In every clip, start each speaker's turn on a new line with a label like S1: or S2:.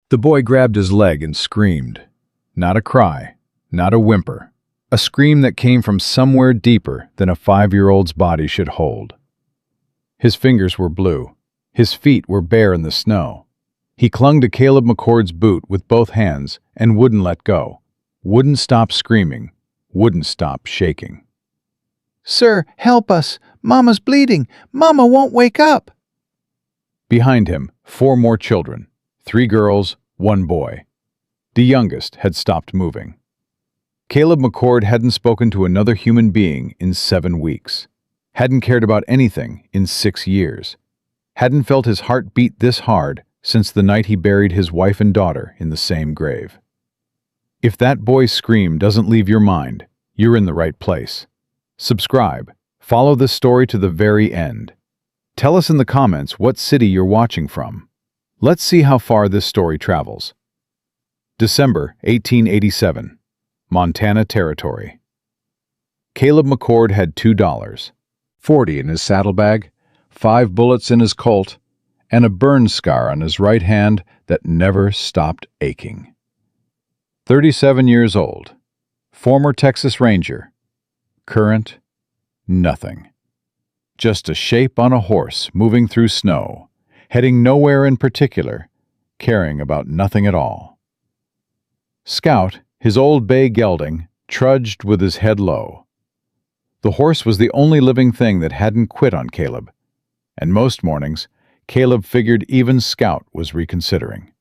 S1: The boy grabbed his leg and screamed. Not a cry, not a whimper. A scream that came from somewhere deeper than a 5-year-old's body should hold. His fingers were blue. His feet were bare in the snow. He clung to Caleb McCord's boot with both hands and wouldn't let go. Wouldn't stop screaming. Wouldn't stop shaking.
S2: "Sir, help us! Mama's bleeding! Mama won't wake up!"
S1: Behind him, 4 more children. 3 girls, 1 boy. The youngest had stopped moving. Caleb McCord hadn't spoken to another human being in 7 weeks. Hadn't cared about anything in 6 years. Hadn't felt his heart beat this hard since the night he buried his wife and daughter in the same grave. If that boy's scream doesn't leave your mind, you're in the right place. Subscribe. Follow this story to the very end. Tell us in the comments what city you're watching from. Let's see how far this story travels. December 1887, Montana Territory. Caleb McCord had $2, $40 in his saddlebag, 5 bullets in his Colt, and a burn scar on his right hand that never stopped aching. 37 years old, former Texas Ranger, current, nothing. Just a shape on a horse moving through snow, heading nowhere in particular, caring about nothing at all. Scout, his old bay gelding, trudged with his head low. The horse was the only living thing that hadn't quit on Caleb, and most mornings, Caleb figured even Scout was reconsidering.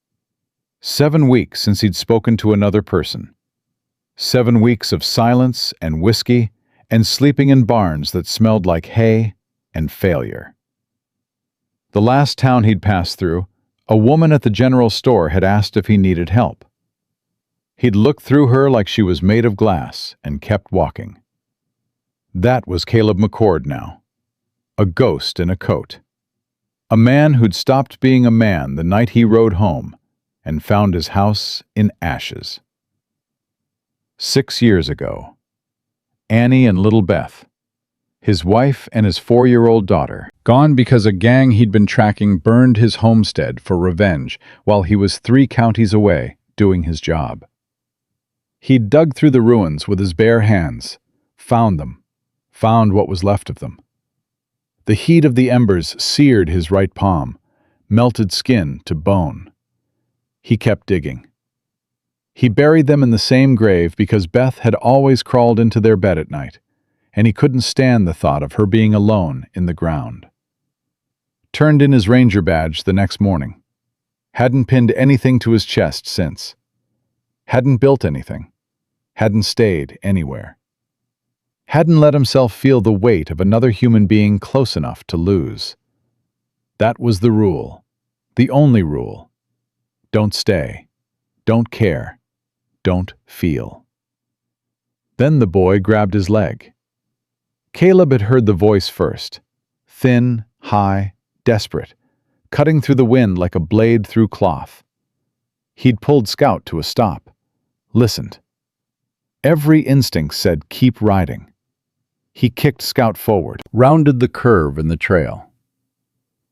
S1: 7 weeks since he'd spoken to another person. 7 weeks of silence and whiskey and sleeping in barns that smelled like hay and failure. The last town he'd passed through, a woman at the general store had asked if he needed help. He'd looked through her like she was made of glass and kept walking. That was Caleb McCord now. A ghost in a coat. A man who'd stopped being a man the night he rode home and found his house in ashes. 6 years ago. Annie and little Beth, his wife and his 4-year-old daughter, gone because a gang he'd been tracking burned his homestead for revenge while he was 3 counties away doing his job. He'd dug through the ruins with his bare hands, found them, found what was left of them. The heat of the embers seared his right palm, melted skin to bone. He kept digging. He buried them in the same grave because Beth had always crawled into their bed at night, and he couldn't stand the thought of her being alone in the ground. Turned in his ranger badge the next morning. Hadn't pinned anything to his chest since. Hadn't built anything. Hadn't stayed anywhere. Hadn't let himself feel the weight of another human being close enough to lose. That was the rule. The only rule. Don't stay. Don't care. Don't feel. Then the boy grabbed his leg. Caleb had heard the voice first. Thin, high, desperate, cutting through the wind like a blade through cloth. He'd pulled Scout to a stop. Listened. Every instinct said keep riding. He kicked Scout forward, rounded the curve in the trail.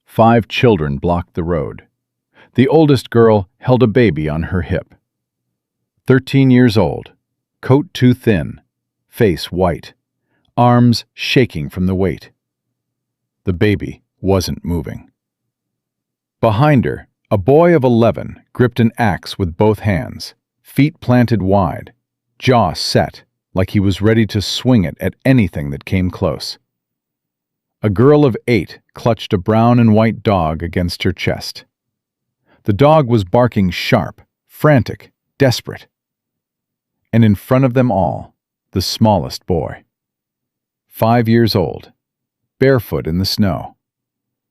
S1: 5 children blocked the road. The oldest girl held a baby on her hip. 13 years old, coat too thin, face white, arms shaking from the weight. The baby wasn't moving. Behind her, a boy of 11 gripped an axe with both hands, feet planted wide, jaw set like he was ready to swing it at anything that came close. A girl of 8 clutched a brown and white dog against her chest. The dog was barking sharp, frantic, desperate. And in front of them all, the smallest boy. 5 years old, barefoot in the snow,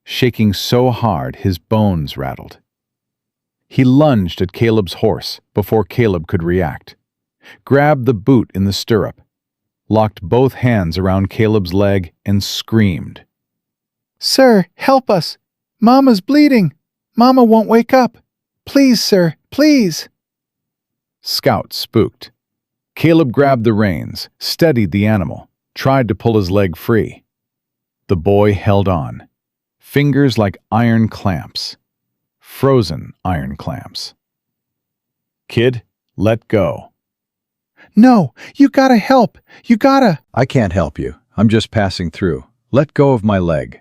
S1: shaking so hard his bones rattled. He lunged at Caleb's horse before Caleb could react, grabbed the boot in the stirrup, locked both hands around Caleb's leg, and screamed.
S2: "Sir, help us! Mama's bleeding! Mama won't wake up! Please, sir, please!"
S1: Scout spooked. Caleb grabbed the reins, steadied the animal, tried to pull his leg free. The boy held on, fingers like iron clamps, frozen iron clamps. Kid, let go.
S2: No, you gotta help. You gotta.
S1: I can't help you. I'm just passing through. Let go of my leg.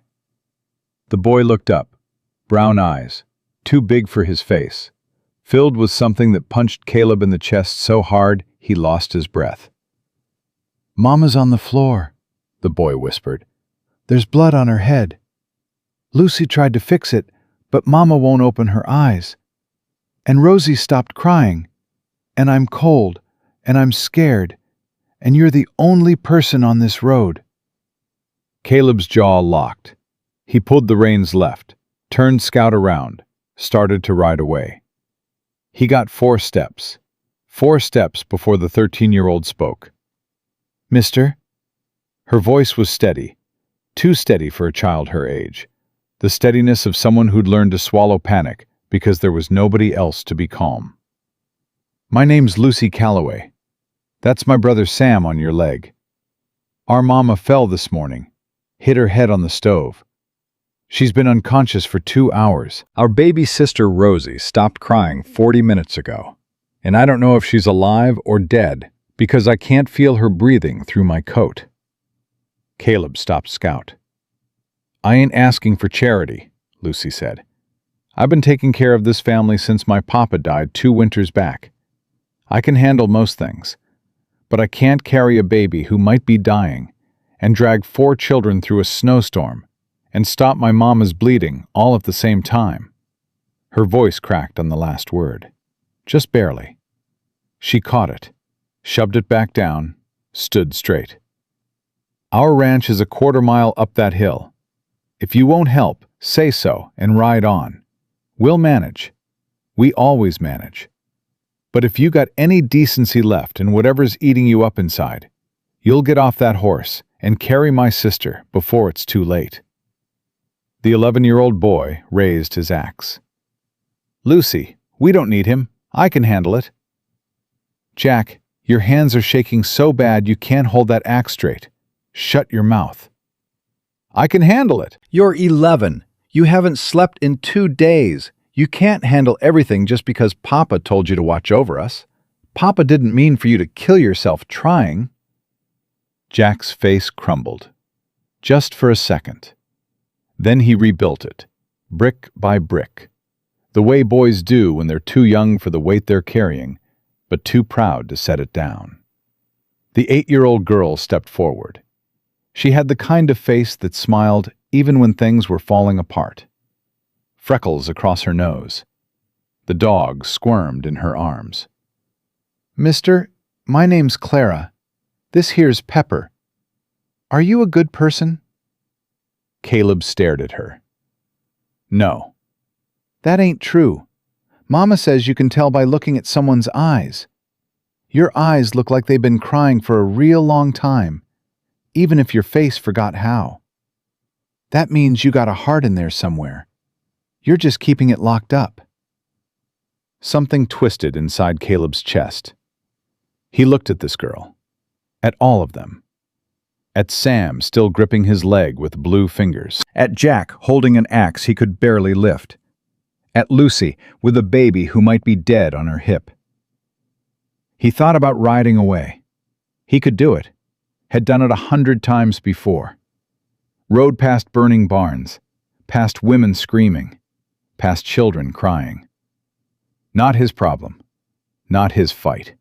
S1: The boy looked up, brown eyes, too big for his face, filled with something that punched Caleb in the chest so hard he lost his breath.
S2: Mama's on the floor, the boy whispered. There's blood on her head. Lucy tried to fix it, but Mama won't open her eyes. And Rosie stopped crying. And I'm cold, and I'm scared, and you're the only person on this road.
S1: Caleb's jaw locked. He pulled the reins left, turned Scout around, started to ride away. He got 4 steps before the 13-year-old spoke.
S2: Mister?
S1: Her voice was steady, too steady for a child her age, the steadiness of someone who'd learned to swallow panic because there was nobody else to be calm. My name's Lucy Calloway. That's my brother Sam on your leg. Our mama fell this morning, hit her head on the stove. She's been unconscious for 2 hours. Our baby sister Rosie stopped crying 40 minutes ago, and I don't know if she's alive or dead because I can't feel her breathing through my coat. Caleb stopped Scout. I ain't asking for charity, Lucy said. I've been taking care of this family since my papa died 2 winters back. I can handle most things, but I can't carry a baby who might be dying and drag 4 children through a snowstorm and stop my mama's bleeding all at the same time. Her voice cracked on the last word, just barely. She caught it, shoved it back down, stood straight. Our ranch is a 1/4 mile up that hill. If you won't help, say so and ride on. We'll manage. We always manage. But if you got any decency left in whatever's eating you up inside, you'll get off that horse and carry my sister before it's too late. The 11-year-old boy raised his axe. Lucy, we don't need him. I can handle it. Jack, your hands are shaking so bad you can't hold that axe straight. Shut your mouth. I can handle it. You're 11. You haven't slept in 2 days. You can't handle everything just because Papa told you to watch over us. Papa didn't mean for you to kill yourself trying. Jack's face crumbled, just for a second. Then he rebuilt it, brick by brick, the way boys do when they're too young for the weight they're carrying, but too proud to set it down. The 8-year-old girl stepped forward. She had the kind of face that smiled even when things were falling apart. Freckles across her nose. The dog squirmed in her arms.
S2: Mister, my name's Clara. This here's Pepper. Are you a good person?
S1: Caleb stared at her. No.
S2: That ain't true. Mama says you can tell by looking at someone's eyes. Your eyes look like they've been crying for a real long time, even if your face forgot how. That means you got a heart in there somewhere. You're just keeping it locked up.
S1: Something twisted inside Caleb's chest. He looked at this girl. At all of them. At Sam still gripping his leg with blue fingers. At Jack holding an axe he could barely lift. At Lucy with a baby who might be dead on her hip. He thought about riding away. He could do it. Had done it 100 times before. Rode past burning barns, past women screaming, past children crying. Not his problem. Not his fight.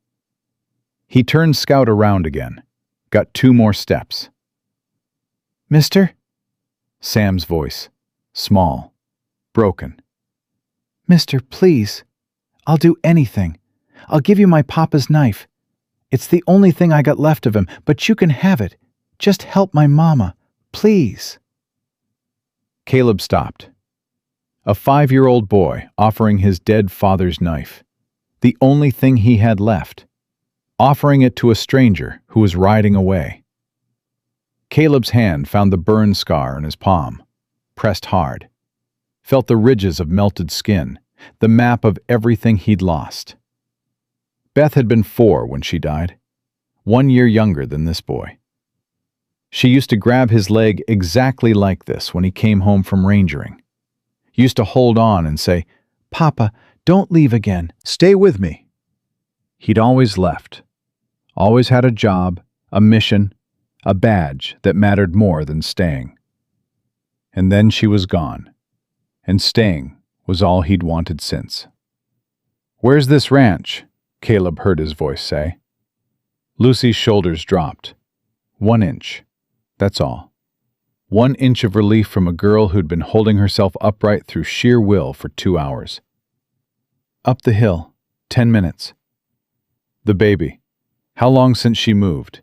S1: He turned Scout around again, got 2 more steps.
S2: Mister?
S1: Sam's voice, small, broken.
S2: Mister, please. I'll do anything. I'll give you my papa's knife. It's the only thing I got left of him, but you can have it. Just help my mama, please.
S1: Caleb stopped. A 5-year-old boy offering his dead father's knife. The only thing he had left. Offering it to a stranger who was riding away. Caleb's hand found the burn scar in his palm, pressed hard. Felt the ridges of melted skin, the map of everything he'd lost. Beth had been 4 when she died, 1 year younger than this boy. She used to grab his leg exactly like this when he came home from rangering. Used to hold on and say, "Papa, don't leave again. Stay with me." He'd always left. Always had a job, a mission, a badge that mattered more than staying. And then she was gone. And staying was all he'd wanted since. "Where's this ranch?" Caleb heard his voice say. Lucy's shoulders dropped. 1 inch. That's all. 1 inch of relief from a girl who'd been holding herself upright through sheer will for 2 hours. "Up the hill. 10 minutes. "The baby. How long since she moved?"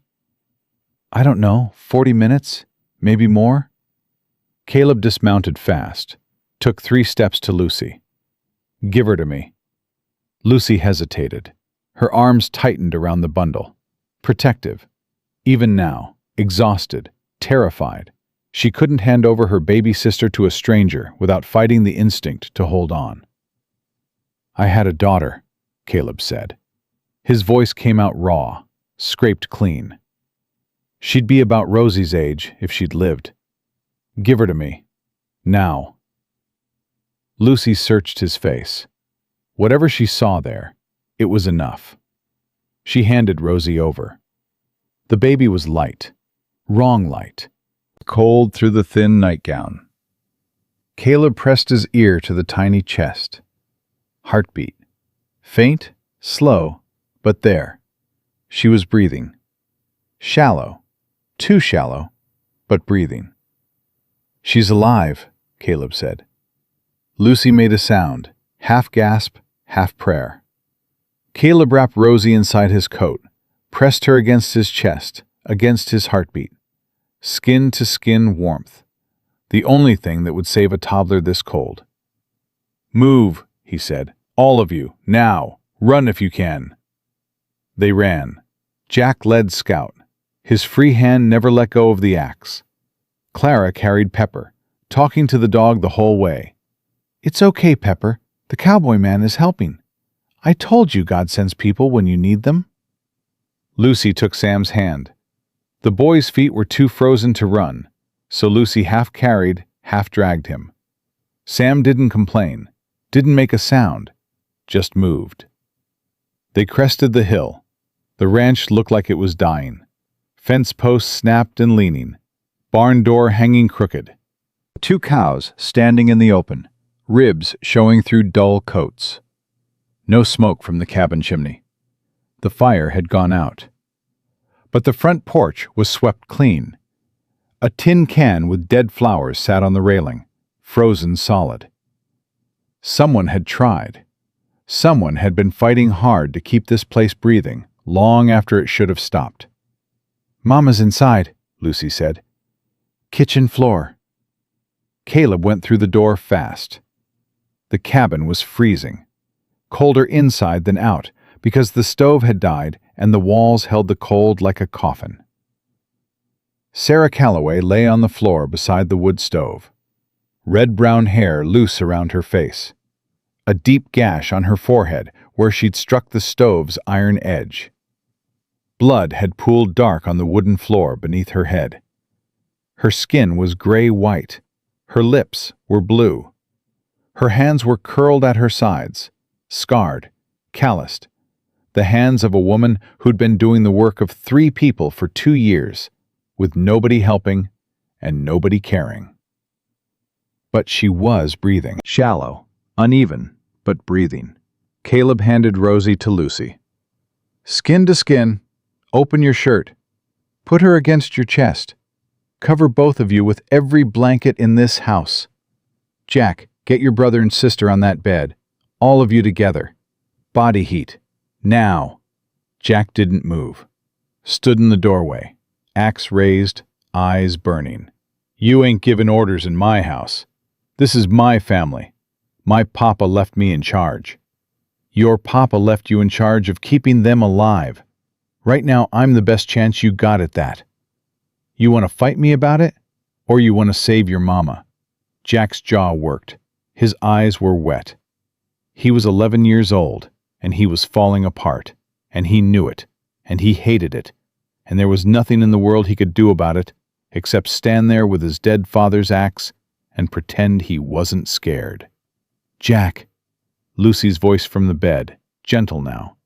S1: "I don't know. 40 minutes? Maybe more?" Caleb dismounted fast, took 3 steps to Lucy. "Give her to me." Lucy hesitated. Her arms tightened around the bundle. Protective. Even now, exhausted, terrified, she couldn't hand over her baby sister to a stranger without fighting the instinct to hold on. "I had a daughter," Caleb said. His voice came out raw, scraped clean. "She'd be about Rosie's age if she'd lived. Give her to me. Now." Lucy searched his face. Whatever she saw there, it was enough. She handed Rosie over. The baby was light, wrong light, cold through the thin nightgown. Caleb pressed his ear to the tiny chest. Heartbeat. Faint, slow, but there. She was breathing. Shallow. Too shallow, but breathing. "She's alive," Caleb said. Lucy made a sound, half gasp, half prayer. Caleb wrapped Rosie inside his coat, pressed her against his chest, against his heartbeat. Skin-to-skin warmth. The only thing that would save a toddler this cold. "Move," he said. "All of you, now. Run if you can." They ran. Jack led Scout. His free hand never let go of the axe. Clara carried Pepper, talking to the dog the whole way. "It's okay, Pepper. The cowboy man is helping. I told you God sends people when you need them." Lucy took Sam's hand. The boy's feet were too frozen to run, so Lucy half carried, half dragged him. Sam didn't complain, didn't make a sound, just moved. They crested the hill. The ranch looked like it was dying. Fence posts snapped and leaning. Barn door hanging crooked. 2 cows standing in the open, ribs showing through dull coats. No smoke from the cabin chimney. The fire had gone out. But the front porch was swept clean. A tin can with dead flowers sat on the railing, frozen solid. Someone had tried. Someone had been fighting hard to keep this place breathing, long after it should have stopped. "Mama's inside," Lucy said. "Kitchen floor." Caleb went through the door fast. The cabin was freezing. Colder inside than out, because the stove had died and the walls held the cold like a coffin. Sarah Calloway lay on the floor beside the wood stove. Red-brown hair loose around her face. A deep gash on her forehead where she'd struck the stove's iron edge. Blood had pooled dark on the wooden floor beneath her head. Her skin was gray-white. Her lips were blue. Her hands were curled at her sides, scarred, calloused. The hands of a woman who'd been doing the work of 3 people for 2 years, with nobody helping and nobody caring. But she was breathing. Shallow, uneven, but breathing. Caleb handed Rosie to Lucy. "Skin to skin. Open your shirt. Put her against your chest. Cover both of you with every blanket in this house. Jack, get your brother and sister on that bed. All of you together. Body heat. Now." Jack didn't move. Stood in the doorway, axe raised, eyes burning. "You ain't giving orders in my house. This is my family. My papa left me in charge. Your papa left you in charge of keeping them alive. Right now, I'm the best chance you got at that. You want to fight me about it? Or you want to save your mama?" Jack's jaw worked. His eyes were wet. He was 11 years old, and he was falling apart, and he knew it, and he hated it, and there was nothing in the world he could do about it except stand there with his dead father's axe and pretend he wasn't scared. "Jack," Lucy's voice from the bed, gentle now.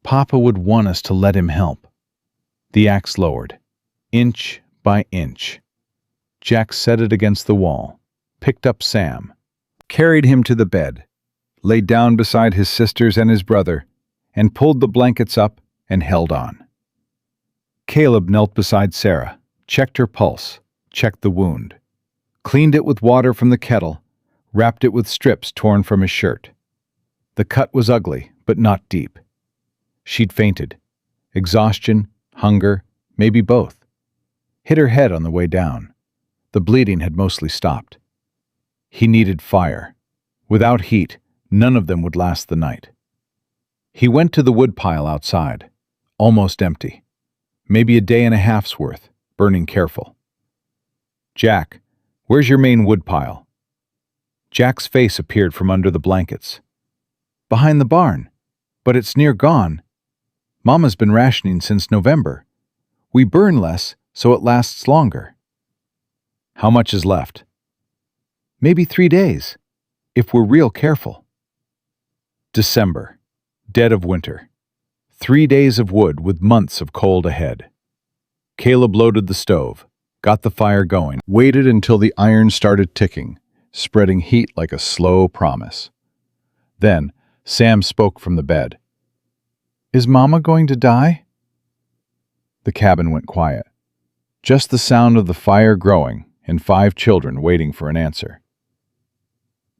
S2: Papa would want us to let him help.
S1: The axe lowered, inch by inch. Jack set it against the wall, picked up Sam, carried him to the bed, lay down beside his sisters and his brother, and pulled the blankets up and held on. Caleb knelt beside Sarah, checked her pulse, checked the wound, cleaned it with water from the kettle, wrapped it with strips torn from his shirt. The cut was ugly, but not deep. She'd fainted. Exhaustion, hunger, maybe both. Hit her head on the way down. The bleeding had mostly stopped. He needed fire. Without heat, none of them would last the night. He went to the woodpile outside, almost empty. Maybe a day and a half's worth, burning careful. "Jack, where's your main woodpile?" Jack's face appeared from under the blankets. "Behind the barn, but it's near gone. Mama's been rationing since November. We burn less, so it lasts longer." "How much is left?" "Maybe 3 days, if we're real careful." December, dead of winter. 3 days of wood with months of cold ahead. Caleb loaded the stove, got the fire going, waited until the iron started ticking, spreading heat like a slow promise. Then, Sam spoke from the bed. "Is Mama going to die?" The cabin went quiet. Just the sound of the fire growing and 5 children waiting for an answer.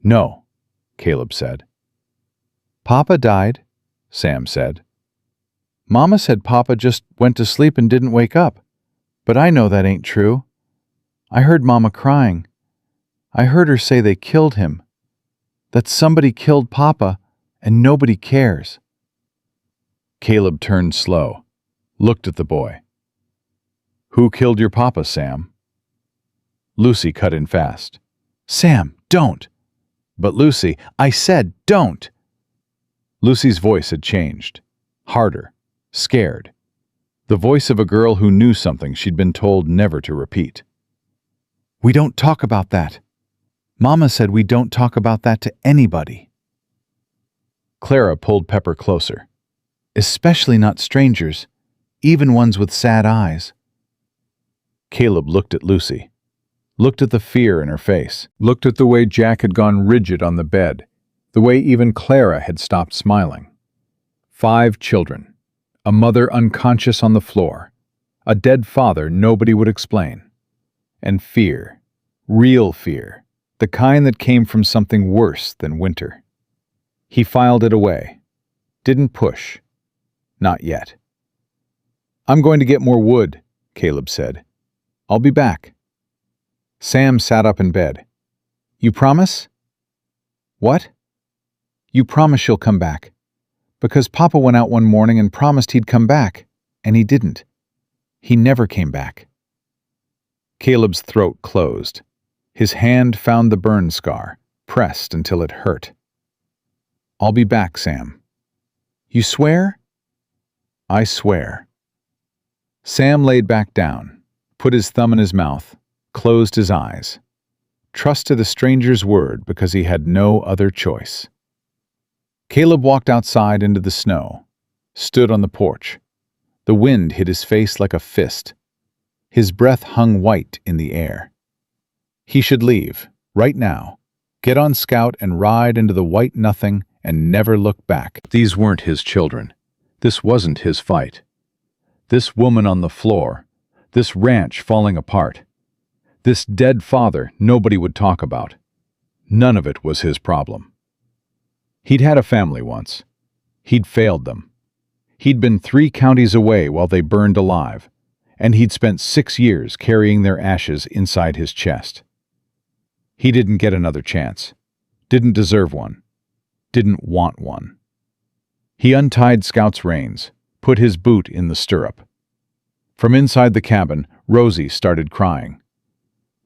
S1: "No," Caleb said. "Papa died," Sam said. "Mama said Papa just went to sleep and didn't wake up, but I know that ain't true. I heard Mama crying. I heard her say they killed him, that somebody killed Papa and nobody cares." Caleb turned slow, looked at the boy. "Who killed your papa, Sam?" Lucy cut in fast. "Sam, don't!" "But Lucy, I said don't!" Lucy's voice had changed, harder, scared. The voice of a girl who knew something she'd been told never to repeat. "We don't talk about that. Mama said we don't talk about that to anybody." Clara pulled Pepper closer. "Especially not strangers, even ones with sad eyes." Caleb looked at Lucy, looked at the fear in her face, looked at the way Jack had gone rigid on the bed, the way even Clara had stopped smiling. 5 children, a mother unconscious on the floor, a dead father nobody would explain, and fear, real fear, the kind that came from something worse than winter. He filed it away, didn't push, not yet. "I'm going to get more wood," Caleb said. "I'll be back." Sam sat up in bed. "You promise?" "What?" "You promise you'll come back. Because Papa went out one morning and promised he'd come back, and he didn't. He never came back." Caleb's throat closed. His hand found the burn scar, pressed until it hurt. "I'll be back, Sam." "You swear?" "I swear." Sam laid back down, put his thumb in his mouth, closed his eyes. Trusted a stranger's word because he had no other choice. Caleb walked outside into the snow, stood on the porch. The wind hit his face like a fist. His breath hung white in the air. He should leave, right now, get on Scout and ride into the white nothing and never look back. These weren't his children. This wasn't his fight. This woman on the floor, this ranch falling apart, this dead father nobody would talk about. None of it was his problem. He'd had a family once. He'd failed them. He'd been 3 counties away while they burned alive, and he'd spent 6 years carrying their ashes inside his chest. He didn't get another chance, didn't deserve one, didn't want one. He untied Scout's reins, put his boot in the stirrup. From inside the cabin, Rosie started crying.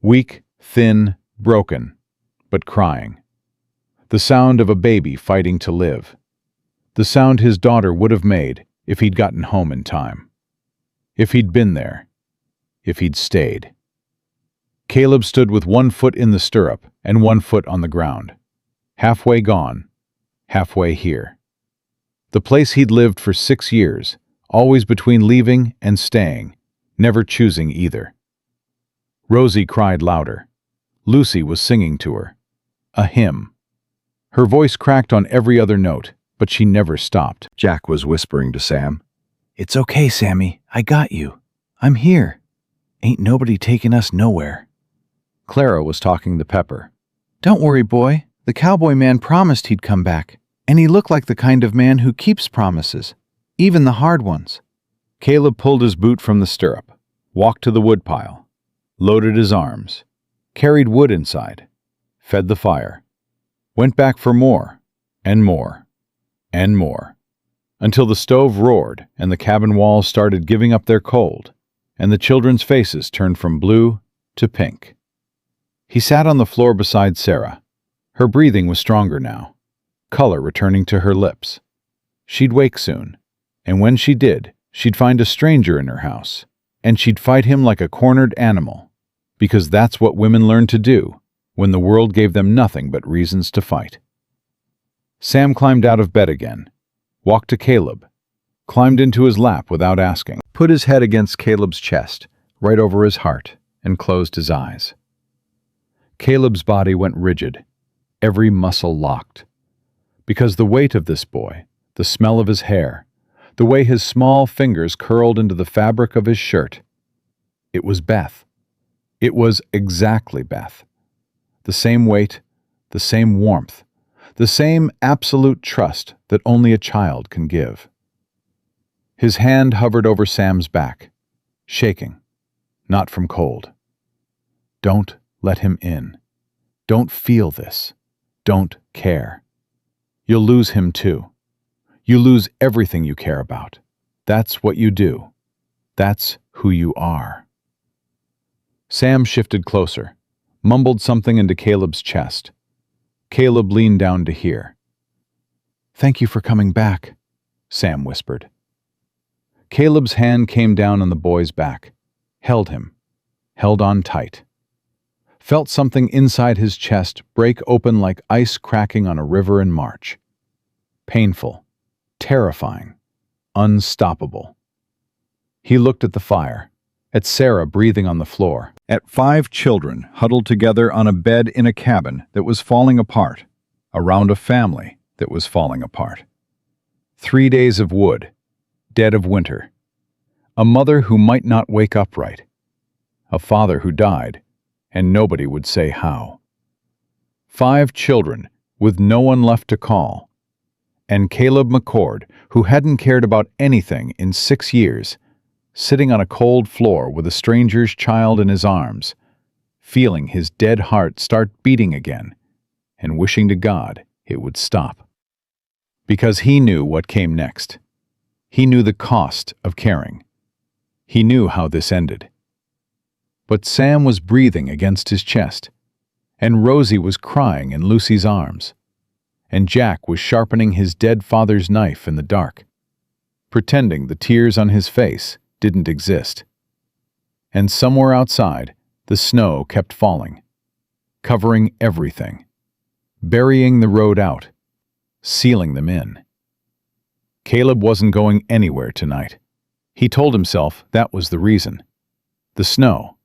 S1: Weak, thin, broken, but crying. The sound of a baby fighting to live. The sound his daughter would have made if he'd gotten home in time. If he'd been there. If he'd stayed. Caleb stood with 1 foot in the stirrup and 1 foot on the ground. Halfway gone, halfway here. The place he'd lived for 6 years, always between leaving and staying, never choosing either. Rosie cried louder. Lucy was singing to her. A hymn. Her voice cracked on every other note, but she never stopped.
S2: Jack was whispering to Sam. "It's okay, Sammy. I got you. I'm here. Ain't nobody taking us nowhere." Clara was talking to Pepper. "Don't worry, boy. The cowboy man promised he'd come back, and he looked like the kind of man who keeps promises, even the hard ones."
S1: Caleb pulled his boot from the stirrup, walked to the woodpile, loaded his arms, carried wood inside, fed the fire, went back for more, and more, and more, until the stove roared and the cabin walls started giving up their cold, and the children's faces turned from blue to pink. He sat on the floor beside Sarah. Her breathing was stronger now, color returning to her lips. She'd wake soon, and when she did, she'd find a stranger in her house, and she'd fight him like a cornered animal, because that's what women learned to do when the world gave them nothing but reasons to fight. Sam climbed out of bed again, walked to Caleb, climbed into his lap without asking, put his head against Caleb's chest, right over his heart, and closed his eyes. Caleb's body went rigid, every muscle locked, because the weight of this boy, the smell of his hair, the way his small fingers curled into the fabric of his shirt, it was Beth. It was exactly Beth. The same weight, the same warmth, the same absolute trust that only a child can give. His hand hovered over Sam's back, shaking, not from cold. Don't let him in. Don't feel this. Don't care. You'll lose him too. You lose everything you care about. That's what you do. That's who you are. Sam shifted closer, mumbled something into Caleb's chest. Caleb leaned down to hear. "Thank you for coming back," Sam whispered. Caleb's hand came down on the boy's back, held him, held on tight. Felt something inside his chest break open like ice cracking on a river in March. Painful, terrifying, unstoppable. He looked at the fire, at Sarah breathing on the floor, at 5 children huddled together on a bed in a cabin that was falling apart, around a family that was falling apart. 3 days of wood, dead of winter. A mother who might not wake up right. A father who died, and nobody would say how. 5 children with no one left to call. And Caleb McCord, who hadn't cared about anything in 6 years, sitting on a cold floor with a stranger's child in his arms, feeling his dead heart start beating again, and wishing to God it would stop. Because he knew what came next. He knew the cost of caring. He knew how this ended. But Sam was breathing against his chest, and Rosie was crying in Lucy's arms, and Jack was sharpening his dead father's knife in the dark, pretending the tears on his face didn't exist. And somewhere outside, the snow kept falling, covering everything, burying the road out, sealing them in. Caleb wasn't going anywhere tonight. He told himself that was the reason. The snow.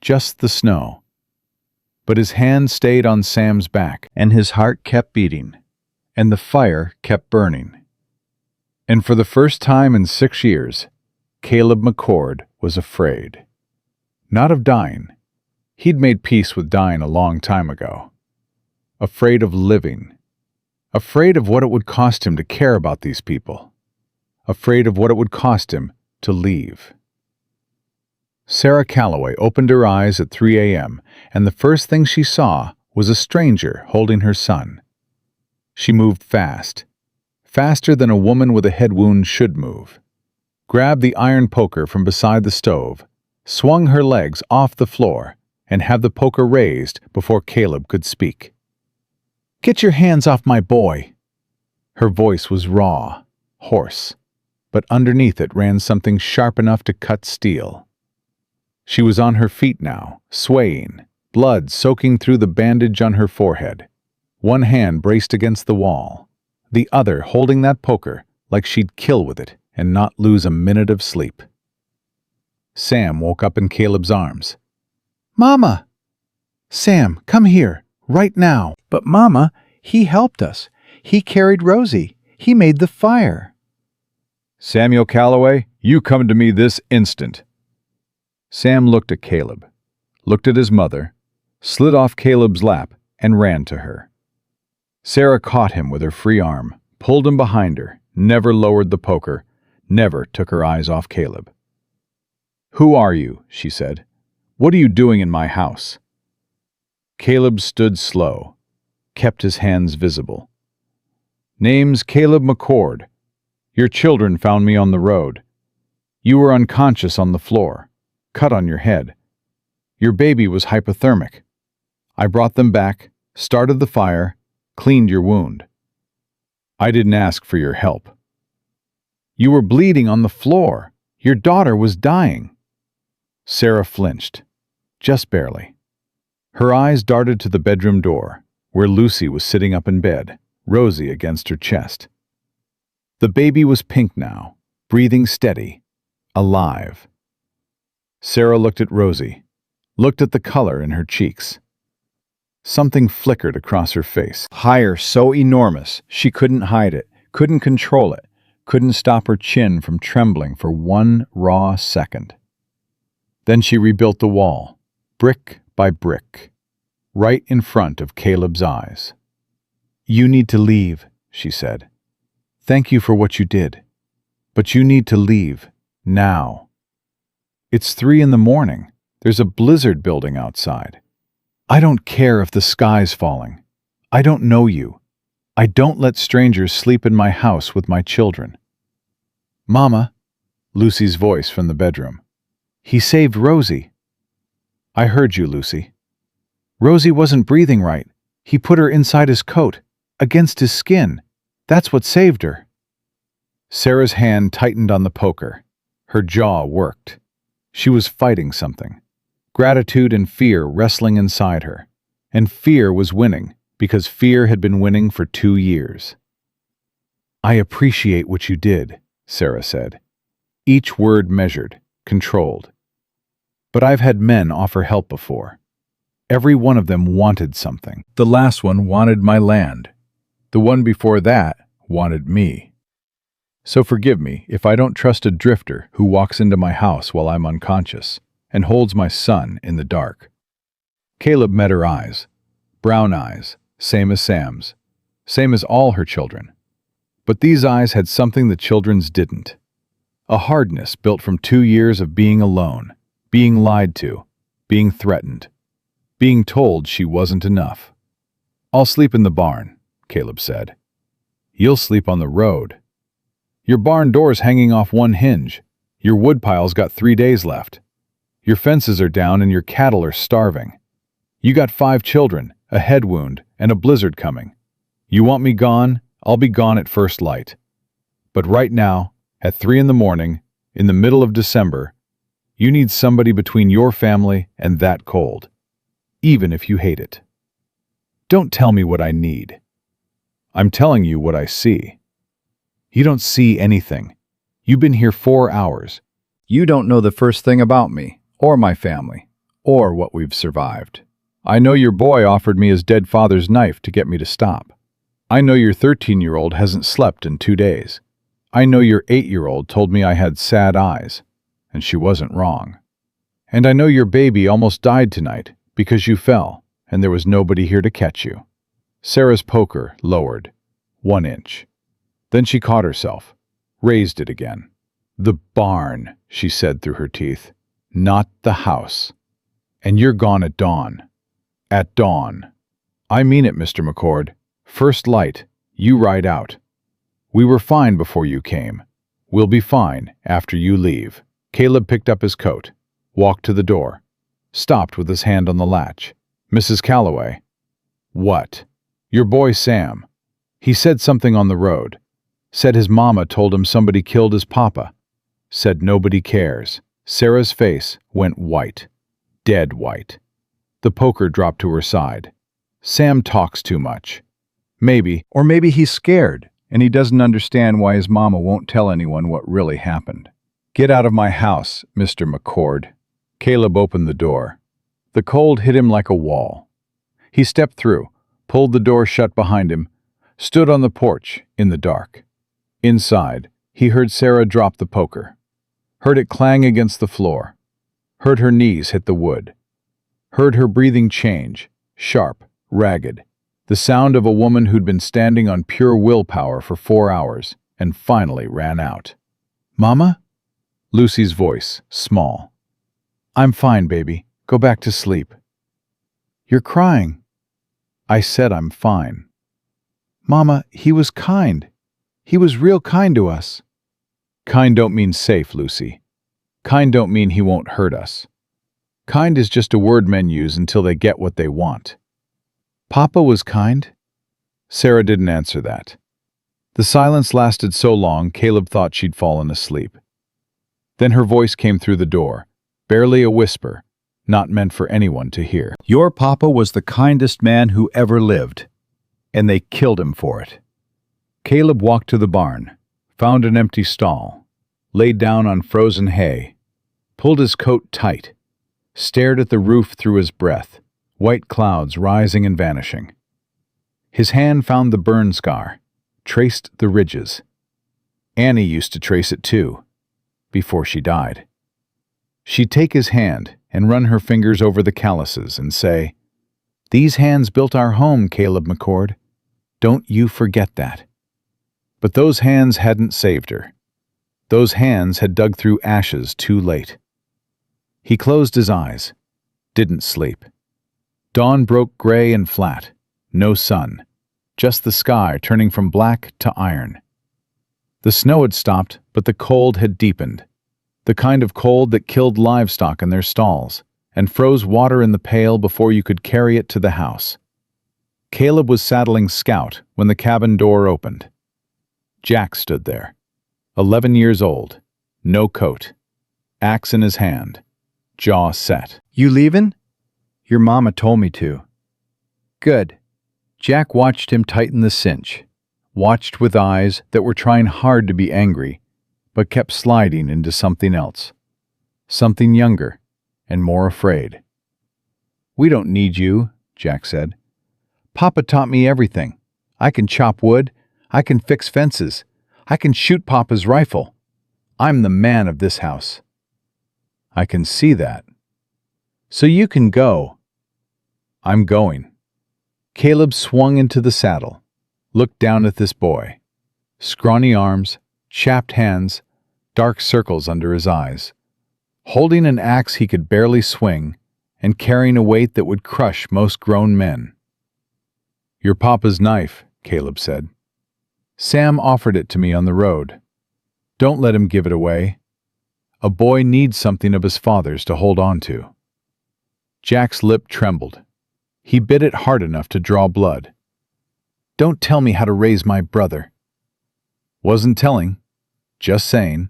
S1: Just the snow. But his hand stayed on Sam's back, and his heart kept beating, and the fire kept burning. And for the first time in 6 years, Caleb McCord was afraid. Not of dying. He'd made peace with dying a long time ago. Afraid of living. Afraid of what it would cost him to care about these people. Afraid of what it would cost him to leave. Sarah Calloway opened her eyes at 3 a.m., and the first thing she saw was a stranger holding her son. She moved fast, faster than a woman with a head wound should move, grabbed the iron poker from beside the stove, swung her legs off the floor, and had the poker raised before Caleb could speak. "Get your hands off my boy!" Her voice was raw, hoarse, but underneath it ran something sharp enough to cut steel. She was on her feet now, swaying, blood soaking through the bandage on her forehead. One hand braced against the wall, the other holding that poker like she'd kill with it and not lose a minute of sleep. Sam woke up in Caleb's arms.
S2: Mama! Sam, come here, right now. But Mama, he helped us. He carried Rosie. He made the fire.
S1: Samuel Calloway, you come to me this instant. Sam looked at Caleb, looked at his mother, slid off Caleb's lap, and ran to her. Sarah caught him with her free arm, pulled him behind her, never lowered the poker, never took her eyes off Caleb. "Who are you?" she said. "What are you doing in my house?" Caleb stood slow, kept his hands visible. "Name's Caleb McCord. Your children found me on the road. You were unconscious on the floor, cut on your head. Your baby was hypothermic. I brought them back, started the fire, cleaned your wound. I didn't ask for your help. You were bleeding on the floor. Your daughter was dying." Sarah flinched, just barely. Her eyes darted to the bedroom door, where Lucy was sitting up in bed, Rosie against her chest. The baby was pink now, breathing steady, alive. Sarah looked at Rosie, looked at the color in her cheeks. Something flickered across her face, higher, so enormous she couldn't hide it, couldn't control it, couldn't stop her chin from trembling for one raw second. Then she rebuilt the wall, brick by brick, right in front of Caleb's eyes. "You need to leave," she said. "Thank you for what you did. But you need to leave, now. It's 3 a.m. There's a blizzard building outside. I don't care if the sky's falling. I don't know you. I don't let strangers sleep in my house with my children." "Mama," Lucy's voice from the bedroom. "He saved Rosie." "I heard you, Lucy." "Rosie wasn't breathing right. He put her inside his coat, against his skin. That's what saved her." Sarah's hand tightened on the poker. Her jaw worked. She was fighting something. Gratitude and fear wrestling inside her. And fear was winning, because fear had been winning for 2 years. "I appreciate what you did," Sarah said. Each word measured, controlled. "But I've had men offer help before. Every one of them wanted something. The last one wanted my land. The one before that wanted me. So forgive me if I don't trust a drifter who walks into my house while I'm unconscious and holds my son in the dark." Caleb met her eyes. Brown eyes, same as Sam's, same as all her children. But these eyes had something the children's didn't. A hardness built from 2 years of being alone, being lied to, being threatened, being told she wasn't enough. "I'll sleep in the barn," Caleb said. "You'll sleep on the road. Your barn door's hanging off one hinge. Your woodpile's got 3 days left. Your fences are down and your cattle are starving. You got 5 children, a head wound, and a blizzard coming. You want me gone? I'll be gone at first light. But right now, at 3 a.m, in the middle of December, you need somebody between your family and that cold, even if you hate it. Don't tell me what I need. I'm telling you what I see. You don't see anything. You've been here 4 hours. You don't know the first thing about me, or my family, or what we've survived. I know your boy offered me his dead father's knife to get me to stop. I know your 13-year-old hasn't slept in 2 days. I know your 8-year-old told me I had sad eyes, and she wasn't wrong. And I know your baby almost died tonight because you fell, and there was nobody here to catch you." Sarah's poker lowered, 1 inch. Then she caught herself, raised it again. "The barn," she said through her teeth, "not the house. And you're gone at dawn. At dawn. I mean it, Mr. McCord. First light, you ride out. We were fine before you came. We'll be fine after you leave." Caleb picked up his coat, walked to the door, stopped with his hand on the latch. "Mrs. Calloway." "What?" "Your boy Sam. He said something on the road. Said his mama told him somebody killed his papa. Said nobody cares." Sarah's face went white, dead white. The poker dropped to her side. "Sam talks too much. Maybe, or maybe he's scared. and he doesn't understand why his mama won't tell anyone what really happened. "Get out of my house, Mr. McCord." Caleb opened the door. The cold hit him like a wall. He stepped through, pulled the door shut behind him, stood on the porch in the dark. Inside, he heard Sarah drop the poker, heard it clang against the floor, heard her knees hit the wood, heard her breathing change, sharp, ragged, the sound of a woman who'd been standing on pure willpower for 4 hours and finally ran out. "Mama?" Lucy's voice, small. "I'm fine, baby. Go back to sleep." "You're crying." "I said I'm fine." "Mama, he was kind. He was real kind to us." "Kind don't mean safe, Lucy. Kind don't mean he won't hurt us. Kind is just a word men use until they get what they want." "Papa was kind?" Sarah didn't answer that. The silence lasted so long, Caleb thought she'd fallen asleep. Then her voice came through the door, barely a whisper, not meant for anyone to hear. "Your papa was the kindest man who ever lived, and they killed him for it." Caleb walked to the barn, found an empty stall, laid down on frozen hay, pulled his coat tight, stared at the roof through his breath, white clouds rising and vanishing. His hand found the burn scar, traced the ridges. Annie used to trace it too, before she died. She'd take his hand and run her fingers over the calluses and say, "These hands built our home, Caleb McCord. Don't you forget that." But those hands hadn't saved her. Those hands had dug through ashes too late. He closed his eyes, didn't sleep. Dawn broke gray and flat, no sun, just the sky turning from black to iron. The snow had stopped, but the cold had deepened. The kind of cold that killed livestock in their stalls and froze water in the pail before you could carry it to the house. Caleb was saddling Scout when the cabin door opened. Jack stood there, 11 years old, no coat, axe in his hand, jaw set.
S2: "You leavin'?" "Your mama told me to." "Good." Jack watched him tighten the cinch, watched with eyes that were trying hard to be angry, but kept sliding into something else. Something younger and more afraid. "We don't need you," Jack said. "Papa taught me everything. I can chop wood. I can fix fences. I can shoot Papa's rifle. I'm the man of this house." "I can see that." "So you can go." "I'm going." Caleb swung into the saddle, looked down at this boy. Scrawny arms, chapped hands, dark circles under his eyes. Holding an axe he could barely swing, and carrying a weight that would crush most grown men. "Your papa's knife," Caleb said. "Sam offered it to me on the road. Don't let him give it away. A boy needs something of his father's to hold on to." Jack's lip trembled. He bit it hard enough to draw blood. "Don't tell me how to raise my brother." "Wasn't telling, just saying."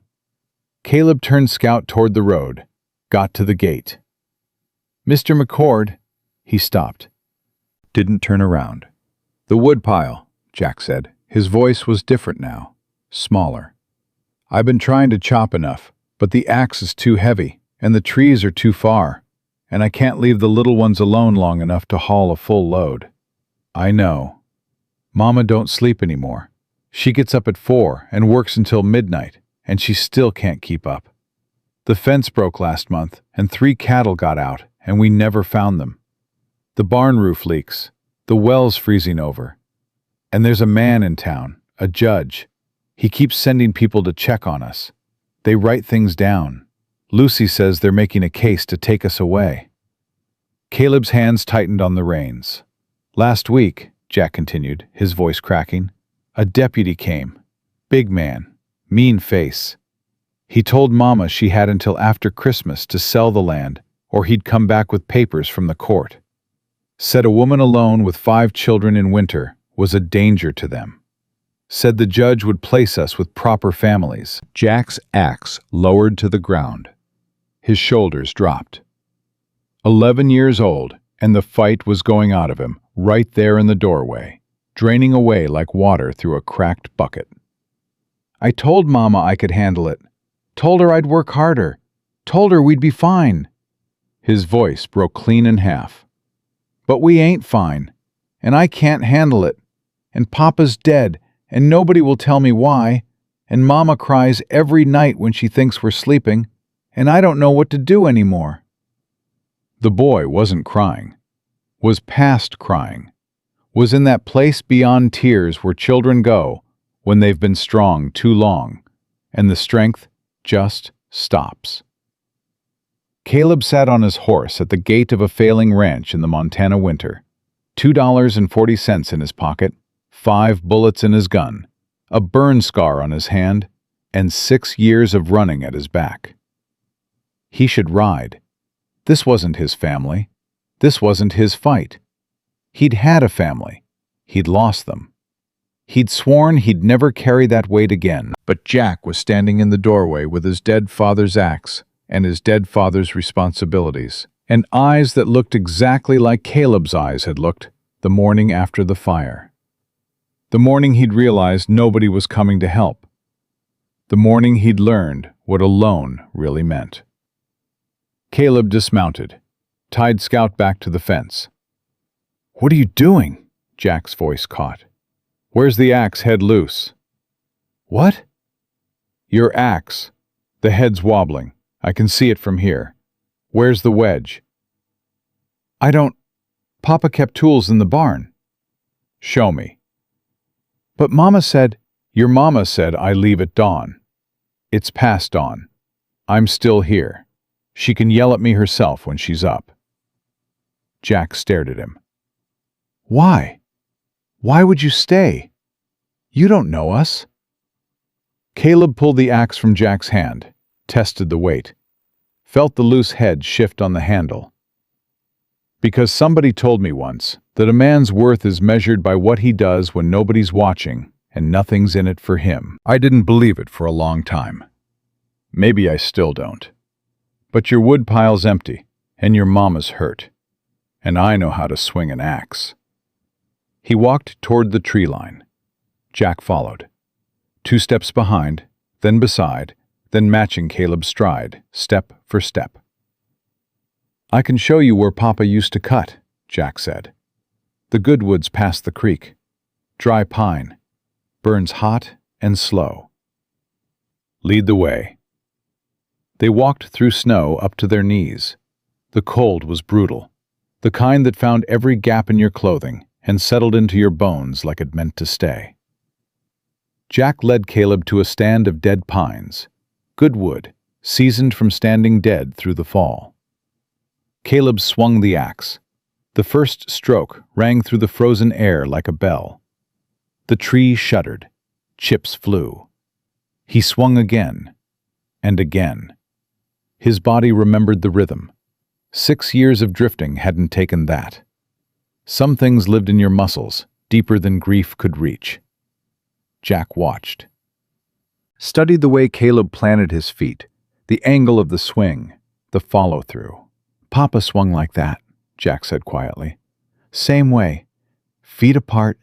S2: Caleb turned Scout toward the road, got to the gate. "Mr. McCord," he stopped. Didn't turn around. "The woodpile," Jack said. His voice was different now, smaller. "I've been trying to chop enough, but the axe is too heavy, and the trees are too far, and I can't leave the little ones alone long enough to haul a full load." "I know. Mama don't sleep anymore. She gets up at 4 and works until midnight, and she still can't keep up. The fence broke last month, and 3 cattle got out, and we never found them. The barn roof leaks, the well's freezing over. And there's a man in town, a judge. He keeps sending people to check on us. They write things down. Lucy says they're making a case to take us away." Caleb's hands tightened on the reins. "Last week," Jack continued, his voice cracking, "a deputy came. Big man, mean face. He told Mama she had until after Christmas to sell the land, or he'd come back with papers from the court. Said a woman alone with 5 children in winter was a danger to them. Said the judge would place us with proper families." Jack's axe lowered to the ground. His shoulders dropped. 11 years old, and the fight was going out of him, right there in the doorway.
S1: draining away like water through a cracked bucket.
S2: I told Mama I could handle it. Told her I'd work harder. Told her we'd be fine.
S1: His voice broke clean in half.
S2: But we ain't fine. And I can't handle it. And Papa's dead, and nobody will tell me why. And Mama cries every night when she thinks we're sleeping, and I don't know what to do anymore.
S1: The boy wasn't crying, was past crying, was in that place beyond tears where children go when they've been strong too long, and the strength just stops. Caleb sat on his horse at the gate of a failing ranch in the Montana winter, $2.40 in his pocket, 5 bullets in his gun, a burn scar on his hand, and 6 years of running at his back. He should ride. This wasn't his family. This wasn't his fight. He'd had a family. He'd lost them. He'd sworn he'd never carry that weight again.
S2: But Jack was standing in the doorway with his dead father's axe and his dead father's responsibilities, and eyes that looked exactly like Caleb's eyes had looked the morning after the fire. The morning he'd realized nobody was coming to help. The morning he'd learned what alone really meant. Caleb dismounted, tied Scout back to the fence.
S1: "What are you doing?" Jack's voice caught. "Where's the axe head loose?"
S2: "What?"
S1: "Your axe. The head's wobbling. I can see it from here. Where's the wedge?"
S2: "I don't... Papa kept tools in the barn."
S1: "Show me."
S2: "But Mama said..."
S1: "Your mama said I leave at dawn. It's past dawn. I'm still here. She can yell at me herself when she's up." Jack stared at him.
S2: "Why? Why would you stay? You don't know us."
S1: Caleb pulled the axe from Jack's hand, tested the weight, felt the loose head shift on the handle. "Because somebody told me once that a man's worth is measured by what he does when nobody's watching and nothing's in it for him." I didn't believe it for a long time. Maybe I still don't. But your wood pile's empty, and your mama's hurt. And I know how to swing an axe. He walked toward the tree line. Jack followed. 2 steps behind, then beside, then matching Caleb's stride, step for step. "I can show you where Papa used to cut," Jack said. "The good woods past the creek. Dry pine. Burns hot and slow." "Lead the way." They walked through snow up to their knees. The cold was brutal, the kind that found every gap in your clothing and settled into your bones like it meant to stay. Jack led Caleb to a stand of dead pines, good wood, seasoned from standing dead through the fall. Caleb swung the axe. The first stroke rang through the frozen air like a bell. The tree shuddered. Chips flew. He swung again, and again. His body remembered the rhythm. 6 years of drifting hadn't taken that. Some things lived in your muscles, deeper than grief could reach. Jack watched. Studied the way Caleb planted his feet, the angle of the swing, the follow-through. "Papa swung like that," Jack said quietly. "Same way. Feet apart,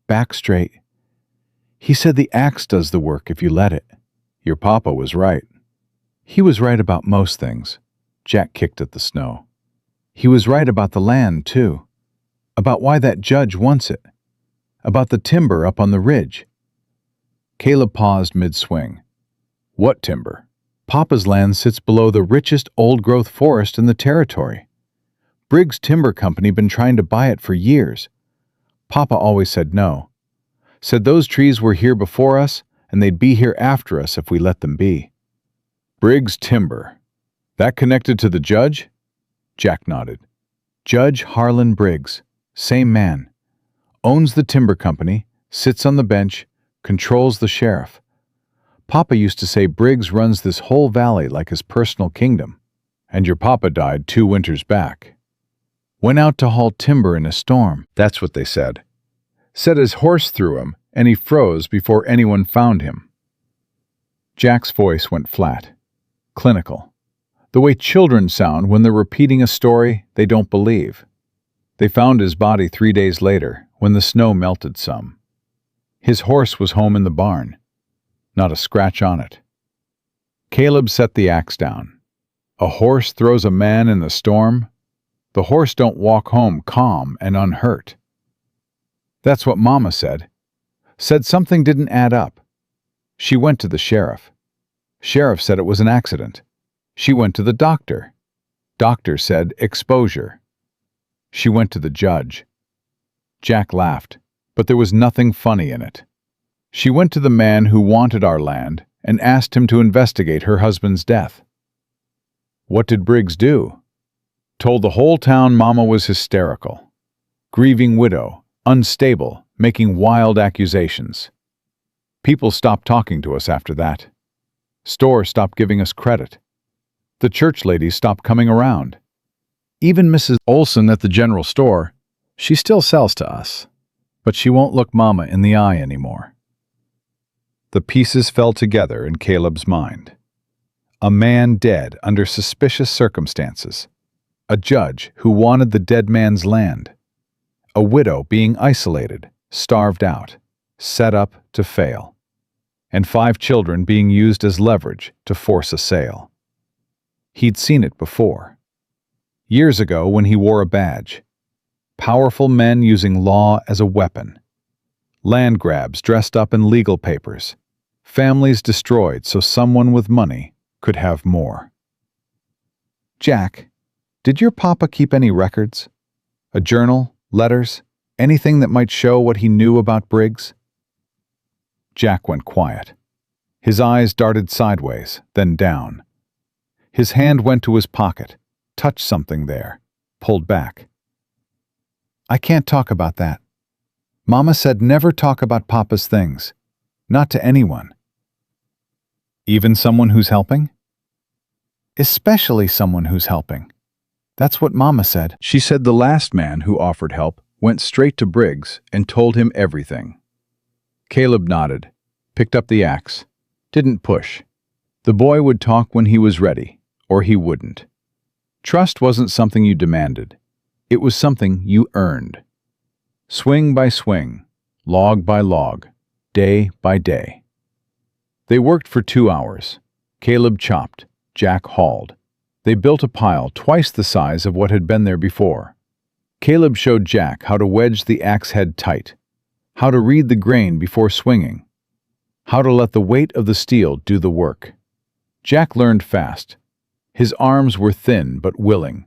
S1: back straight. He said the axe does the work if you let it." "Your papa was right." "He was right about most things." Jack kicked at the snow. "He was right about the land, too. About why that judge wants it. About the timber up on the ridge." Caleb paused mid-swing. "What timber?" "Papa's land sits below the richest old-growth forest in the territory. Briggs Timber Company been trying to buy it for years. Papa always said no. Said those trees were here before us, and they'd be here after us if we let them be." "Briggs Timber. That connected to the judge?" Jack nodded. "Judge Harlan Briggs. Same man. Owns the timber company, sits on the bench, controls the sheriff. Papa used to say Briggs runs this whole valley like his personal kingdom. And your papa died 2 winters back. Went out to haul timber in a storm." "That's what they said. Said his horse threw him, and he froze before anyone found him." Jack's voice went flat, clinical. The way children sound when they're repeating a story they don't believe. "They found his body 3 days later, when the snow melted some. His horse was home in the barn, not a scratch on it. Caleb set the axe down. A horse throws a man in the storm. The horse don't walk home calm and unhurt. That's what Mama said. Said something didn't add up. She went to the sheriff. Sheriff said it was an accident. She went to the doctor. Doctor said exposure. She went to the judge. Jack laughed, but there was nothing funny in it. She went to the man who wanted our land and asked him to investigate her husband's death. What did Briggs do? Told the whole town Mama was hysterical. Grieving widow, unstable, making wild accusations. People stopped talking to us after that. Store stopped giving us credit. The church ladies stopped coming around. Even Mrs. Olson at the general store, she still sells to us, but she won't look Mama in the eye anymore. The pieces fell together in Caleb's mind. A man dead under suspicious circumstances. A judge who wanted the dead man's land. A widow being isolated, starved out, set up to fail. And 5 children being used as leverage to force a sale. He'd seen it before. Years ago when he wore a badge. Powerful men using law as a weapon. Land grabs dressed up in legal papers. Families destroyed so someone with money could have more. Jack, did your papa keep any records? A journal, letters, anything that might show what he knew about Briggs? Jack went quiet. His eyes darted sideways, then down. His hand went to his pocket, touched something there, pulled back. I can't talk about that. Mama said never talk about Papa's things. Not to anyone. Even someone who's helping? Especially someone who's helping. That's what Mama said. She said the last man who offered help went straight to Briggs and told him everything. Caleb nodded, picked up the axe, didn't push. The boy would talk when he was ready, or he wouldn't. Trust wasn't something you demanded. It was something you earned. Swing by swing, log by log, day by day. They worked for 2 hours. Caleb chopped, Jack hauled. They built a pile twice the size of what had been there before. Caleb showed Jack how to wedge the axe head tight, how to read the grain before swinging, how to let the weight of the steel do the work. Jack learned fast. His arms were thin but willing,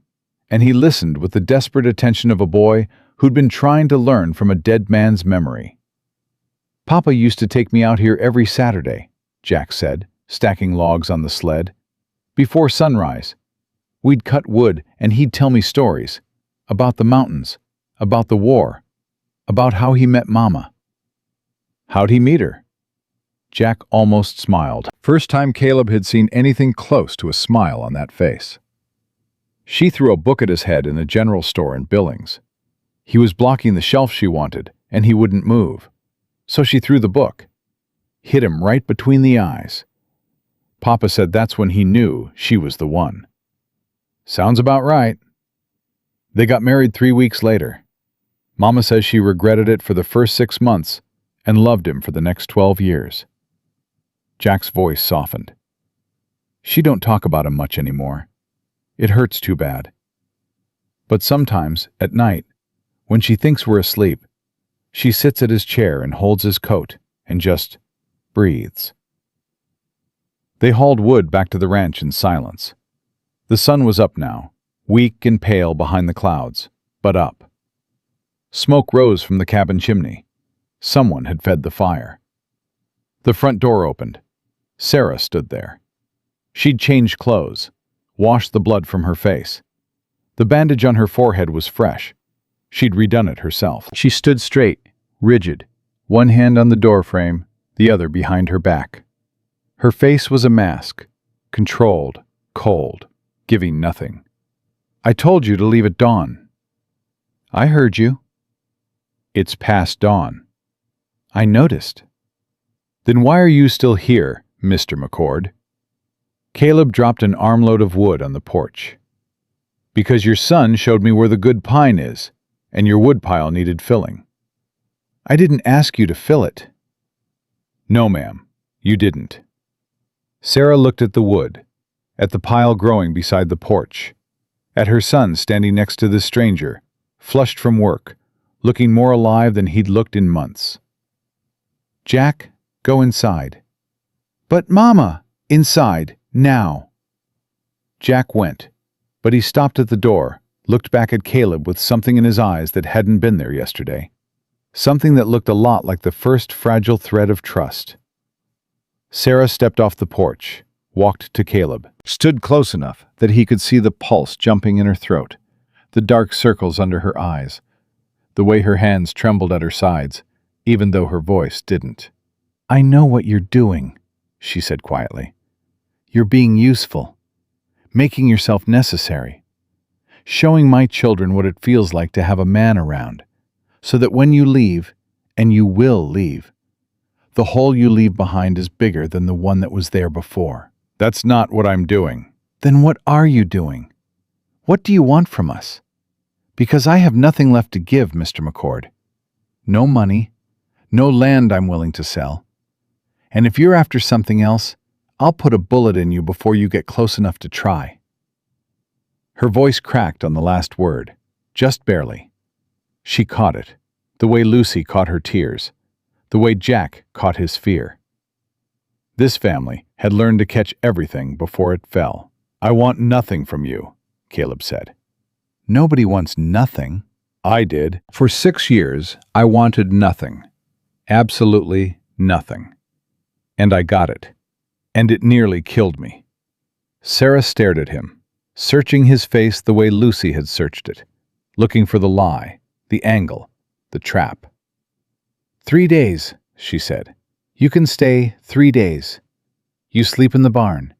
S1: and he listened with the desperate attention of a boy who'd been trying to learn from a dead man's memory. Papa used to take me out here every Saturday, Jack said, stacking logs on the sled. Before sunrise, we'd cut wood and he'd tell me stories about the mountains, about the war, about how he met Mama. How'd he meet her? Jack almost smiled. First time Caleb had seen anything close to a smile on that face. She threw a book at his head in the general store in Billings. He was blocking the shelf she wanted, and he wouldn't move. So she threw the book. Hit him right between the eyes. Papa said that's when he knew she was the one. Sounds about right. They got married 3 weeks later. Mama says she regretted it for the first 6 months and loved him for the next 12 years. Jack's voice softened. She don't talk about him much anymore. It hurts too bad. But sometimes, at night, when she thinks we're asleep, she sits at his chair and holds his coat and just breathes. They hauled wood back to the ranch in silence. The sun was up now, weak and pale behind the clouds, but up. Smoke rose from the cabin chimney. Someone had fed the fire. The front door opened. Sarah stood there. She'd changed clothes, washed the blood from her face. The bandage on her forehead was fresh. She'd redone it herself. She stood straight, rigid, one hand on the doorframe, the other behind her back. Her face was a mask, controlled, cold, giving nothing. I told you to leave at dawn. I heard you. It's past dawn. I noticed. Then why are you still here, Mr. McCord? Caleb dropped an armload of wood on the porch. Because your son showed me where the good pine is, and your woodpile needed filling. I didn't ask you to fill it." "No, ma'am, you didn't." Sarah looked at the wood, at the pile growing beside the porch, at her son standing next to this stranger, flushed from work, looking more alive than he'd looked in months. "Jack, go inside." "But Mama!" "Inside, now." Jack went, but he stopped at the door, looked back at Caleb with something in his eyes that hadn't been there yesterday. Something that looked a lot like the first fragile thread of trust. Sarah stepped off the porch, walked to Caleb,
S2: Stood close enough that he could see the pulse jumping in her throat, the dark circles under her eyes, the way her hands trembled at her sides, even though her voice didn't. "I know what you're doing," she said quietly. "You're being useful, making yourself necessary, showing my children what it feels like to have a man around, so that when you leave, and you will leave, the hole you leave behind is bigger than the one that was there before."
S1: "That's not what I'm doing."
S2: "Then what are you doing? What do you want from us? Because I have nothing left to give, Mr. McCord. No money, no land I'm willing to sell. And if you're after something else, I'll put a bullet in you before you get close enough to try." Her voice cracked on the last word, just barely. She caught it, the way Lucy caught her tears, the way Jack caught his fear. This family had learned to catch everything before it fell. "I want nothing from you," Caleb said. Nobody wants nothing.
S1: I did. For 6 years, I wanted nothing. Absolutely nothing. And I got it. And it nearly killed me. Sarah stared at him, searching his face the way Lucy had searched it, looking for the lie, the angle, the trap.
S2: 3 days, she said. You can stay 3 days. You sleep in the barn.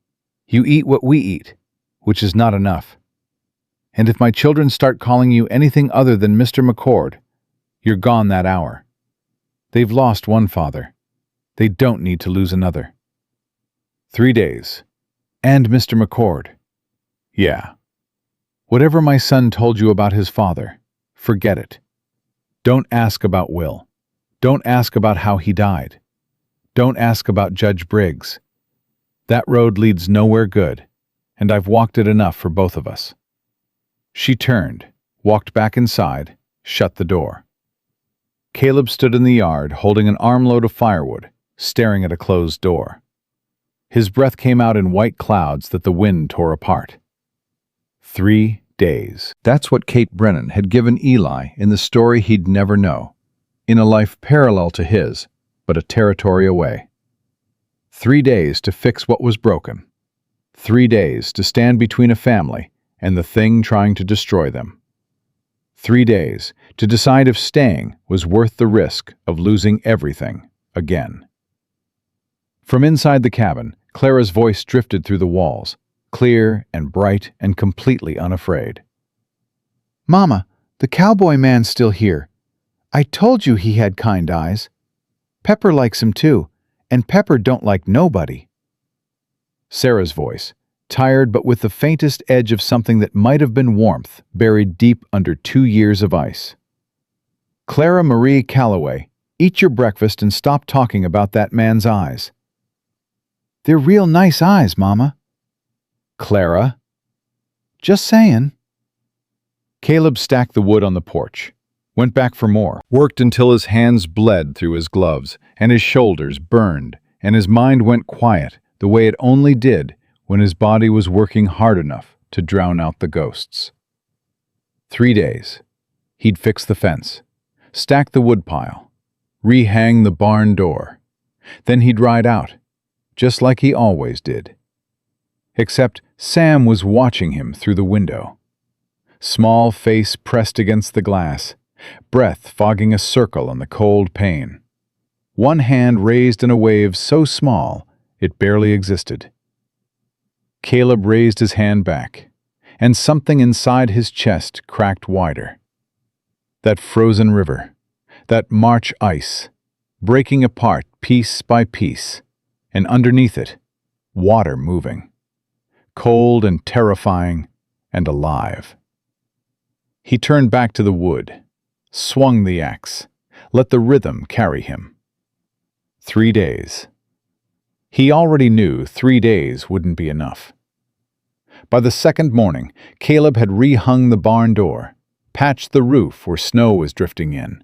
S2: You eat what we eat, which is not enough. And if my children start calling you anything other than Mr. McCord, you're gone that hour. They've lost one father. They don't need to lose another.
S1: 3 days.
S2: And Mr. McCord.
S1: Yeah.
S2: Whatever my son told you about his father, forget it.
S1: Don't ask about Will. Don't ask about how he died. Don't ask about Judge Briggs. That road leads nowhere good, and I've walked it enough for both of us." She turned, walked back inside, shut the door. Caleb stood in the yard holding an armload of firewood, staring at a closed door. His breath came out in white clouds that the wind tore apart. 3 days. That's what Kate Brennan had given Eli in the story he'd never know, in a life parallel to his, but a territory away. 3 days to fix what was broken. 3 days to stand between a family and the thing trying to destroy them. 3 days to decide if staying was worth the risk of losing everything again. From inside the cabin, Clara's voice drifted through the walls, clear and bright and completely unafraid.
S2: Mama, the cowboy man's still here. I told you he had kind eyes. Pepper likes him too, and Pepper don't like nobody.
S1: Sarah's voice, tired but with the faintest edge of something that might have been warmth buried deep under 2 years of ice. "Clara Marie Calloway, eat your breakfast and stop talking about that man's eyes."
S2: "They're real nice eyes, Mama."
S1: "Clara."
S2: "Just saying."
S1: Caleb stacked the wood on the porch, went back for more, worked until his hands bled through his gloves and his shoulders burned and his mind went quiet the way it only did when his body was working hard enough to drown out the ghosts. 3 days. He'd fix the fence, stack the woodpile, rehang the barn door. Then he'd ride out, just like he always did. Except Sam was watching him through the window. Small face pressed against the glass, breath fogging a circle on the cold pane. One hand raised in a wave so small it barely existed. Caleb raised his hand back, and something inside his chest cracked wider. That frozen river, that March ice, breaking apart piece by piece, and underneath it, water moving. Cold and terrifying and alive. He turned back to the wood, swung the axe, Let the rhythm carry him. 3 days. He already knew 3 days wouldn't be enough. By the second morning, Caleb had rehung the barn door, patched the roof where snow was drifting in,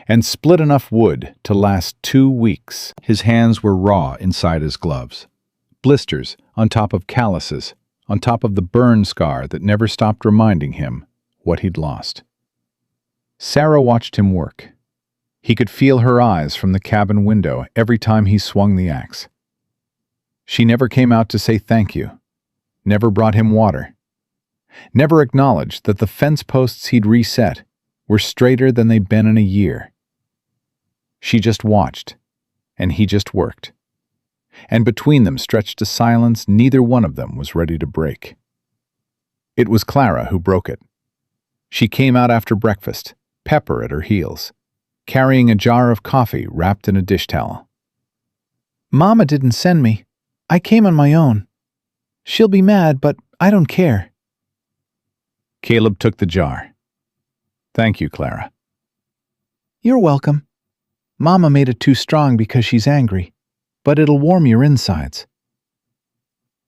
S1: and split enough wood to last 2 weeks. His hands were raw inside his gloves. Blisters on top of calluses, on top of the burn scar that never stopped reminding him what he'd lost. Sarah watched him work. He could feel her eyes from the cabin window every time he swung the axe. She never came out to say thank you, never brought him water, never acknowledged that the fence posts he'd reset were straighter than they'd been in a year. She just watched, and he just worked. And between them stretched a silence neither one of them was ready to break. It was Clara who broke it. She came out after breakfast, Pepper at her heels, carrying a jar of coffee wrapped in a dish towel.
S2: Mama didn't send me. I came on my own. She'll be mad, but I don't care.
S1: Caleb took the jar. Thank you, Clara.
S2: You're welcome. Mama made it too strong because she's angry, but it'll warm your insides.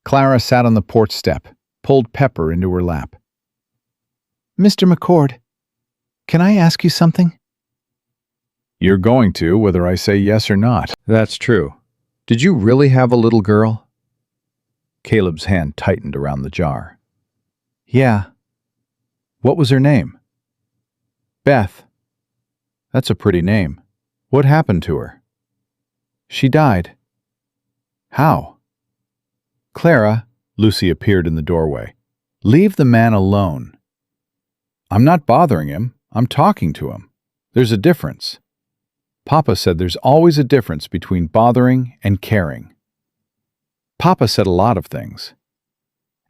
S1: Clara sat on the porch step, pulled Pepper into her lap.
S2: Mr. McCord, can I ask you something?
S1: You're going to, whether I say yes or not. That's true. Did you really have a little girl? Caleb's hand tightened around the jar.
S2: Yeah.
S1: What was her name?
S2: Beth.
S1: That's a pretty name. What happened to her?
S2: She died.
S1: How?
S2: Clara,
S1: Lucy appeared in the doorway. Leave the man alone. I'm not bothering him. I'm talking to him. There's a difference. Papa said there's always a difference between bothering and caring. Papa said a lot of things.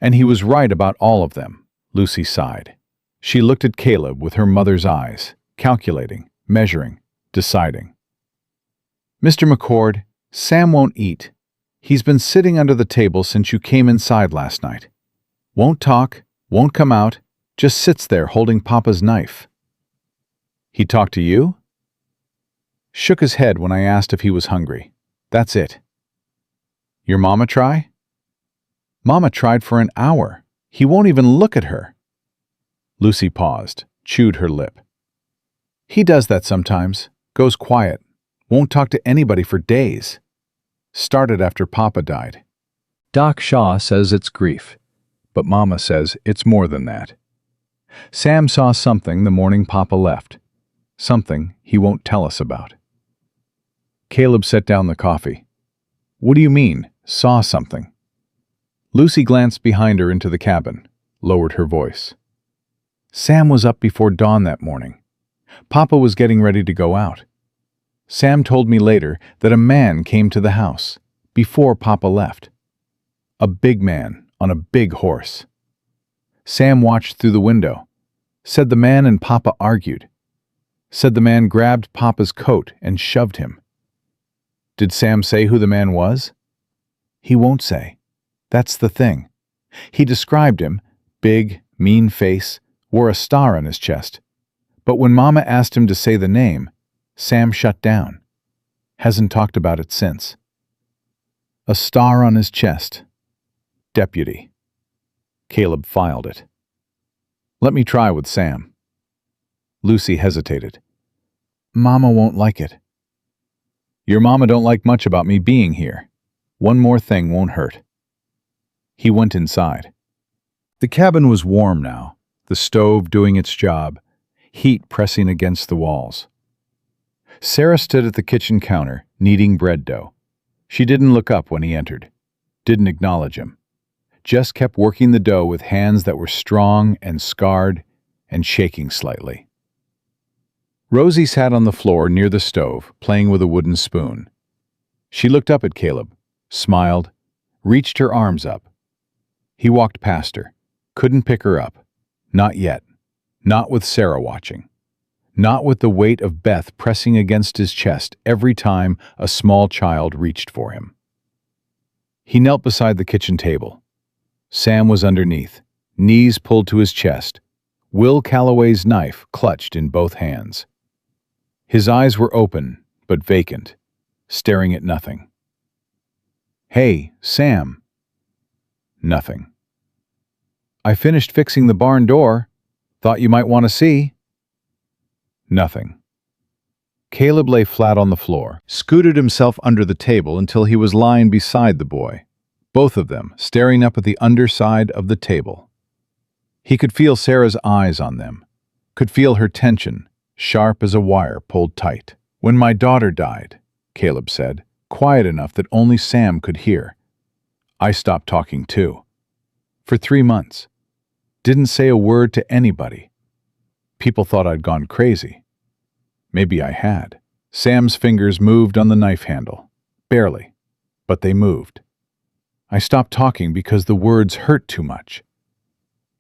S1: And he was right about all of them, Lucy sighed. She looked at Caleb with her mother's eyes, calculating, measuring, deciding. Mr. McCord, Sam won't eat. He's been sitting under the table since you came inside last night. Won't talk, won't come out, just sits there holding Papa's knife. He talked to you? Shook his head when I asked if he was hungry. That's it. Your mama try? Mama tried for an hour. He won't even look at her. Lucy paused, chewed her lip. He does that sometimes, goes quiet, won't talk to anybody for days. Started after Papa died. Doc Shaw says it's grief, but Mama says it's more than that. Sam saw something the morning Papa left, something he won't tell us about. Caleb set down the coffee. What do you mean, saw something? Lucy glanced behind her into the cabin, lowered her voice. Sam was up before dawn that morning. Papa was getting ready to go out. Sam told me later that a man came to the house, before Papa left. A big man on a big horse. Sam watched through the window. Said the man and Papa argued. Said the man grabbed Papa's coat and shoved him. Did Sam say who the man was? He won't say. That's the thing. He described him, big, mean face, wore a star on his chest. But when Mama asked him to say the name, Sam shut down. Hasn't talked about it since. A star on his chest. Deputy. Caleb filed it. Let me try with Sam. Lucy hesitated. Mama won't like it. Your mama don't like much about me being here. One more thing won't hurt. He went inside. The cabin was warm now, the stove doing its job, heat pressing against the walls. Sarah stood at the kitchen counter, kneading bread dough. She didn't look up when he entered, didn't acknowledge him, just kept working the dough with hands that were strong and scarred and shaking slightly. Rosie sat on the floor near the stove, playing with a wooden spoon. She looked up at Caleb, smiled, reached her arms up. He walked past her, couldn't pick her up. Not yet. Not with Sarah watching. Not with the weight of Beth pressing against his chest every time a small child reached for him. He knelt beside the kitchen table. Sam was underneath, knees pulled to his chest, Will Calloway's knife clutched in both hands. His eyes were open, but vacant, staring at nothing. "Hey, Sam." Nothing. "I finished fixing the barn door. Thought you might want to see." Nothing. Caleb lay flat on the floor, scooted himself under the table until he was lying beside the boy, both of them staring up at the underside of the table. He could feel Sarah's eyes on them, could feel her tension, sharp as a wire pulled tight. "When my daughter died," Caleb said, quiet enough that only Sam could hear, "I stopped talking too. For 3 months. Didn't say a word to anybody. People thought I'd gone crazy. Maybe I had." Sam's fingers moved on the knife handle. Barely, but they moved. "I stopped talking because the words hurt too much.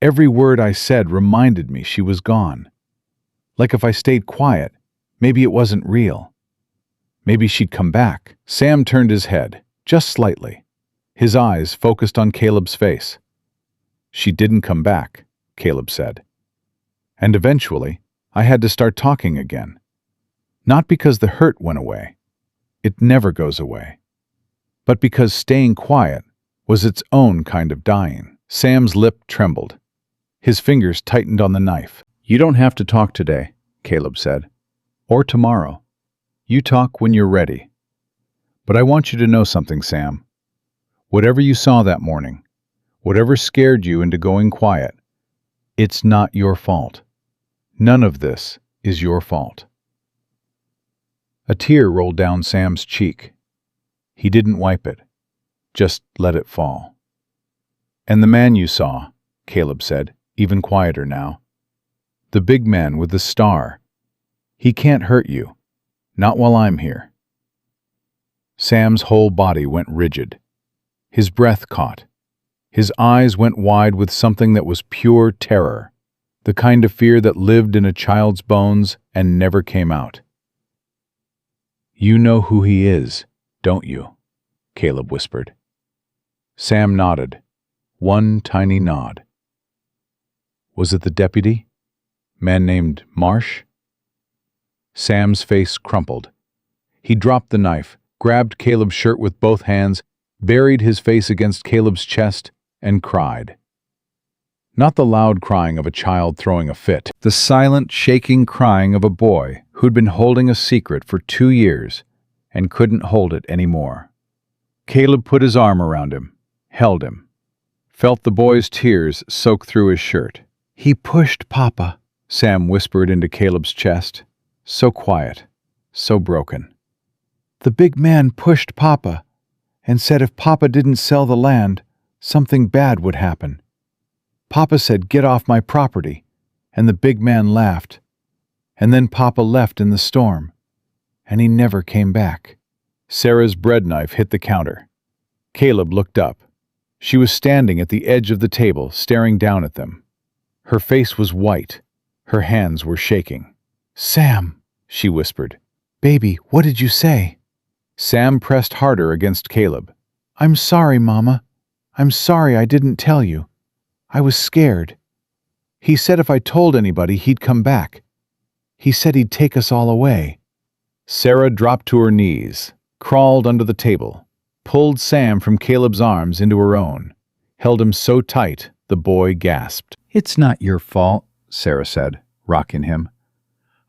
S1: Every word I said reminded me she was gone. Like if I stayed quiet, maybe it wasn't real. Maybe she'd come back." Sam turned his head, just slightly. His eyes focused on Caleb's face. "She didn't come back," Caleb said. "And eventually, I had to start talking again. Not because the hurt went away. It never goes away. But because staying quiet was its own kind of dying." Sam's lip trembled. His fingers tightened on the knife. "You don't have to talk today," Caleb said. "Or tomorrow. You talk when you're ready. But I want you to know something, Sam. Whatever you saw that morning, whatever scared you into going quiet, it's not your fault. None of this is your fault." A tear rolled down Sam's cheek. He didn't wipe it, just let it fall. "And the man you saw," Caleb said, even quieter now. "The big man with the star. He can't hurt you. Not while I'm here." Sam's whole body went rigid. His breath caught. His eyes went wide with something that was pure terror, the kind of fear that lived in a child's bones and never came out. "You know who he is, don't you?" Caleb whispered. Sam nodded, one tiny nod. "Was it the deputy? Man named Marsh?" Sam's face crumpled. He dropped the knife, grabbed Caleb's shirt with both hands, buried his face against Caleb's chest, and cried. Not the loud crying of a child throwing a fit, the silent, shaking crying of a boy who'd been holding a secret for 2 years and couldn't hold it anymore. Caleb put his arm around him, held him, felt the boy's tears soak through his shirt. "He pushed Papa," Sam whispered into Caleb's chest, so quiet, so broken. "The big man pushed Papa and said if Papa didn't sell the land, something bad would happen. Papa said, 'Get off my property,' and the big man laughed. And then Papa left in the storm, and he never came back." Sarah's bread knife hit the counter. Caleb looked up. She was standing at the edge of the table, staring down at them. Her face was white. Her hands were shaking. "Sam," she whispered. "Baby, what did you say?" Sam pressed harder against Caleb. "I'm sorry, Mama. I'm sorry I didn't tell you. I was scared. He said if I told anybody, he'd come back. He said he'd take us all away." Sarah dropped to her knees, crawled under the table, pulled Sam from Caleb's arms into her own, held him so tight the boy gasped. "It's not your fault," Sarah said, rocking him.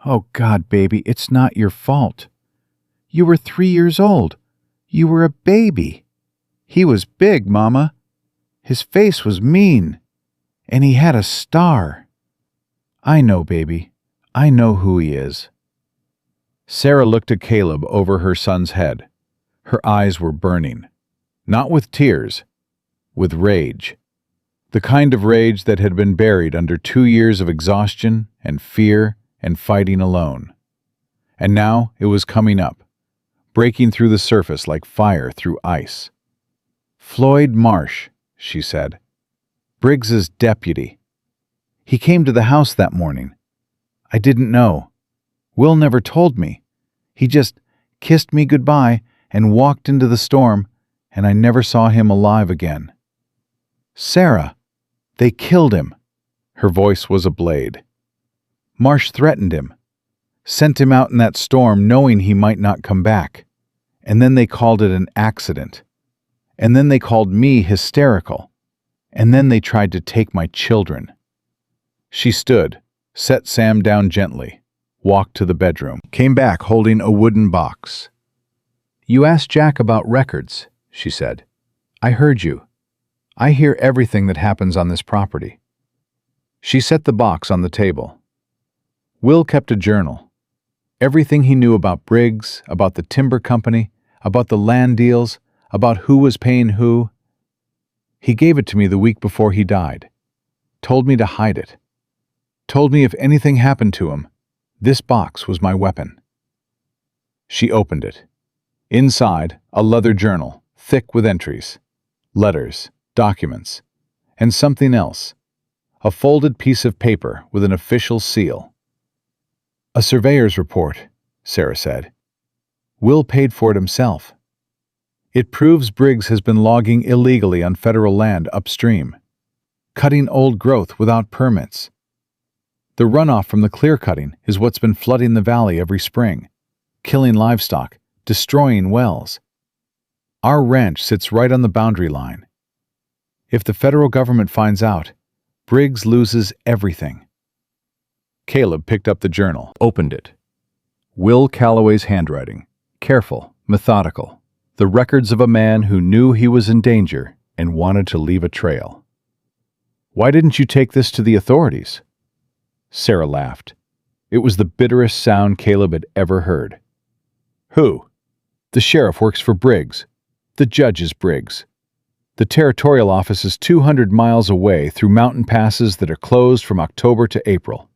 S1: "Oh God, baby, it's not your fault. You were 3 years old. You were a baby. He was big, Mama. His face was mean. And he had a star. I know, baby. I know who he is." Sarah looked at Caleb over her son's head. Her eyes were burning. Not with tears, with rage. The kind of rage that had been buried under 2 years of exhaustion and fear and fighting alone. And now it was coming up, breaking through the surface like fire through ice. "Floyd Marsh," she said. "Briggs's deputy. He came to the house that morning. I didn't know. Will never told me. He just kissed me goodbye and walked into the storm, and I never saw him alive again." "Sarah, they killed him." Her voice was a blade. "Marsh threatened him. Sent him out in that storm knowing he might not come back. And then they called it an accident. And then they called me hysterical. And then they tried to take my children. She stood, set Sam down gently, walked to the bedroom, came back holding a wooden box. "You asked Jack about records," she said. "I heard you. I hear everything that happens on this property." She set the box on the table. Will kept a journal. Everything he knew about Briggs, about the timber company, about the land deals, about who was paying who. He gave it to me the week before he died. Told me to hide it. Told me if anything happened to him, this box was my weapon. She opened it. Inside, a leather journal, thick with entries, letters, documents, and something else, a folded piece of paper with an official seal. "A surveyor's report," Sarah said. "Will paid for it himself. It proves Briggs has been logging illegally on federal land upstream, cutting old growth without permits. The runoff from the clear-cutting is what's been flooding the valley every spring, killing livestock, destroying wells. Our ranch sits right on the boundary line. If the federal government finds out, Briggs loses everything." Caleb picked up the journal, opened it. Will Calloway's handwriting, careful, methodical, the records of a man who knew he was in danger and wanted to leave a trail. "Why didn't you take this to the authorities?" Sarah laughed. It was the bitterest sound Caleb had ever heard. "Who? The sheriff works for Briggs. The judge is Briggs. The territorial office is 200 miles away through mountain passes that are closed from October to April.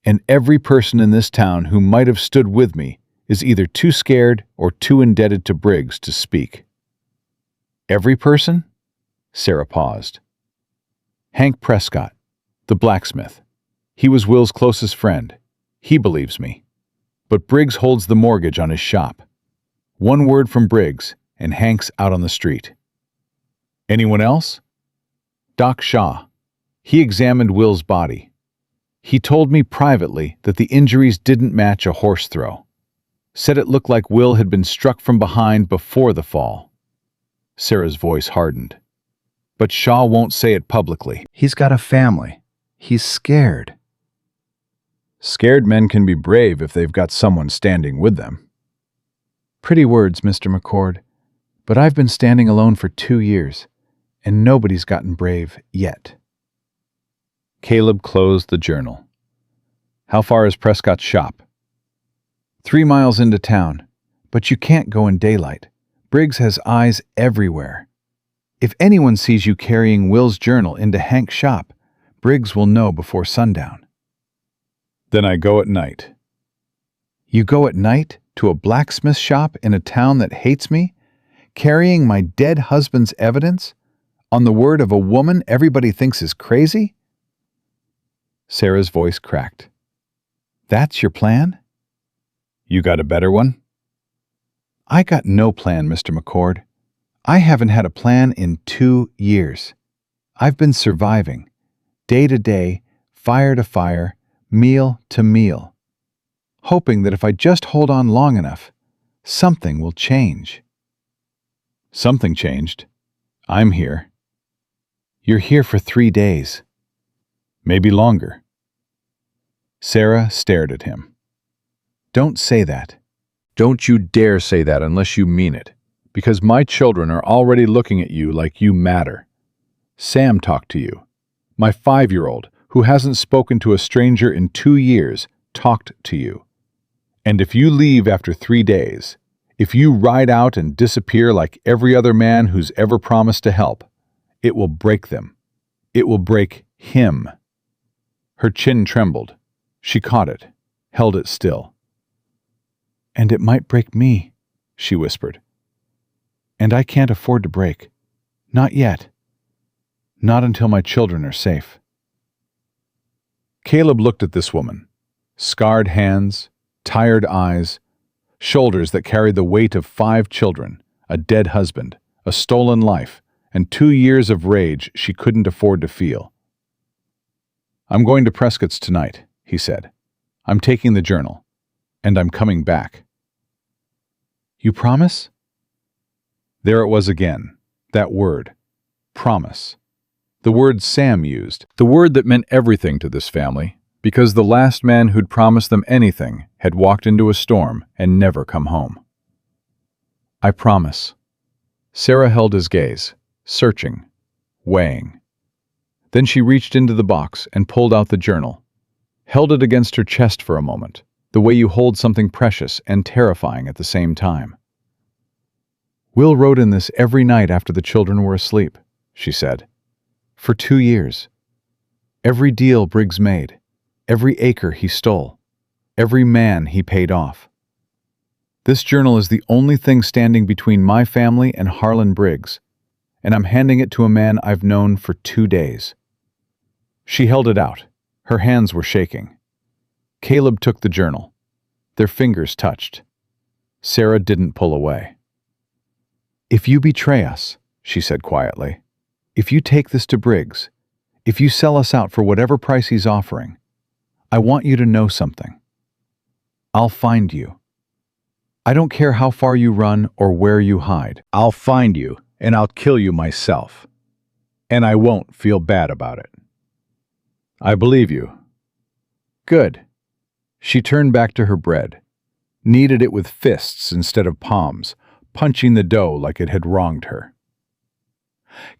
S1: And every person in this town who might have stood with me is either too scared or too indebted to Briggs to speak." "Every person?" Sarah paused. "Hank Prescott, the blacksmith. He was Will's closest friend. He believes me. But Briggs holds the mortgage on his shop. One word from Briggs, and Hank's out on the street." "Anyone else?" "Doc Shaw. He examined Will's body. He told me privately that the injuries didn't match a horse throw. Said it looked like Will had been struck from behind before the fall." Sarah's voice hardened. "But Shaw won't say it publicly. He's got a family. He's scared." "Scared men can be brave if they've got someone standing with them." "Pretty words, Mr. McCord, but I've been standing alone for 2 years, and nobody's gotten brave yet." Caleb closed the journal. "How far is Prescott's shop?" 3 miles into town, but you can't go in daylight. Briggs has eyes everywhere. If anyone sees you carrying Will's journal into Hank's shop, Briggs will know before sundown." "Then I go at night." "You go at night to a blacksmith shop in a town that hates me, carrying my dead husband's evidence, on the word of a woman everybody thinks is crazy?" Sarah's voice cracked. "That's your plan?" "You got a better one?" "I got no plan, Mr. McCord. I haven't had a plan in 2 years. I've been surviving, day to day, fire to fire, meal to meal, hoping that if I just hold on long enough, something will change." "Something changed. I'm here." "You're here for 3 days. Maybe longer." Sarah stared at him. "Don't say that. Don't you dare say that unless you mean it, because my children are already looking at you like you matter. Sam talked to you. My 5-year-old, who hasn't spoken to a stranger in 2 years, talked to you. And if you leave after 3 days, if you ride out and disappear like every other man who's ever promised to help, it will break them. It will break him." Her chin trembled. She caught it, held it still. "And it might break me," she whispered. "And I can't afford to break. Not yet. Not until my children are safe." Caleb looked at this woman. Scarred hands, tired eyes, shoulders that carried the weight of 5 children, a dead husband, a stolen life, and 2 years of rage she couldn't afford to feel. "I'm going to Prescott's tonight," he said. "I'm taking the journal. and I'm coming back."
S2: "You promise?"
S1: There it was again, that word, promise. The word Sam used, the word that meant everything to this family, because the last man who'd promised them anything had walked into a storm and never come home. "I promise." Sarah held his gaze, searching, weighing. Then she reached into the box and pulled out the journal, held it against her chest for a moment, the way you hold something precious and terrifying at the same time. "Will wrote in this every night after the children were asleep," she said. "For 2 years. Every deal Briggs made, every acre he stole, every man he paid off. This journal is the only thing standing between my family and Harlan Briggs, and I'm handing it to a man I've known for 2 days." She held it out. Her hands were shaking. Caleb took the journal. Their fingers touched. Sarah didn't pull away. "If you betray us," she said quietly, "if you take this to Briggs, if you sell us out for whatever price he's offering, I want you to know something. I'll find you. I don't care how far you run or where you hide. I'll find you and I'll kill you myself. And I won't feel bad about it." "I believe you." "Good." She turned back to her bread, kneaded it with fists instead of palms, punching the dough like it had wronged her.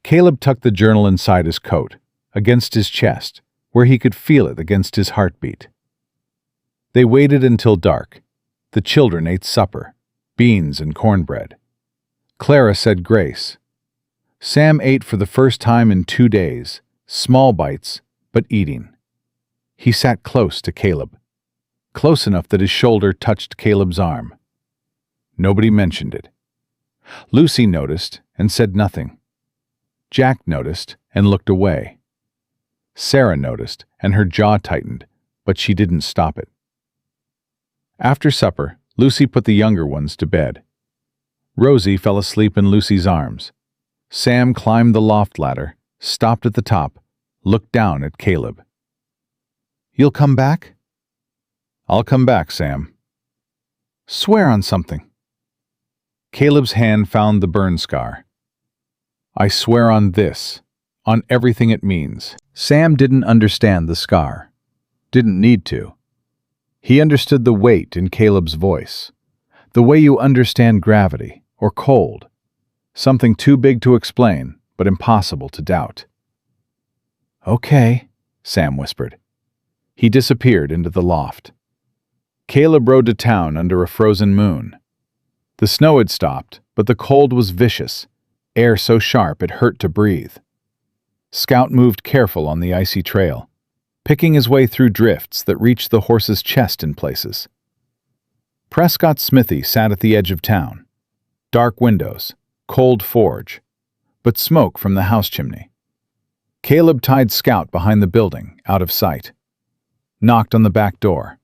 S1: Caleb tucked the journal inside his coat, against his chest, where he could feel it against his heartbeat. They waited until dark. The children ate supper, beans and cornbread. Clara said grace. Sam ate for the first time in 2 days, small bites, but eating. He sat close to Caleb, close enough that his shoulder touched Caleb's arm. Nobody mentioned it. Lucy noticed and said nothing. Jack noticed and looked away. Sarah noticed and her jaw tightened, but she didn't stop it. After supper, Lucy put the younger ones to bed. Rosie fell asleep in Lucy's arms. Sam climbed the loft ladder, stopped at the top, looked down at Caleb. "You'll come back?" "I'll come back, Sam." "Swear on something." Caleb's hand found the burn scar. "I swear on this, on everything it means." Sam didn't understand the scar. Didn't need to. He understood the weight in Caleb's voice. The way you understand gravity, or cold. Something too big to explain, but impossible to doubt. "Okay," Sam whispered. He disappeared into the loft. Caleb rode to town under a frozen moon. The snow had stopped, but the cold was vicious, air so sharp it hurt to breathe. Scout moved careful on the icy trail, picking his way through drifts that reached the horse's chest in places. Prescott's smithy sat at the edge of town. Dark windows, cold forge, but smoke from the house chimney. Caleb tied Scout behind the building, out of sight. Knocked on the back door.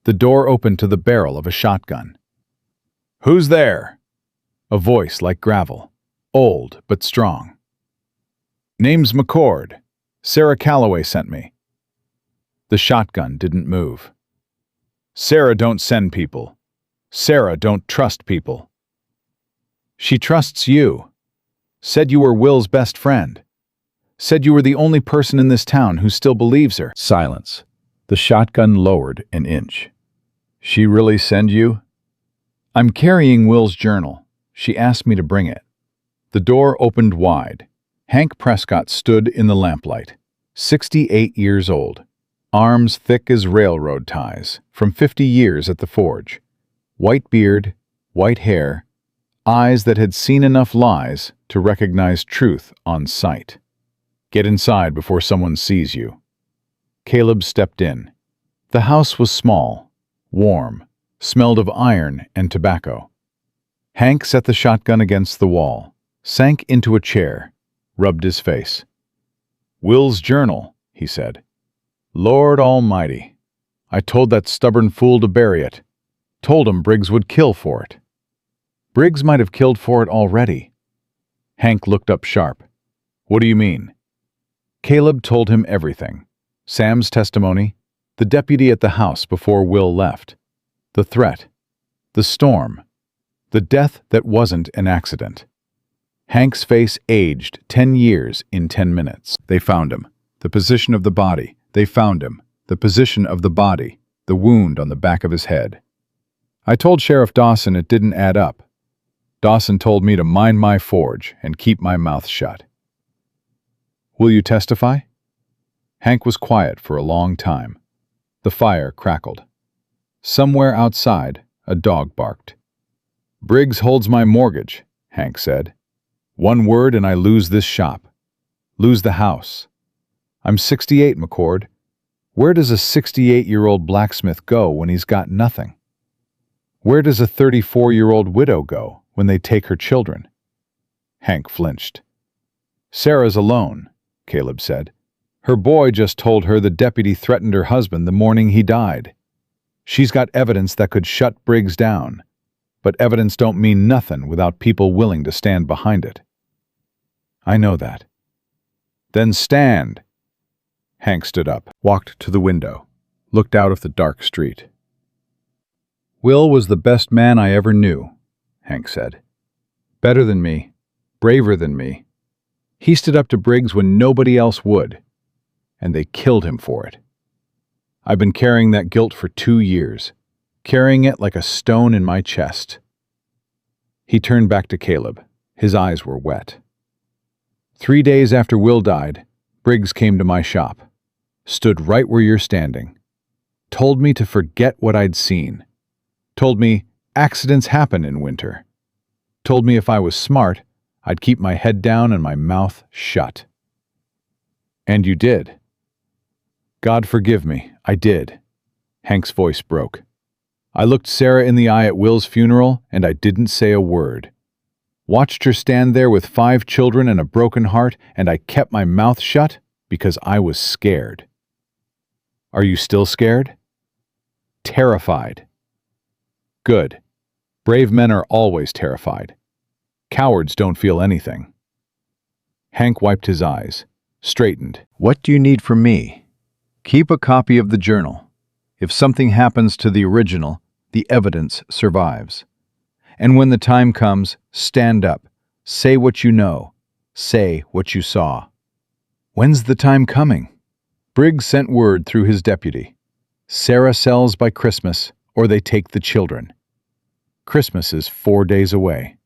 S1: The door opened to the barrel of a shotgun. "Who's there?" A voice like gravel, old but strong. "Name's McCord. Sarah Calloway sent me." The shotgun didn't move. "Sarah don't send people. Sarah don't trust people." "She trusts you. Said you were Will's best friend. Said you were the only person in this town who still believes her." Silence. The shotgun lowered an inch. "She really send you?" "I'm carrying Will's journal. She asked me to bring it." The door opened wide. Hank Prescott stood in the lamplight, 68 years old, arms thick as railroad ties, from 50 years at the forge. White beard, white hair, eyes that had seen enough lies to recognize truth on sight. "Get inside before someone sees you." Caleb stepped in. The house was small, warm, smelled of iron and tobacco. Hank set the shotgun against the wall, sank into a chair, rubbed his face. "Will's journal," he said. "Lord Almighty. I told that stubborn fool to bury it. Told him Briggs would kill for it." "Briggs might have killed for it already." Hank looked up sharp. "What do you mean?" Caleb told him everything. Sam's testimony, the deputy at the house before Will left. The threat. The storm. The death that wasn't an accident. Hank's face aged 10 years in 10 minutes. They found him. The position of the body. They found him. The position of the body. The wound on the back of his head. I told Sheriff Dawson it didn't add up. Dawson told me to mind my forge and keep my mouth shut. Will you testify? Hank was quiet for a long time. The fire crackled. Somewhere outside, a dog barked. Briggs holds my mortgage, Hank said. One word and I lose this shop. Lose the house. I'm 68, McCord. Where does a 68-year-old blacksmith go when he's got nothing? Where does a 34-year-old widow go when they take her children? Hank flinched. Sarah's alone, Caleb said. Her boy just told her the deputy threatened her husband the morning he died. She's got evidence that could shut Briggs down, but evidence don't mean nothing without people willing to stand behind it. I know that. Then stand. Hank stood up, walked to the window, looked out of the dark street. Will was the best man I ever knew, Hank said. Better than me, braver than me. He stood up to Briggs when nobody else would, and they killed him for it. I've been carrying that guilt for 2 years, carrying it like a stone in my chest. He turned back to Caleb. His eyes were wet. 3 days after Will died, Briggs came to my shop, stood right where you're standing, told me to forget what I'd seen, told me accidents happen in winter, told me if I was smart, I'd keep my head down and my mouth shut. And you did. God forgive me, I did. Hank's voice broke. I looked Sarah in the eye at Will's funeral, and I didn't say a word. Watched her stand there with 5 children and a broken heart, and I kept my mouth shut because I was scared. Are you still scared? Terrified. Good. Brave men are always terrified. Cowards don't feel anything. Hank wiped his eyes, straightened. What do you need from me? Keep a copy of the journal. If something happens to the original, the evidence survives. And when the time comes, stand up. Say what you know. Say what you saw. When's the time coming? Briggs sent word through his deputy. Sarah sells by Christmas, or they take the children. Christmas is 4 days away.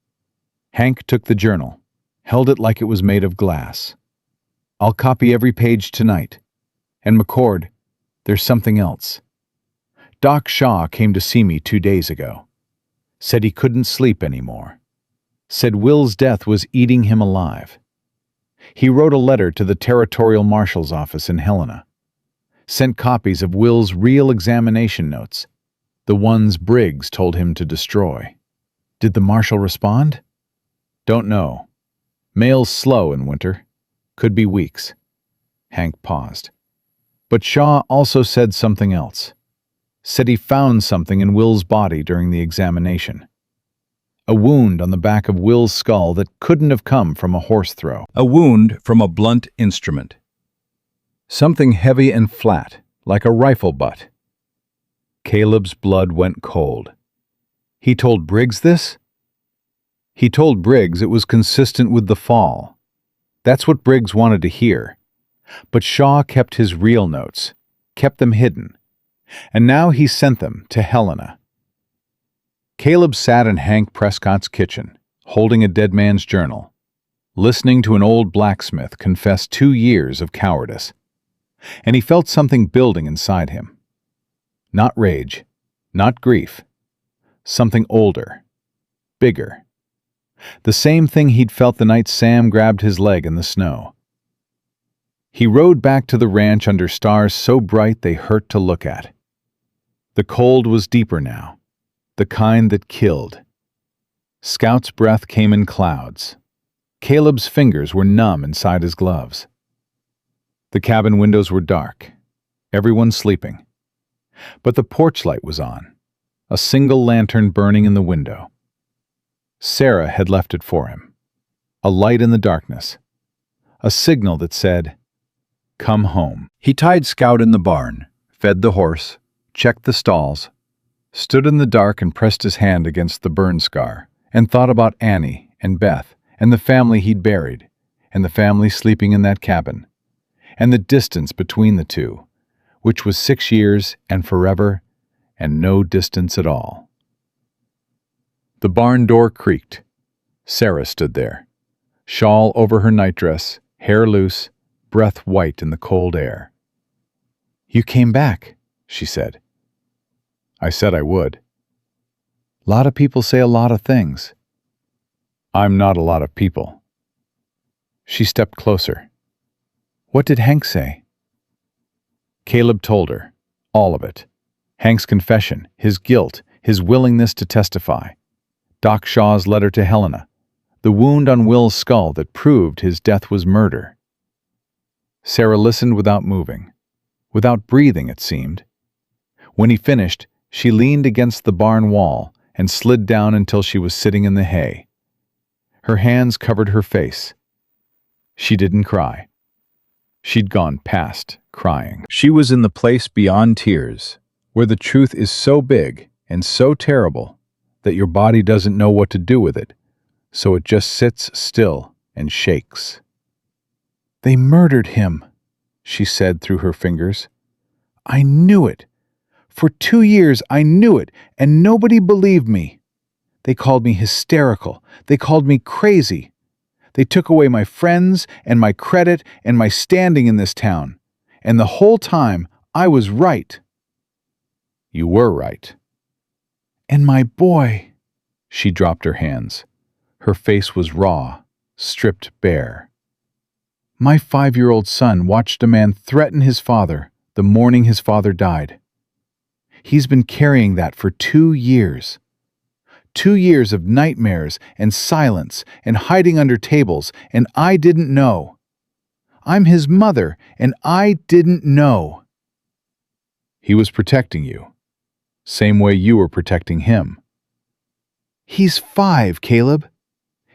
S1: Hank took the journal, held it like it was made of glass. I'll copy every page tonight. And McCord, there's something else. Doc Shaw came to see me 2 days ago. Said he couldn't sleep anymore. Said Will's death was eating him alive. He wrote a letter to the Territorial Marshal's office in Helena. Sent copies of Will's real examination notes, the ones Briggs told him to destroy. Did the Marshal respond? Don't know. Mail's slow in winter. Could be weeks. Hank paused. But Shaw also said something else. Said he found something in Will's body during the examination. A wound on the back of Will's skull that couldn't have come from a horse throw. A wound from a blunt instrument. Something heavy and flat, like a rifle butt. Caleb's blood went cold. He told Briggs this? He told Briggs it was consistent with the fall. That's what Briggs wanted to hear. But Shaw kept his real notes, kept them hidden. And now he sent them to Helena. Caleb sat in Hank Prescott's kitchen, holding a dead man's journal, listening to an old blacksmith confess 2 years of cowardice. And he felt something building inside him. Not rage, not grief. Something older, bigger. The same thing he'd felt the night Sam grabbed his leg in the snow. He rode back to the ranch under stars so bright they hurt to look at. The cold was deeper now, the kind that killed. Scout's breath came in clouds. Caleb's fingers were numb inside his gloves. The cabin windows were dark, everyone sleeping. But the porch light was on, a single lantern burning in the window. Sarah had left it for him, a light in the darkness, a signal that said, "Come home." He tied Scout in the barn, fed the horse, checked the stalls, stood in the dark and pressed his hand against the burn scar, and thought about Annie and Beth and the family he'd buried, and the family sleeping in that cabin, and the distance between the two, which was 6 years and forever, and no distance at all. The barn door creaked. Sarah stood there, shawl over her nightdress, hair loose, breath white in the cold air. "You came back," she said. "I said I would." "Lot of people say a lot of things." "I'm not a lot of people." She stepped closer. "What did Hank say?" Caleb told her, all of it. Hank's confession, his guilt, his willingness to testify. Doc Shaw's letter to Helena, the wound on Will's skull that proved his death was murder. Sarah listened without moving, without breathing, it seemed. When he finished, she leaned against the barn wall and slid down until she was sitting in the hay. Her hands covered her face. She didn't cry. She'd gone past crying. She was in the place beyond tears, where the truth is so big and so terrible that your body doesn't know what to do with it, so it just sits still and shakes. "They murdered him," she said through her fingers. "I knew it. For 2 years I knew it, and nobody believed me. They called me hysterical. They called me crazy. They took away my friends and my credit and my standing in this town. And the whole time I was right." "You were right." "And my boy." She dropped her hands. Her face was raw, stripped bare. "My 5-year-old son watched a man threaten his father the morning his father died. He's been carrying that for 2 years. 2 years of nightmares and silence and hiding under tables, and I didn't know. I'm his mother, and I didn't know." "He was protecting you, same way you were protecting him." "He's 5, Caleb.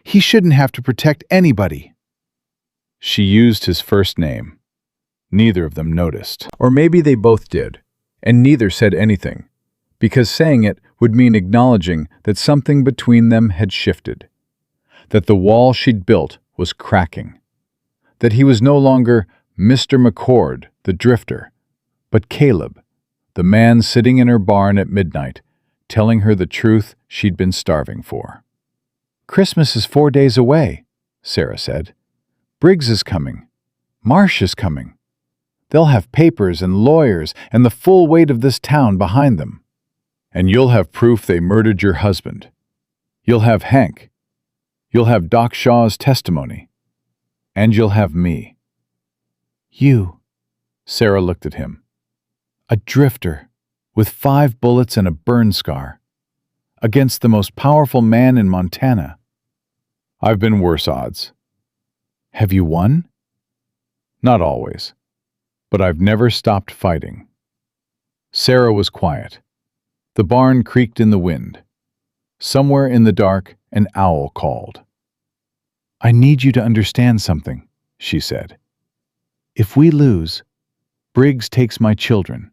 S1: He shouldn't have to protect anybody." She used his first name. Neither of them noticed. Or maybe they both did, and neither said anything, because saying it would mean acknowledging that something between them had shifted, that the wall she'd built was cracking, that he was no longer Mr. McCord, the drifter, but Caleb, the man sitting in her barn at midnight, telling her the truth she'd been starving for. "Christmas is 4 days away," Sarah said. "Briggs is coming. Marsh is coming. They'll have papers and lawyers and the full weight of this town behind them. And you'll have proof they murdered your husband. You'll have Hank. You'll have Doc Shaw's testimony. And you'll have me." "You," Sarah looked at him. "A drifter, with 5 bullets and a burn scar, against the most powerful man in Montana." "I've been worse odds." "Have you won?" "Not always. But I've never stopped fighting." Sarah was quiet. The barn creaked in the wind. Somewhere in the dark, an owl called. "I need you to understand something," she said. "If we lose, Briggs takes my children,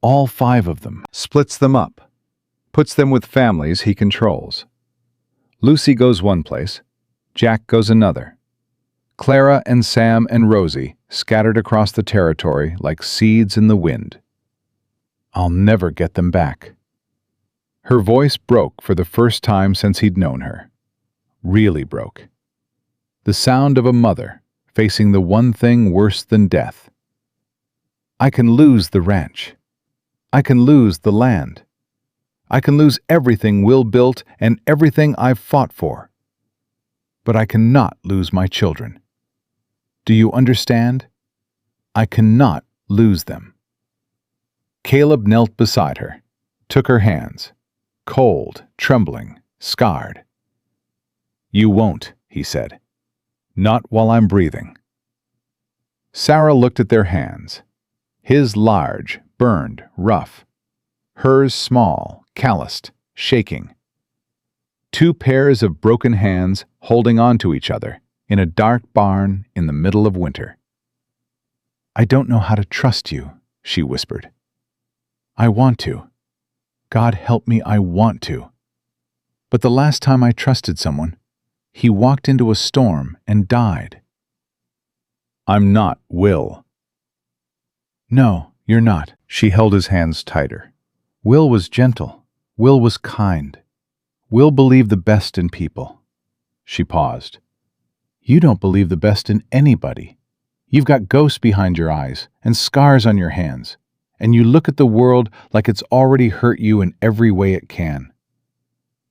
S1: all 5 of them, splits them up, puts them with families he controls. Lucy goes one place, Jack goes another. Clara and Sam and Rosie scattered across the territory like seeds in the wind. I'll never get them back." Her voice broke for the first time since he'd known her. Really broke. The sound of a mother facing the one thing worse than death. "I can lose the ranch. I can lose the land. I can lose everything Will built and everything I've fought for. But I cannot lose my children. Do you understand? I cannot lose them." Caleb knelt beside her, took her hands, cold, trembling, scarred. "You won't," he said. "Not while I'm breathing." Sarah looked at their hands. His large, burned, rough. Hers small, calloused, shaking. 2 pairs of broken hands holding on to each other in a dark barn in the middle of winter. "I don't know how to trust you," she whispered. "I want to. God help me, I want to. But the last time I trusted someone, he walked into a storm and died. I'm not Will. No, you're not. She held his hands tighter. Will was gentle. Will was kind. Will believed the best in people. She paused. You don't believe the best in anybody. You've got ghosts behind your eyes and scars on your hands, and you look at the world like it's already hurt you in every way it can.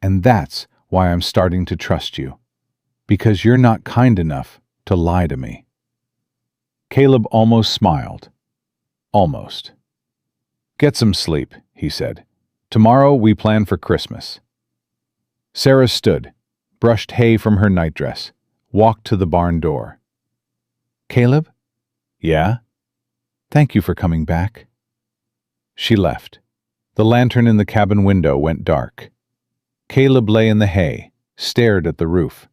S1: And that's why I'm starting to trust you, because you're not kind enough to lie to me. Caleb almost smiled. Almost. Get some sleep, he said. Tomorrow we plan for Christmas. Sarah stood, brushed hay from her nightdress, walked to the barn door. Caleb? Yeah? Thank you for coming back. She left. The lantern in the cabin window went dark. Caleb lay in the hay, stared at the roof.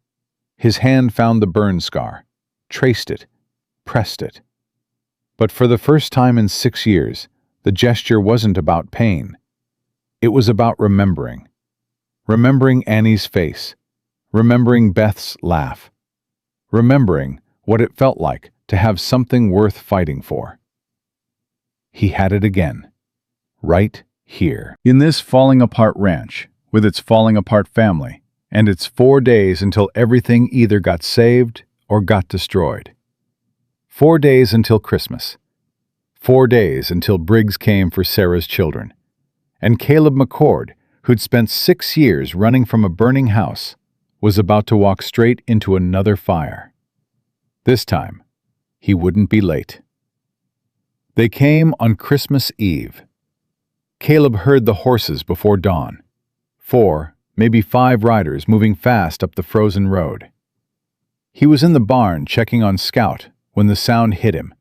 S1: His hand found the burn scar, traced it, pressed it. But for the first time in 6 years, the gesture wasn't about pain. It was about remembering. Remembering Annie's face. Remembering Beth's laugh. Remembering what it felt like to have something worth fighting for. He had it again. Right here. In this falling-apart ranch, with its falling-apart family, and its 4 days until everything either got saved or got destroyed. 4 days until Christmas. 4 days until Briggs came for Sarah's children. And Caleb McCord, who'd spent 6 years running from a burning house, was about to walk straight into another fire. This time, he wouldn't be late. They came on Christmas Eve. Caleb heard the horses before dawn. 4, maybe 5 riders moving fast up the frozen road. He was in the barn checking on Scout when the sound hit him.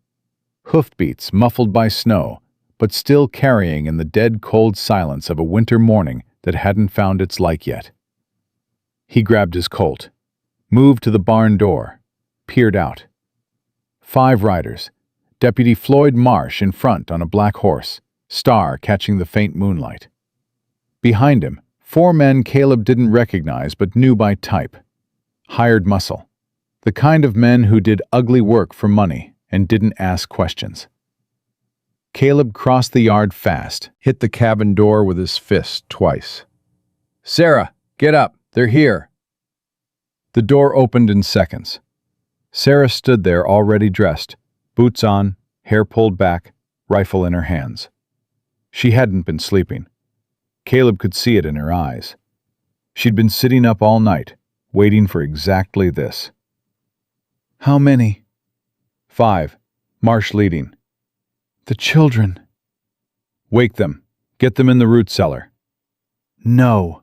S1: Hoofbeats muffled by snow, but still carrying in the dead cold silence of a winter morning that hadn't found its like yet. He grabbed his Colt, moved to the barn door, peered out. 5 riders, Deputy Floyd Marsh in front on a black horse, Star catching the faint moonlight. Behind him, 4 men Caleb didn't recognize but knew by type. Hired muscle. The kind of men who did ugly work for money and didn't ask questions. Caleb crossed the yard fast, hit the cabin door with his fist twice. Sarah, get up, they're here. The door opened in seconds. Sarah stood there already dressed, boots on, hair pulled back, rifle in her hands. She hadn't been sleeping. Caleb could see it in her eyes. She'd been sitting up all night, waiting for exactly this. How many? 5, Marsh leading. The children. Wake them. Get them in the root cellar. No.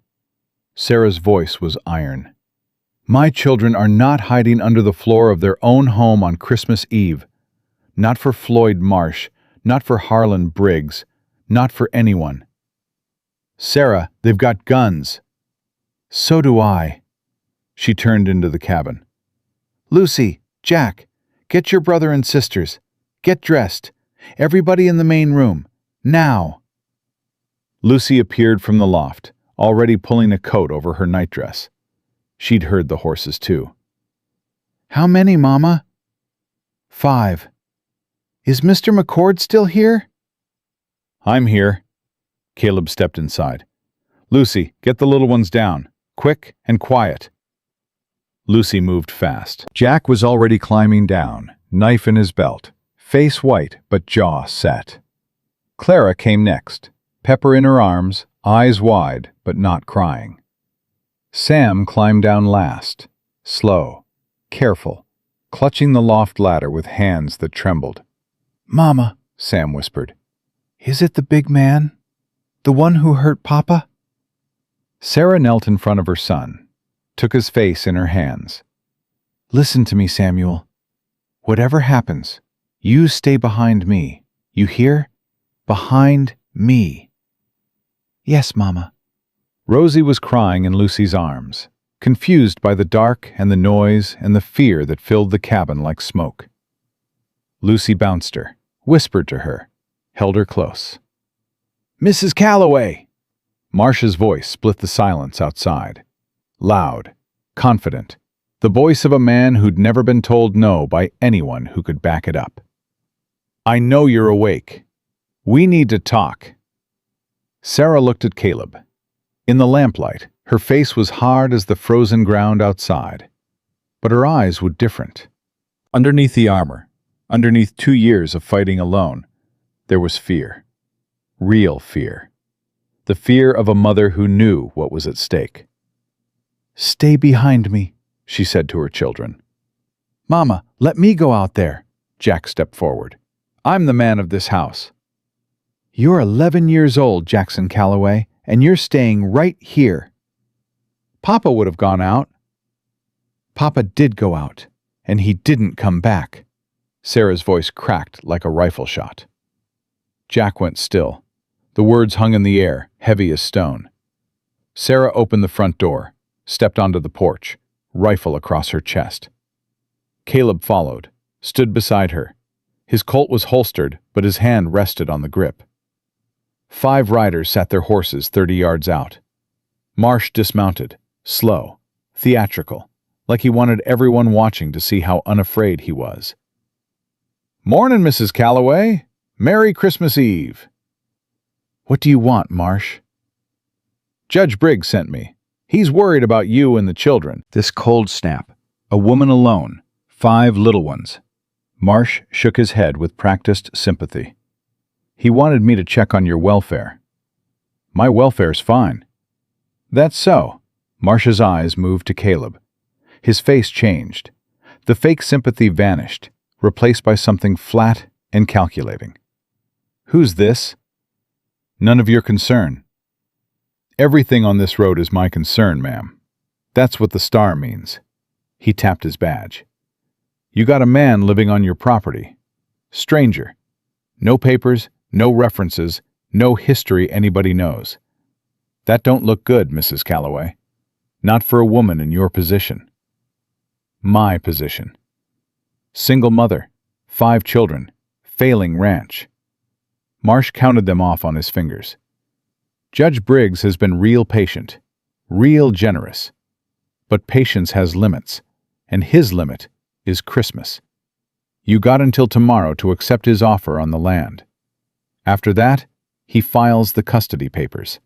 S1: Sarah's voice was iron. My children are not hiding under the floor of their own home on Christmas Eve. Not for Floyd Marsh, not for Harlan Briggs, not for anyone. Sarah, they've got guns. So do I. She turned into the cabin. Lucy, Jack, get your brother and sisters. Get dressed. Everybody in the main room. Now. Lucy appeared from the loft, already pulling a coat over her nightdress. She'd heard the horses too. How many, Mama? 5. Is Mr. McCord still here? I'm here. Caleb stepped inside. Lucy, get the little ones down. Quick and quiet. Lucy moved fast. Jack was already climbing down, knife in his belt, face white but jaw set. Clara came next, Pepper in her arms, eyes wide but not crying. Sam climbed down last, slow, careful, clutching the loft ladder with hands that trembled. Mama, Sam whispered. Is it the big man? The one who hurt Papa? Sarah knelt in front of her son, took his face in her hands. Listen to me, Samuel. Whatever happens, you stay behind me. You hear? Behind me. Yes, Mama. Rosie was crying in Lucy's arms, confused by the dark and the noise and the fear that filled the cabin like smoke. Lucy bounced her, whispered to her, held her close. Mrs. Calloway! Marsh's voice split the silence outside. Loud, confident, the voice of a man who'd never been told no by anyone who could back it up. "I know you're awake. We need to talk." Sarah looked at Caleb. In the lamplight, her face was hard as the frozen ground outside, but her eyes were different. Underneath the armor, underneath 2 years of fighting alone, there was fear. Real fear. The fear of a mother who knew what was at stake. "Stay behind me," she said to her children. "Mama, let me go out there." Jack stepped forward. "I'm the man of this house." "You're 11 years old, Jackson Calloway, and you're staying right here." "Papa would have gone out." "Papa did go out, and he didn't come back." Sarah's voice cracked like a rifle shot. Jack went still. The words hung in the air, heavy as stone. Sarah opened the front door, stepped onto the porch, rifle across her chest. Caleb followed, stood beside her. His Colt was holstered, but his hand rested on the grip. 5 riders sat their horses 30 yards out. Marsh dismounted, slow, theatrical, like he wanted everyone watching to see how unafraid he was. "Mornin', Mrs. Calloway. Merry Christmas Eve." "What do you want, Marsh?" "Judge Briggs sent me. He's worried about you and the children." This cold snap. A woman alone, 5 little ones. Marsh shook his head with practiced sympathy. "He wanted me to check on your welfare." "My welfare's fine." "That's so." Marsh's eyes moved to Caleb. His face changed. The fake sympathy vanished, replaced by something flat and calculating. "Who's this?" "None of your concern." "Everything on this road is my concern, ma'am. That's what the star means." He tapped his badge. "You got a man living on your property. Stranger. No papers, no references, no history anybody knows. That don't look good, Mrs. Calloway. Not for a woman in your position." "My position. Single mother, 5 children, failing ranch." Marsh counted them off on his fingers. "Judge Briggs has been real patient, real generous. But patience has limits, and his limit is Christmas. You got until tomorrow to accept his offer on the land. After that, he files the custody papers."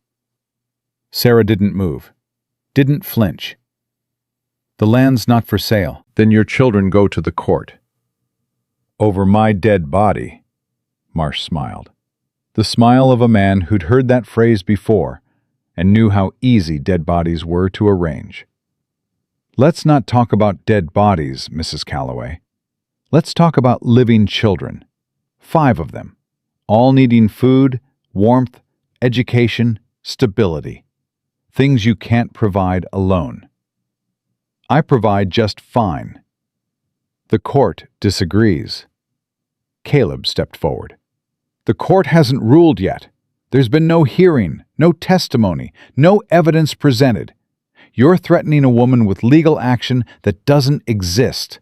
S1: Sarah didn't move, didn't flinch. "The land's not for sale. Then your children go to the court." "Over my dead body," Marsh smiled. The smile of a man who'd heard that phrase before and knew how easy dead bodies were to arrange. "Let's not talk about dead bodies, Mrs. Calloway. Let's talk about living children. 5 of them, all needing food, warmth, education, stability. Things you can't provide alone." "I provide just fine." "The court disagrees." Caleb stepped forward. "The court hasn't ruled yet. There's been no hearing, no testimony, no evidence presented. You're threatening a woman with legal action that doesn't exist."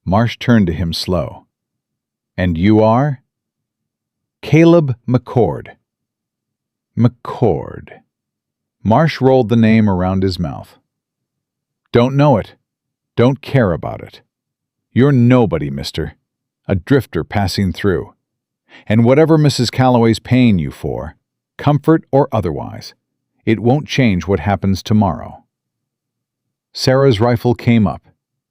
S1: Marsh turned to him slow. "And you are?" "Caleb McCord." McCord. Marsh rolled the name around his mouth. "Don't know it. Don't care about it. You're nobody, mister. A drifter passing through. And whatever Mrs. Calloway's paying you for, comfort or otherwise, it won't change what happens tomorrow." Sarah's rifle came up,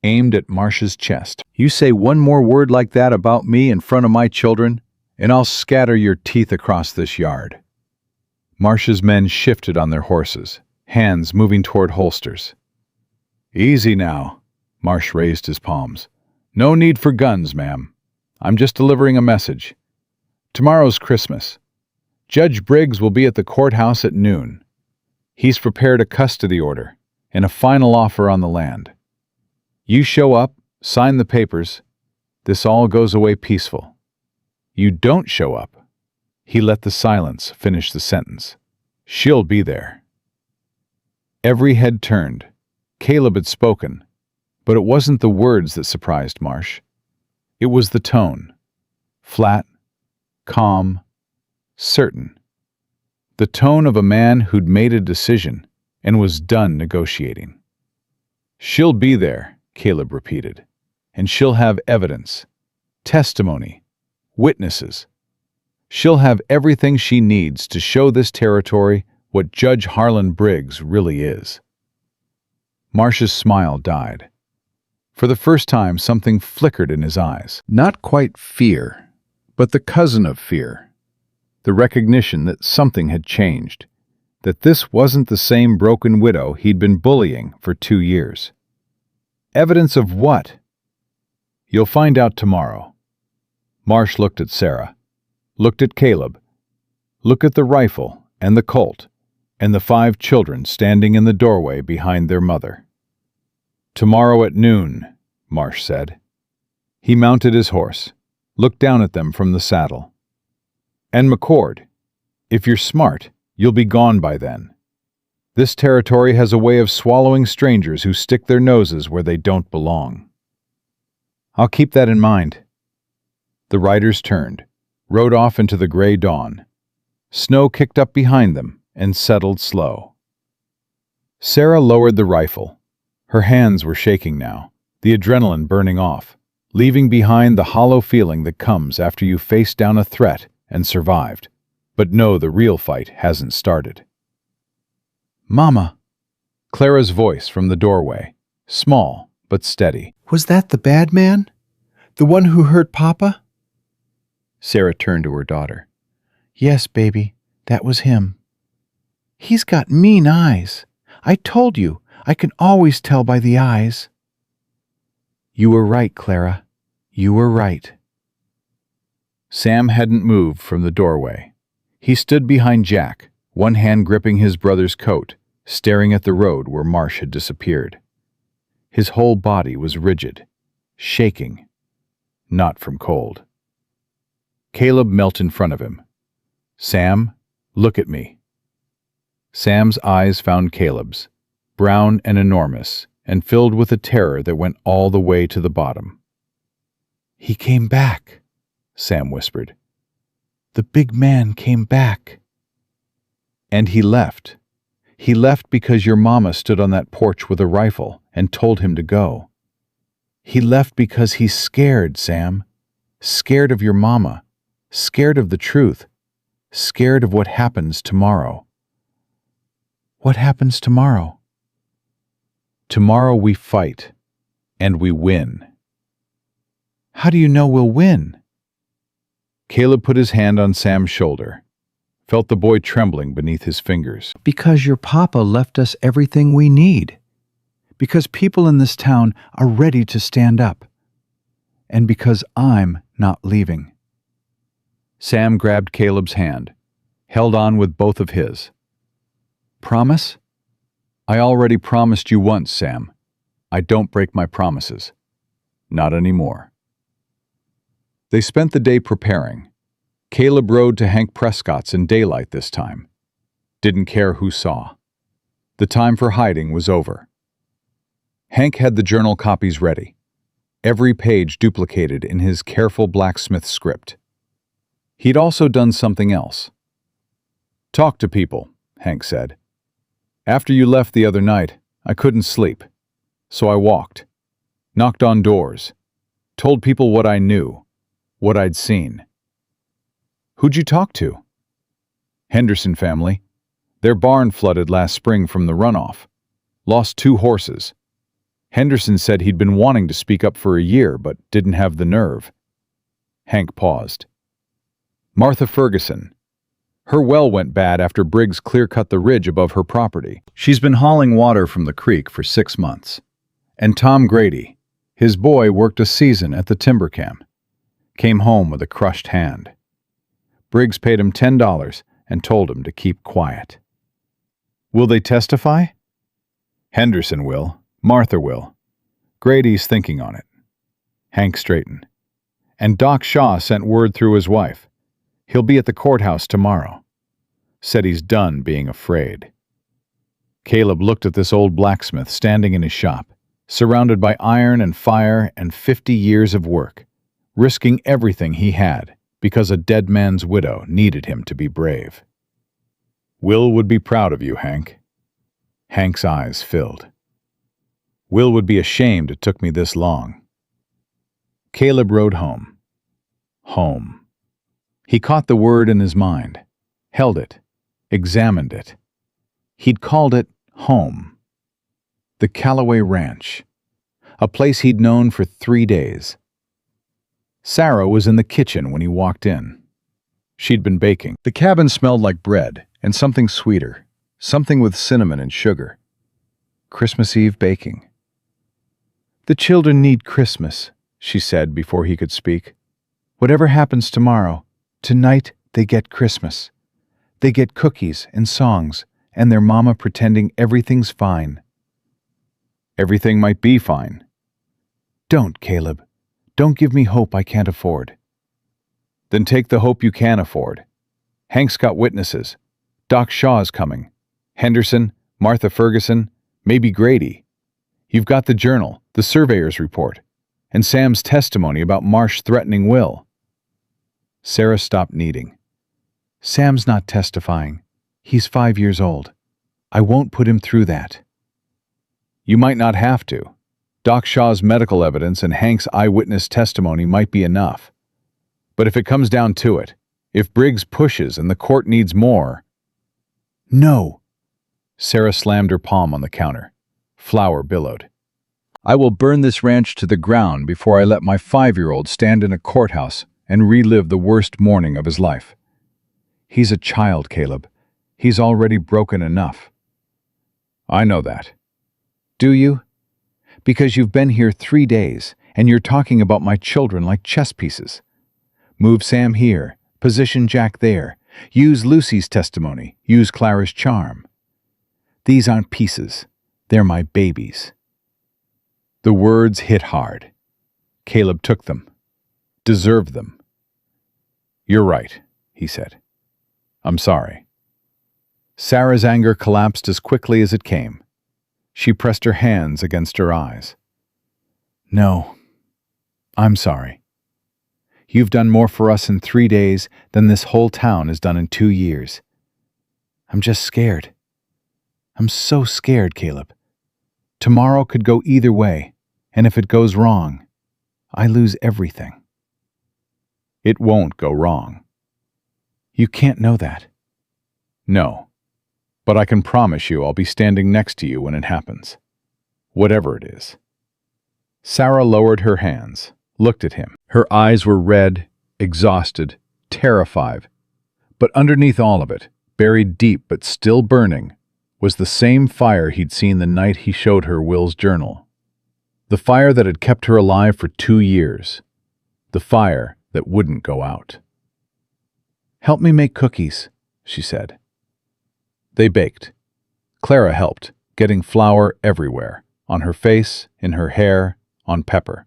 S1: aimed at Marsh's chest. "You say one more word like that about me in front of my children, and I'll scatter your teeth across this yard." Marsh's men shifted on their horses, hands moving toward holsters. "Easy now." Marsh raised his palms. "No need for guns, ma'am. I'm just delivering a message. Tomorrow's Christmas. Judge Briggs will be at the courthouse at noon. He's prepared a custody order and a final offer on the land. You show up, sign the papers. This all goes away peaceful. You don't show up." He let the silence finish the sentence. "She'll be there." Every head turned. Caleb had spoken, but it wasn't the words that surprised Marsh. It was the tone. Flat, calm, certain. the tone of a man who'd made a decision and was done negotiating. "She'll be there," Caleb repeated, "and she'll have evidence, testimony, witnesses. She'll have everything she needs to show this territory what Judge Harlan Briggs really is." Marsh's smile died. For the first time, something flickered in his eyes. Not quite fear, but the cousin of fear. The recognition that something had changed, that this wasn't the same broken widow he'd been bullying for 2 years. Evidence of what? "You'll find out tomorrow." Marsh looked at Sarah, looked at Caleb, looked at the rifle and the Colt, and the 5 children standing in the doorway behind their mother. "Tomorrow at noon," Marsh said. He mounted his horse, looked down at them from the saddle. "And McCord, if you're smart, you'll be gone by then. This territory has a way of swallowing strangers who stick their noses where they don't belong." "I'll keep that in mind." The riders turned, rode off into the gray dawn. Snow kicked up behind them and settled slow. Sarah lowered the rifle. Her hands were shaking now, the adrenaline burning off, leaving behind the hollow feeling that comes after you face down a threat and survived, but know the real fight hasn't started. "Mama!" Clara's voice from the doorway, small but steady.
S2: Was that the bad man? The one who hurt Papa?
S1: Sarah turned to her daughter.
S2: Yes, baby, that was him. He's got mean eyes. I told you, I can always tell by the eyes. You were right, Clara. You were right.
S1: Sam hadn't moved from the doorway. He stood behind Jack, one hand gripping his brother's coat, staring at the road where Marsh had disappeared. His whole body was rigid, shaking, not from cold. Caleb knelt in front of him. "Sam, look at me." Sam's eyes found Caleb's, brown and enormous, and filled with a terror that went all the way to the bottom.
S2: He came back, Sam whispered. The big man came back.
S1: And he left. He left because your mama stood on that porch with a rifle and told him to go. He left because he's scared, Sam. Scared of your mama. Scared of the truth. Scared of what happens tomorrow.
S2: What happens tomorrow?
S1: Tomorrow we fight, and we win.
S2: How do you know we'll win?
S1: Caleb put his hand on Sam's shoulder, felt the boy trembling beneath his fingers.
S2: Because your papa left us everything we need. Because people in this town are ready to stand up. And because I'm not leaving.
S1: Sam grabbed Caleb's hand, held on with both of his. Promise? I already promised you once, Sam. I don't break my promises. Not anymore. They spent the day preparing. Caleb rode to Hank Prescott's in daylight this time. Didn't care who saw. The time for hiding was over. Hank had the journal copies ready, every page duplicated in his careful blacksmith script. He'd also done something else. Talk to people, Hank said. After you left the other night, I couldn't sleep. So I walked, knocked on doors, told people what I knew, what I'd seen. Who'd you talk to? Henderson family. Their barn flooded last spring from the runoff. Lost 2 horses. Henderson said he'd been wanting to speak up for a year, but didn't have the nerve. Hank paused. Martha Ferguson. Her well went bad after Briggs clear-cut the ridge above her property. She's been hauling water from the creek for 6 months. And Tom Grady, his boy, worked a season at the timber camp. Came home with a crushed hand. Briggs paid him $10 and told him to keep quiet. Will they testify? Henderson will. Martha will. Grady's thinking on it. Hank straightened. And Doc Shaw sent word through his wife. He'll be at the courthouse tomorrow. Said he's done being afraid. Caleb looked at this old blacksmith standing in his shop, surrounded by iron and fire and 50 years of work, risking everything he had because a dead man's widow needed him to be brave. Will would be proud of you, Hank. Hank's eyes filled. Will would be ashamed it took me this long. Caleb rode home. Home. He caught the word in his mind, held it, examined it. He'd called it home. The Calloway Ranch, a place he'd known for 3 days. Sarah was in the kitchen when he walked in. She'd been baking. The cabin smelled like bread and something sweeter, something with cinnamon and sugar. Christmas Eve baking. "The children need Christmas," she said before he could speak. "Whatever happens tomorrow, tonight they get Christmas. They get cookies and songs, and their mama pretending everything's fine." Everything might be fine. "Don't, Caleb. Don't give me hope I can't afford." Then take the hope you can afford. Hank's got witnesses. Doc Shaw's coming. Henderson, Martha Ferguson, maybe Grady. You've got the journal, the surveyor's report, and Sam's testimony about Marsh threatening Will. Sarah stopped kneading. "Sam's not testifying. He's 5 years old. I won't put him through that." You might not have to. Doc Shaw's medical evidence and Hank's eyewitness testimony might be enough. But if it comes down to it, if Briggs pushes and the court needs more— "No!" Sarah slammed her palm on the counter. Flour billowed. "I will burn this ranch to the ground before I let my 5-year-old stand in a courthouse and relive the worst morning of his life. He's a child, Caleb. He's already broken enough." "I know that." "Do you? Because you've been here 3 days, and you're talking about my children like chess pieces. Move Sam here, position Jack there, use Lucy's testimony, use Clara's charm. These aren't pieces, they're my babies." The words hit hard. Caleb took them, deserved them. "You're right," he said. "I'm sorry." Sarah's anger collapsed as quickly as it came. She pressed her hands against her eyes. "No, I'm sorry. You've done more for us in 3 days than this whole town has done in 2 years. I'm just scared. I'm so scared, Caleb. Tomorrow could go either way, and if it goes wrong, I lose everything." "It won't go wrong." "You can't know that." "No. But I can promise you I'll be standing next to you when it happens. Whatever it is." Sarah lowered her hands, looked at him. Her eyes were red, exhausted, terrified. But underneath all of it, buried deep but still burning, was the same fire he'd seen the night he showed her Will's journal. The fire that had kept her alive for 2 years. The fire that wouldn't go out. "Help me make cookies," she said. They baked. Clara helped, getting flour everywhere, on her face, in her hair, on Pepper.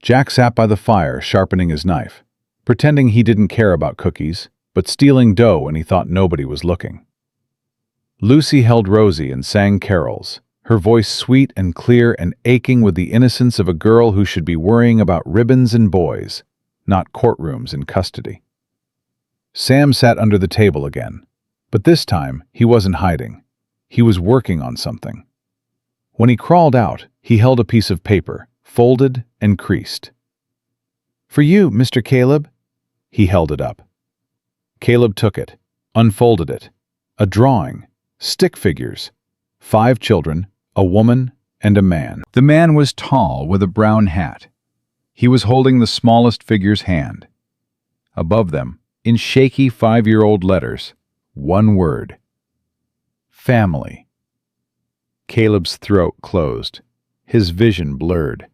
S1: Jack sat by the fire sharpening his knife, pretending he didn't care about cookies, but stealing dough when he thought nobody was looking. Lucy held Rosie and sang carols, her voice sweet and clear and aching with the innocence of a girl who should be worrying about ribbons and boys, not courtrooms in custody. Sam sat under the table again. But this time, he wasn't hiding. He was working on something. When he crawled out, he held a piece of paper, folded and creased. "For you, Mr. Caleb." He held it up. Caleb took it, unfolded it. A drawing, stick figures, 5 children, a woman, and a man. The man was tall with a brown hat. He was holding the smallest figure's hand. Above them, in shaky 5-year-old letters, one word: family. Caleb's throat closed, his vision blurred.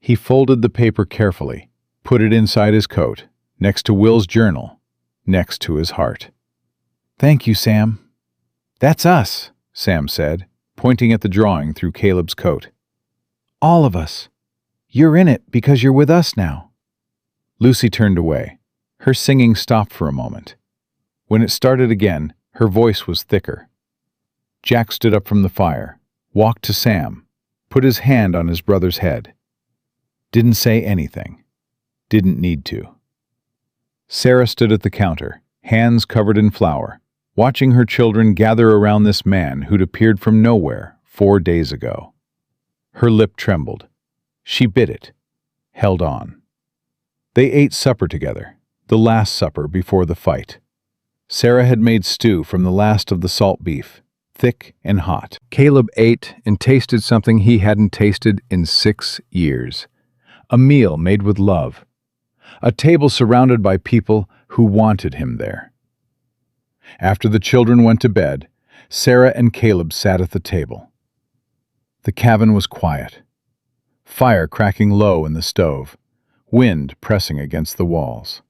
S1: He folded the paper carefully, put it inside his coat, next to Will's journal, next to his heart. "Thank you, Sam." "That's us," Sam said, pointing at the drawing through Caleb's coat. "All of us. You're in it because you're with us now." Lucy turned away. Her singing stopped for a moment. When it started again, her voice was thicker. Jack stood up from the fire, walked to Sam, put his hand on his brother's head. Didn't say anything. Didn't need to. Sarah stood at the counter, hands covered in flour, watching her children gather around this man who'd appeared from nowhere 4 days ago. Her lip trembled. She bit it, held on. They ate supper together, the last supper before the fight. Sarah had made stew from the last of the salt beef, thick and hot. Caleb ate and tasted something he hadn't tasted in 6 years. A meal made with love. A table surrounded by people who wanted him there. After the children went to bed, Sarah and Caleb sat at the table. The cabin was quiet. Fire cracking low in the stove, wind pressing against the walls.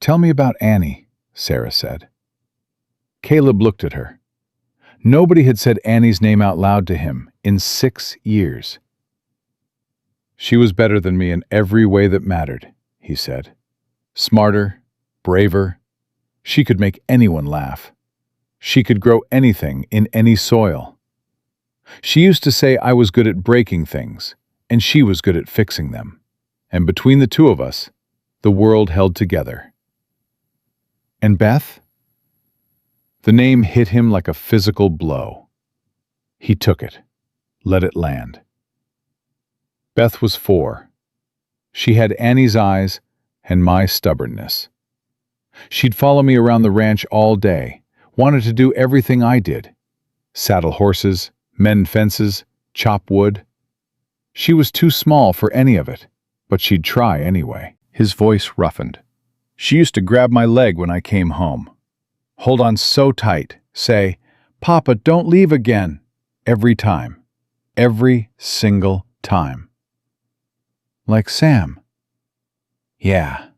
S1: "Tell me about Annie," Sarah said. Caleb looked at her. Nobody had said Annie's name out loud to him in 6 years. "She was better than me in every way that mattered," he said. "Smarter, braver. She could make anyone laugh. She could grow anything in any soil. She used to say I was good at breaking things, and she was good at fixing them. And between the two of us, the world held together." "And Beth?" The name hit him like a physical blow. He took it, let it land. Beth was 4. She had Annie's eyes and my stubbornness. She'd follow me around the ranch all day, wanted to do everything I did. Saddle horses, mend fences, chop wood. She was too small for any of it, but she'd try anyway. His voice roughened. She used to grab my leg when I came home. Hold on so tight, say, "Papa, don't leave again," every time. Every single time. Like Sam. Yeah.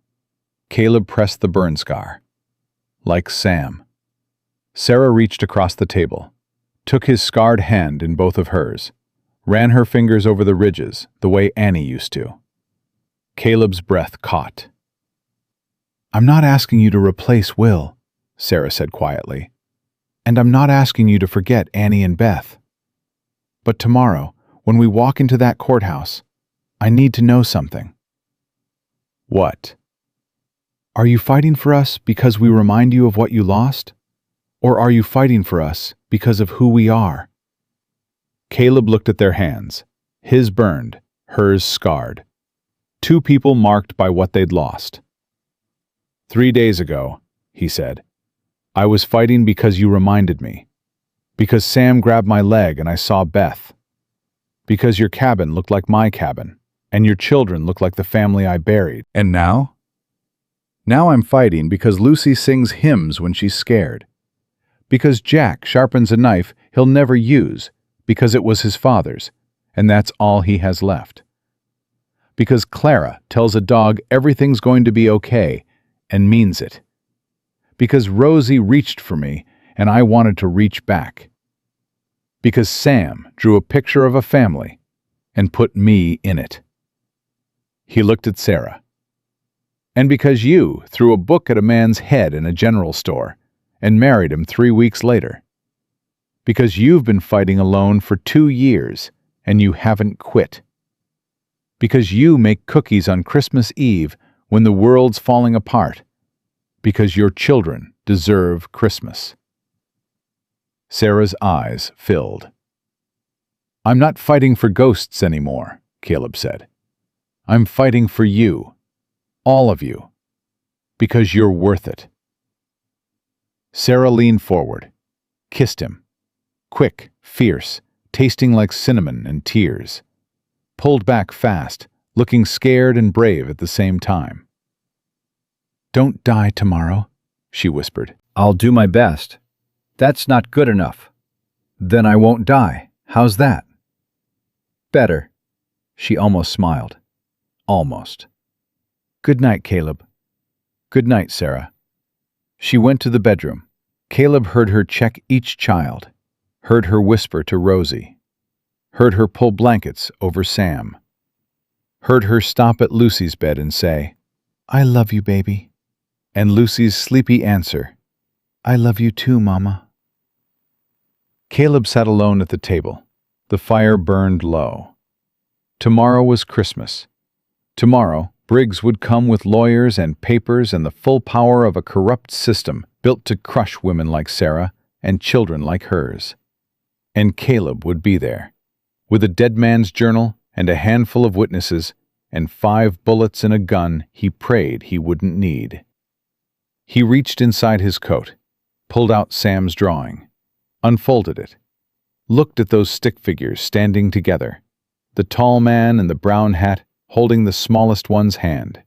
S1: Caleb pressed the burn scar. Like Sam. Sarah reached across the table, took his scarred hand in both of hers, ran her fingers over the ridges the way Annie used to. Caleb's breath caught. "I'm not asking you to replace Will," Sarah said quietly. "And I'm not asking you to forget Annie and Beth. But tomorrow, when we walk into that courthouse, I need to know something." "What?" "Are you fighting for us because we remind you of what you lost? Or are you fighting for us because of who we are?" Caleb looked at their hands, his burned, hers scarred. 2 people marked by what they'd lost. "3 days ago," he said, "I was fighting because you reminded me. Because Sam grabbed my leg and I saw Beth. Because your cabin looked like my cabin, and your children looked like the family I buried. And now? Now I'm fighting because Lucy sings hymns when she's scared. Because Jack sharpens a knife he'll never use because it was his father's, and that's all he has left. Because Clara tells a dog everything's going to be okay and means it. Because Rosie reached for me and I wanted to reach back. Because Sam drew a picture of a family and put me in it." He looked at Sarah. "And because you threw a book at a man's head in a general store and married him 3 weeks later. Because you've been fighting alone for 2 years and you haven't quit. Because you make cookies on Christmas Eve when the world's falling apart. Because your children deserve Christmas." Sarah's eyes filled. "I'm not fighting for ghosts anymore," Caleb said. "I'm fighting for you. All of you. Because you're worth it." Sarah leaned forward, kissed him. Quick, fierce, tasting like cinnamon and tears. Pulled back fast, looking scared and brave at the same time. "Don't die tomorrow," she whispered.
S3: "I'll do my best. That's not good enough. Then I won't die. How's that?" "Better." She almost smiled. Almost.
S1: "Good night, Caleb." "Good night, Sarah." She went to the bedroom. Caleb heard her check each child, heard her whisper to Rosie, heard her pull blankets over Sam, heard her stop at Lucy's bed and say, "I love you, baby," and Lucy's sleepy answer, "I love you too, Mama." Caleb sat alone at the table. The fire burned low. Tomorrow was Christmas. Tomorrow, Briggs would come with lawyers and papers and the full power of a corrupt system built to crush women like Sarah and children like hers. And Caleb would be there, with a dead man's journal and a handful of witnesses and 5 bullets and a gun he prayed he wouldn't need. He reached inside his coat, pulled out Sam's drawing, unfolded it, looked at those stick figures standing together, the tall man in the brown hat holding the smallest one's hand,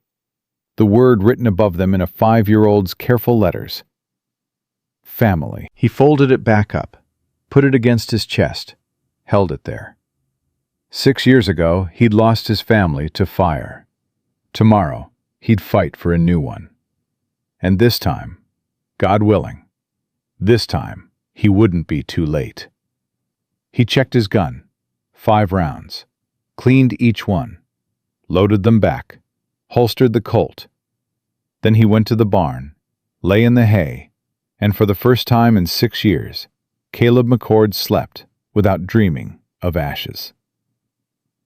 S1: the word written above them in a 5-year-old's careful letters. Family. He folded it back up, put it against his chest, held it there. 6 years ago, he'd lost his family to fire. Tomorrow, he'd fight for a new one. And this time, God willing, this time he wouldn't be too late. He checked his gun, 5 rounds, cleaned each one, loaded them back, holstered the Colt. Then he went to the barn, lay in the hay, and for the first time in 6 years, Caleb McCord slept without dreaming of ashes.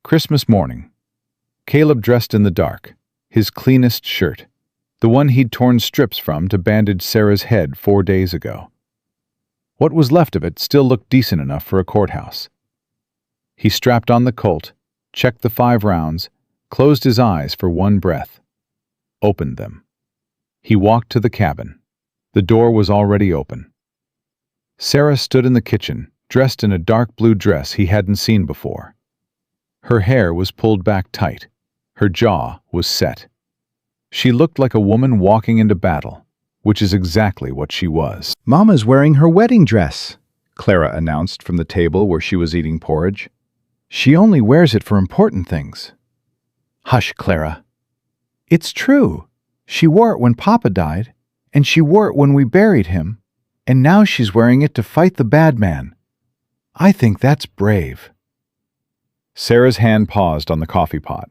S1: Christmas morning, Caleb dressed in the dark, his cleanest shirt, the one he'd torn strips from to bandage Sarah's head 4 days ago. What was left of it still looked decent enough for a courthouse. He strapped on the Colt, checked the 5 rounds, closed his eyes for one breath, opened them. He walked to the cabin. The door was already open. Sarah stood in the kitchen, dressed in a dark blue dress he hadn't seen before. Her hair was pulled back tight. Her jaw was set. She looked like a woman walking into battle, which is exactly what she was.
S3: "Mama's wearing her wedding dress," Clara announced from the table where she was eating porridge.
S2: "She only wears it for important things." "Hush, Clara. It's true. She wore it when Papa died, and she wore it when we buried him, and now she's wearing it to fight the bad man. I think that's brave."
S1: Sarah's hand paused on the coffee pot.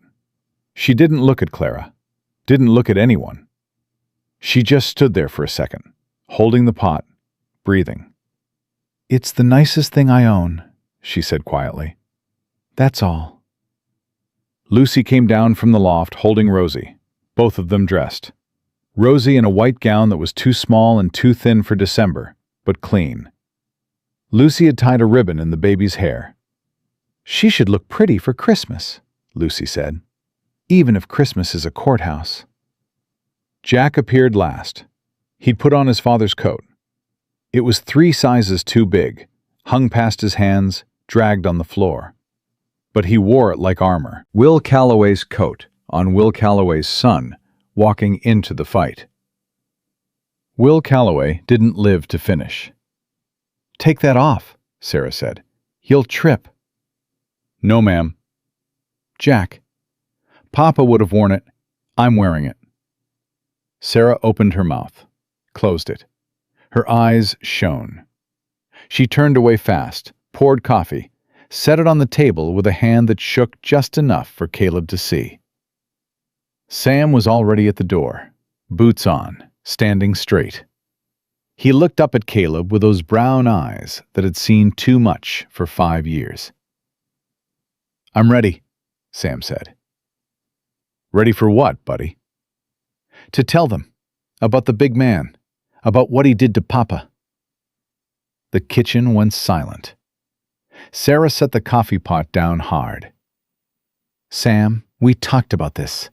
S1: She didn't look at Clara, didn't look at anyone. She just stood there for a second, holding the pot, breathing.
S2: "It's the nicest thing I own," she said quietly. "That's all."
S1: Lucy came down from the loft holding Rosie, both of them dressed. Rosie in a white gown that was too small and too thin for December, but clean. Lucy had tied a ribbon in the baby's hair.
S2: "She should look pretty for Christmas," Lucy said, "even if Christmas is a courthouse."
S1: Jack appeared last. He'd put on his father's coat. It was 3 sizes too big, hung past his hands, dragged on the floor. But he wore it like armor. Will Calloway's coat on Will Calloway's son, walking into the fight. Will Calloway didn't live to finish.
S2: "Take that off," Sarah said. "You'll trip."
S1: "No, ma'am."
S2: "Jack."
S1: "Papa would have worn it. I'm wearing it." Sarah opened her mouth, closed it. Her eyes shone. She turned away fast, poured coffee, set it on the table with a hand that shook just enough for Caleb to see. Sam was already at the door, boots on, standing straight. He looked up at Caleb with those brown eyes that had seen too much for 5 years. "I'm ready," Sam said. "Ready for what, buddy?"
S2: "To tell them about the big man, about what he did to Papa."
S1: The kitchen went silent. Sarah set the coffee pot down hard.
S2: "Sam, we talked about this.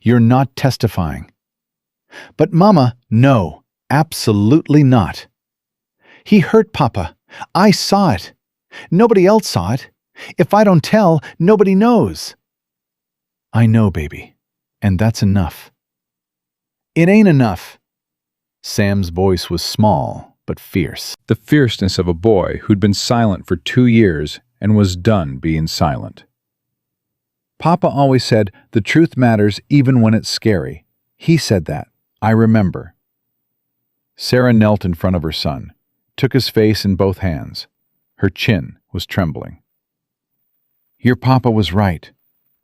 S2: You're not testifying."
S1: "But Mama..."
S2: "No, absolutely not. He hurt Papa. I saw it. Nobody else saw it. If I don't tell, nobody knows." "I know, baby, and that's enough."
S1: "It ain't enough." Sam's voice was small but fierce. The fierceness of a boy who'd been silent for 2 years and was done being silent. "Papa always said the truth matters even when it's scary. He said that. I remember." Sarah knelt in front of her son, took his face in both hands. Her chin was trembling.
S2: "Your papa was right.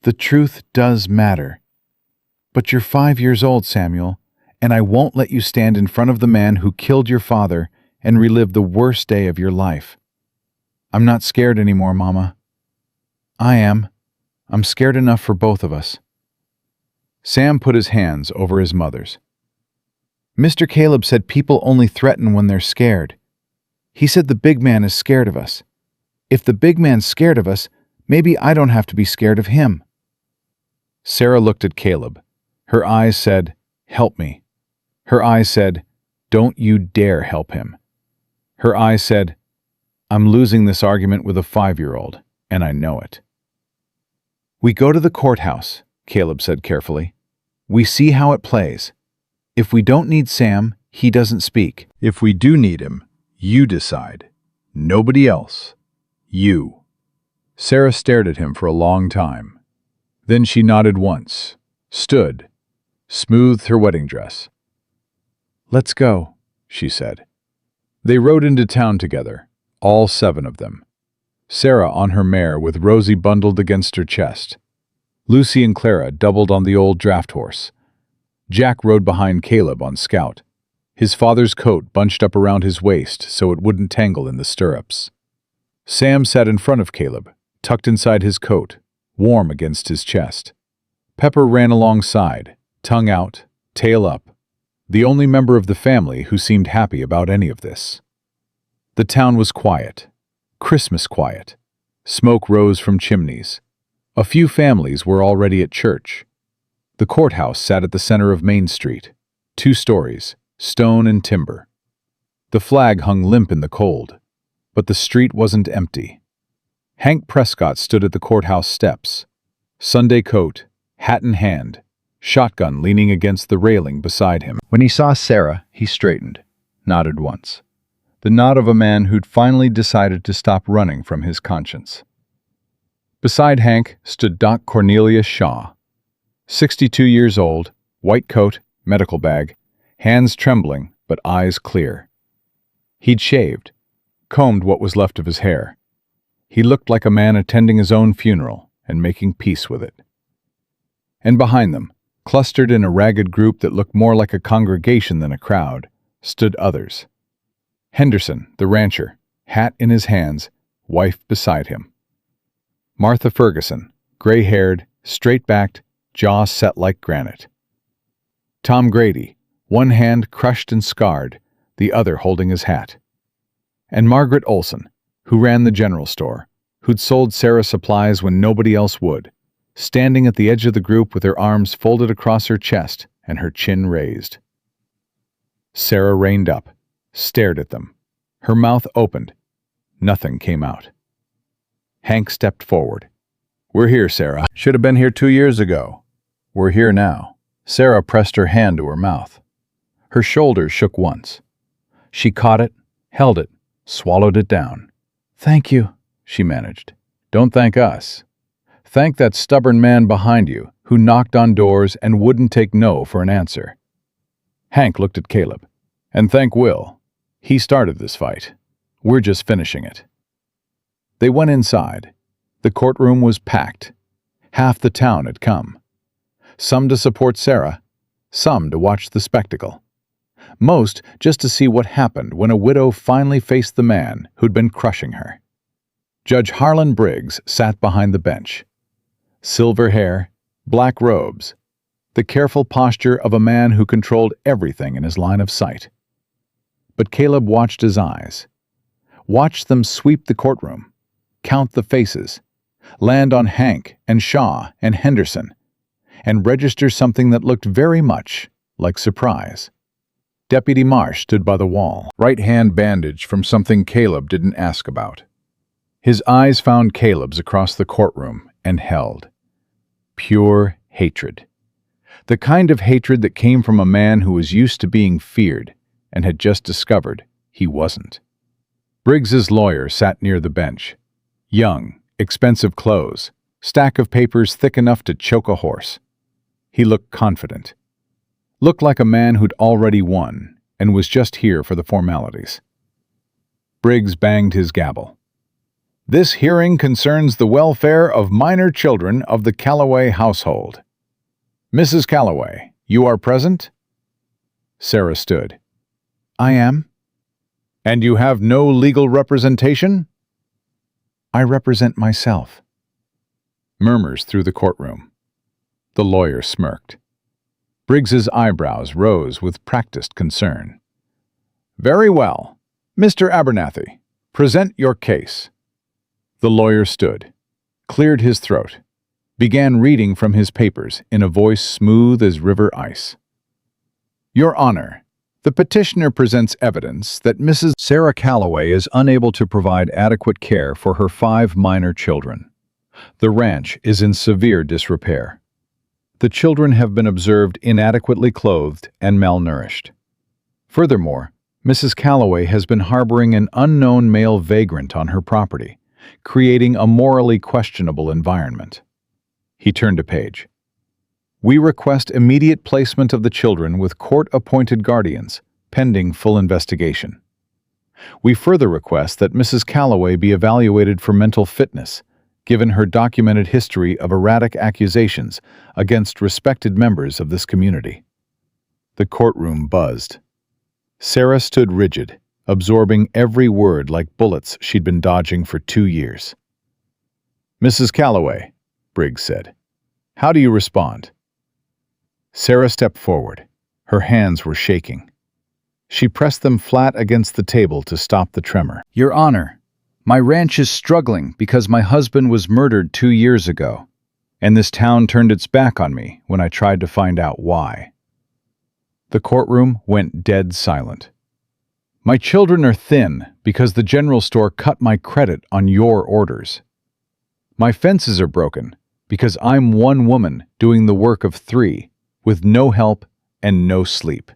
S2: The truth does matter. But you're 5 years old, Samuel, and I won't let you stand in front of the man who killed your father and relive the worst day of your life." "I'm not scared anymore, Mama."
S1: "I am. I'm scared enough for both of us." Sam put his hands over his mother's.
S2: Mr. Caleb said people only threaten when they're scared. He said the big man is scared of us. If the big man's scared of us, maybe I don't have to be scared of him."
S1: Sarah looked at Caleb. Her eyes said, "Help me." Her eyes said, "Don't you dare help him." Her eyes said, "I'm losing this argument with a 5-year-old, and I know it."
S2: "We go to the courthouse," Caleb said carefully. "We see how it plays. If we don't need Sam, he doesn't speak.
S1: If we do need him, you decide. Nobody else. You." Sarah stared at him for a long time. Then she nodded once, stood, smoothed her wedding dress.
S2: "Let's go,"
S1: she said. They rode into town together, all 7 of them. Sarah on her mare with Rosie bundled against her chest. Lucy and Clara doubled on the old draft horse. Jack rode behind Caleb on Scout, his father's coat bunched up around his waist so it wouldn't tangle in the stirrups. Sam sat in front of Caleb, tucked inside his coat, warm against his chest. Pepper ran alongside, tongue out, tail up, the only member of the family who seemed happy about any of this. The town was quiet, Christmas quiet. Smoke rose from chimneys. A few families were already at church. The courthouse sat at the center of Main Street, 2 stories, stone and timber. The flag hung limp in the cold, but the street wasn't empty. Hank Prescott stood at the courthouse steps, Sunday coat, hat in hand, shotgun leaning against the railing beside him.
S3: When he saw Sarah, he straightened, nodded once. The nod of a man who'd finally decided to stop running from his conscience.
S1: Beside Hank stood Doc Cornelius Shaw, 62 years old, white coat, medical bag, hands trembling but eyes clear. He'd shaved, combed what was left of his hair. He looked like a man attending his own funeral and making peace with it. And behind them, clustered in a ragged group that looked more like a congregation than a crowd, stood others. Henderson, the rancher, hat in his hands, wife beside him. Martha Ferguson, gray-haired, straight-backed, jaw set like granite. Tom Grady, one hand crushed and scarred, the other holding his hat. And Margaret Olson, who ran the general store, who'd sold Sarah supplies when nobody else would, standing at the edge of the group with her arms folded across her chest and her chin raised. Sarah reined up, stared at them. Her mouth opened. Nothing came out. Hank stepped forward. "We're here, Sarah. Should have been here 2 years ago. We're here now." Sarah pressed her hand to her mouth. Her shoulders shook once. She caught it, held it, swallowed it down. "Thank you," she managed. "Don't thank us. Thank that stubborn man behind you who knocked on doors and wouldn't take no for an answer." Hank looked at Caleb. "And thank Will. He started this fight. We're just finishing it." They went inside. The courtroom was packed. Half the town had come. Some to support Sarah, some to watch the spectacle. Most just to see what happened when a widow finally faced the man who'd been crushing her. Judge Harlan Briggs sat behind the bench. Silver hair, black robes, the careful posture of a man who controlled everything in his line of sight. But Caleb watched his eyes, watched them sweep the courtroom, count the faces, land on Hank and Shaw and Henderson, and register something that looked very much like surprise. Deputy Marsh stood by the wall, right hand bandaged from something Caleb didn't ask about. His eyes found Caleb's across the courtroom and held. Pure hatred. The kind of hatred that came from a man who was used to being feared and had just discovered he wasn't. Briggs's lawyer sat near the bench. Young, expensive clothes, stack of papers thick enough to choke a horse. He looked confident. Looked like a man who'd already won and was just here for the formalities. Briggs banged his gavel. "This hearing concerns the welfare of minor children of the Calloway household. Mrs. Calloway, you are present?" Sarah stood.
S2: "I am."
S1: "And you have no legal representation?"
S2: "I represent myself."
S1: Murmurs through the courtroom. The lawyer smirked. Briggs's eyebrows rose with practiced concern. Very well. Mr. Abernathy, present your case. The lawyer stood, cleared his throat, began reading from his papers in a voice smooth as river ice. Your Honor, the petitioner presents evidence that Mrs.
S3: Sarah Calloway is unable to provide adequate care for her 5 minor children. The ranch is in severe disrepair. The children have been observed inadequately clothed and malnourished. Furthermore, Mrs. Calloway has been harboring an unknown male vagrant on her property, creating a morally questionable environment. He turned a page. We request immediate placement of the children with court-appointed guardians, pending full investigation. We further request that Mrs. Calloway be evaluated for mental fitness, given her documented history of erratic accusations against respected members of this community. The courtroom buzzed. Sarah stood rigid, absorbing every word like bullets she'd been dodging for 2 years. Mrs. Calloway, Briggs said, how do you respond? Sarah stepped forward. Her hands were shaking. She pressed them flat against the table to stop the tremor. Your Honor, my ranch is struggling because my husband was murdered 2 years ago, and this town turned its back on me when I tried to find out why. The courtroom went dead silent. My children are thin because the general store cut my credit on your orders. My fences are broken because I'm one woman doing the work of 3, with no help and no sleep.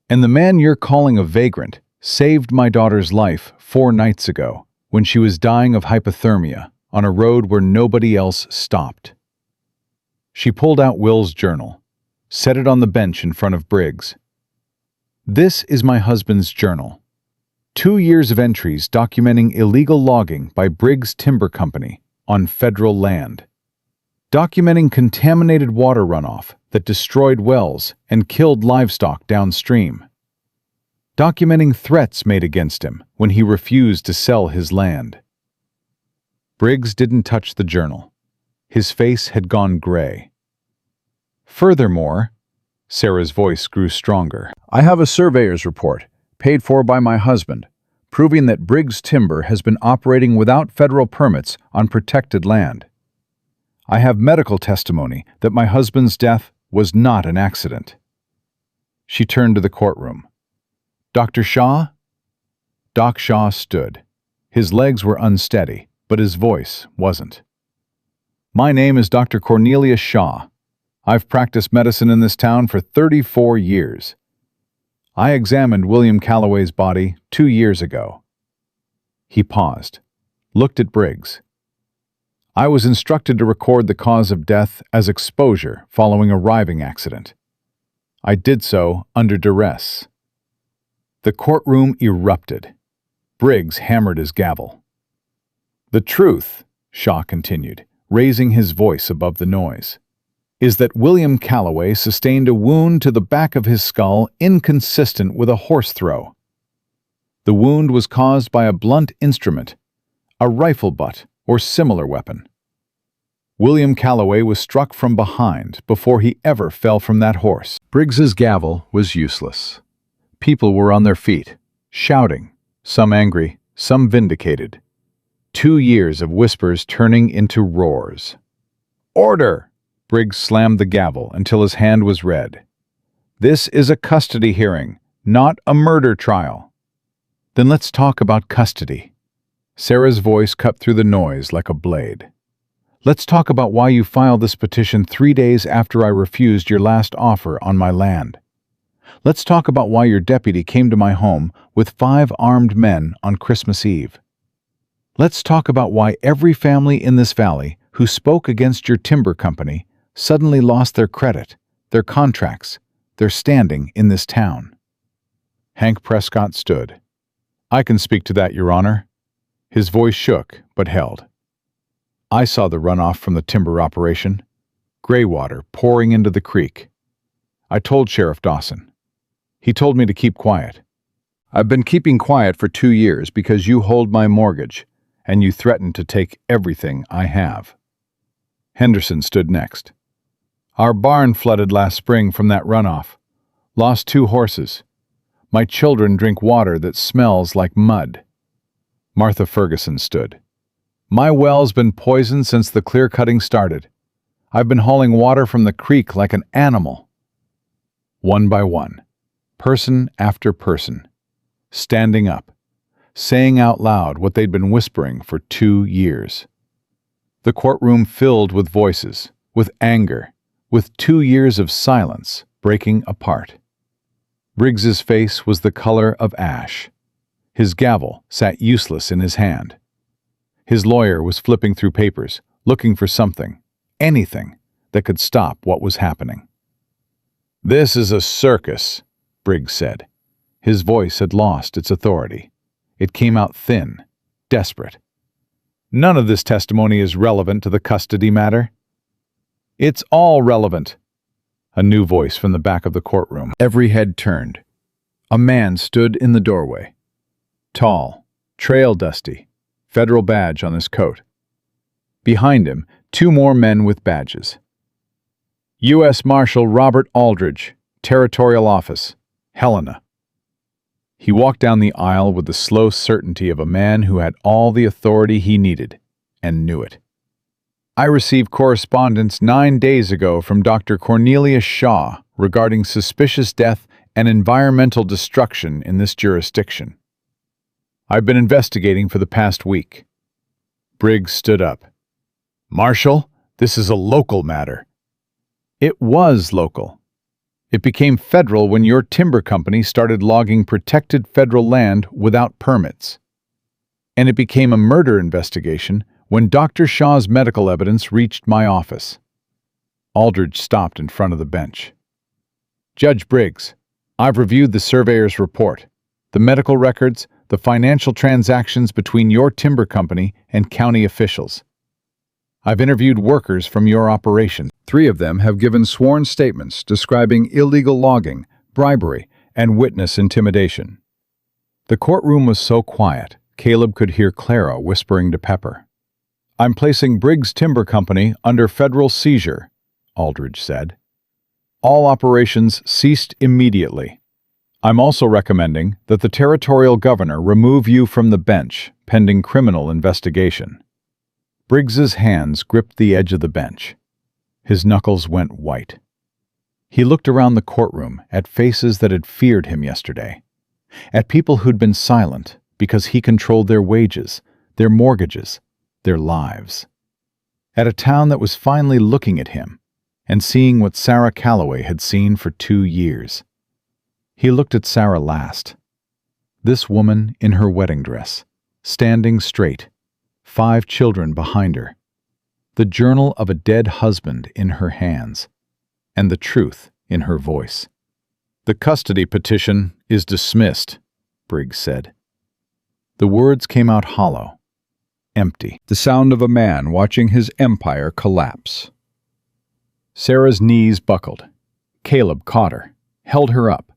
S3: And the man you're calling a vagrant saved my daughter's life 4 nights ago when she was dying of hypothermia on a road where nobody else stopped. She pulled out Will's journal, set it on the bench in front of Briggs. This is my husband's journal. 2 years of entries documenting illegal logging by Briggs Timber Company on federal land. Documenting contaminated water runoff that destroyed wells and killed livestock downstream. Documenting threats made against him when he refused to sell his land. Briggs didn't touch the journal. His face had gone gray. Furthermore, Sarah's voice grew stronger. I have a surveyor's report, paid for by my husband, proving that Briggs Timber has been operating without federal permits on protected land. I have medical testimony that my husband's death was not an accident. She turned to the courtroom. Dr. Shaw? Doc Shaw stood. His legs were unsteady, but his voice wasn't. My name is Dr. Cornelius Shaw. I've practiced medicine in this town for 34 years. I examined William Calloway's body 2 years ago. He paused, looked at Briggs. I was instructed to record the cause of death as exposure following a riving accident. I did so under duress. The courtroom erupted. Briggs hammered his gavel. The truth, Shaw continued, raising his voice above the noise, is that William Calloway sustained a wound to the back of his skull inconsistent with a horse throw. The wound was caused by a blunt instrument, a rifle butt or similar weapon. William Calloway was struck from behind before he ever fell from that horse. Briggs's gavel was useless. People were on their feet, shouting, some angry, some vindicated. 2 years of whispers turning into roars. Order! Briggs slammed the gavel until his hand was red. This is a custody hearing, not a murder trial. Then let's talk about custody. Sarah's voice cut through the noise like a blade. Let's talk about why you filed this petition 3 days after I refused your last offer on my land. Let's talk about why your deputy came to my home with 5 armed men on Christmas Eve. Let's talk about why every family in this valley who spoke against your timber company suddenly lost their credit, their contracts, their standing in this town. Hank Prescott stood. I can speak to that, Your Honor. His voice shook, but held. I saw the runoff from the timber operation, gray water pouring into the creek. I told Sheriff Dawson. He told me to keep quiet. I've been keeping quiet for 2 years because you hold my mortgage, and you threatened to take everything I have. Henderson stood next.
S1: Our barn flooded last spring from that runoff. Lost 2 horses. My children drink water that smells like mud. Martha Ferguson stood. My well's been poisoned since the clear-cutting started. I've been hauling water from the creek like an animal. One by one, person after person, standing up, saying out loud what they'd been whispering for 2 years. The courtroom filled with voices, with anger, with 2 years of silence breaking apart. Briggs's face was the color of ash. His gavel sat useless in his hand. His lawyer was flipping through papers, looking for something, anything, that could stop what was happening. "This is a circus," Briggs said. His voice had lost its authority. It came out thin, desperate. "None of this testimony is relevant to the custody matter." "It's all relevant." A new voice from the back of the courtroom. Every head turned. A man stood in the doorway. Tall, trail dusty, federal badge on his coat. Behind him, 2 more men with badges. U.S. Marshal Robert Aldridge, Territorial Office, Helena. He walked down the aisle with the slow certainty of a man who had all the authority he needed, and knew it. "I received correspondence 9 days ago from Dr. Cornelius Shaw regarding suspicious death and environmental destruction in this jurisdiction. I've been investigating for the past week." Briggs stood up. "Marshal, this is a local matter." "It was local. It became federal when your timber company started logging protected federal land without permits. And it became a murder investigation when Dr. Shaw's medical evidence reached my office." Aldridge stopped in front of the bench. "Judge Briggs, I've reviewed the surveyor's report, the medical records, the financial transactions between your timber company and county officials. I've interviewed workers from your operation. 3 of them have given sworn statements describing illegal logging, bribery, and witness intimidation." The courtroom was so quiet, Caleb could hear Clara whispering to Pepper. "I'm placing Briggs Timber Company under federal seizure," Aldridge said. "All operations ceased immediately. I'm also recommending that the territorial governor remove you from the bench pending criminal investigation." Briggs's hands gripped the edge of the bench. His knuckles went white. He looked around the courtroom at faces that had feared him yesterday, at people who'd been silent because he controlled their wages, their mortgages, their lives. At a town that was finally looking at him and seeing what Sarah Calloway had seen for 2 years. He looked at Sarah last. This woman in her wedding dress, standing straight, 5 children behind her, the journal of a dead husband in her hands, and the truth in her voice. "The custody petition is dismissed," Briggs said. The words came out hollow, empty, the sound of a man watching his empire collapse. Sarah's knees buckled. Caleb caught her, held her up.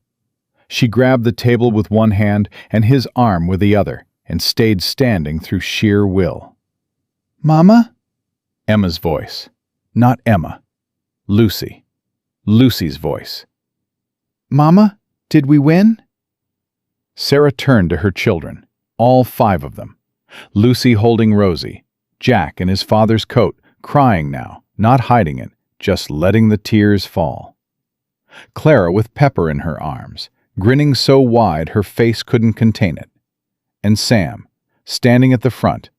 S1: She grabbed the table with one hand and his arm with the other, and stayed standing through sheer will.
S2: "Mama?"
S1: Emma's voice. Not Emma. Lucy. Lucy's voice.
S2: "Mama, did we win?"
S1: Sarah turned to her children, all 5 of them. Lucy holding Rosie, Jack in his father's coat, crying now, not hiding it, just letting the tears fall. Clara with Pepper in her arms, grinning so wide her face couldn't contain it. And Sam, standing at the front,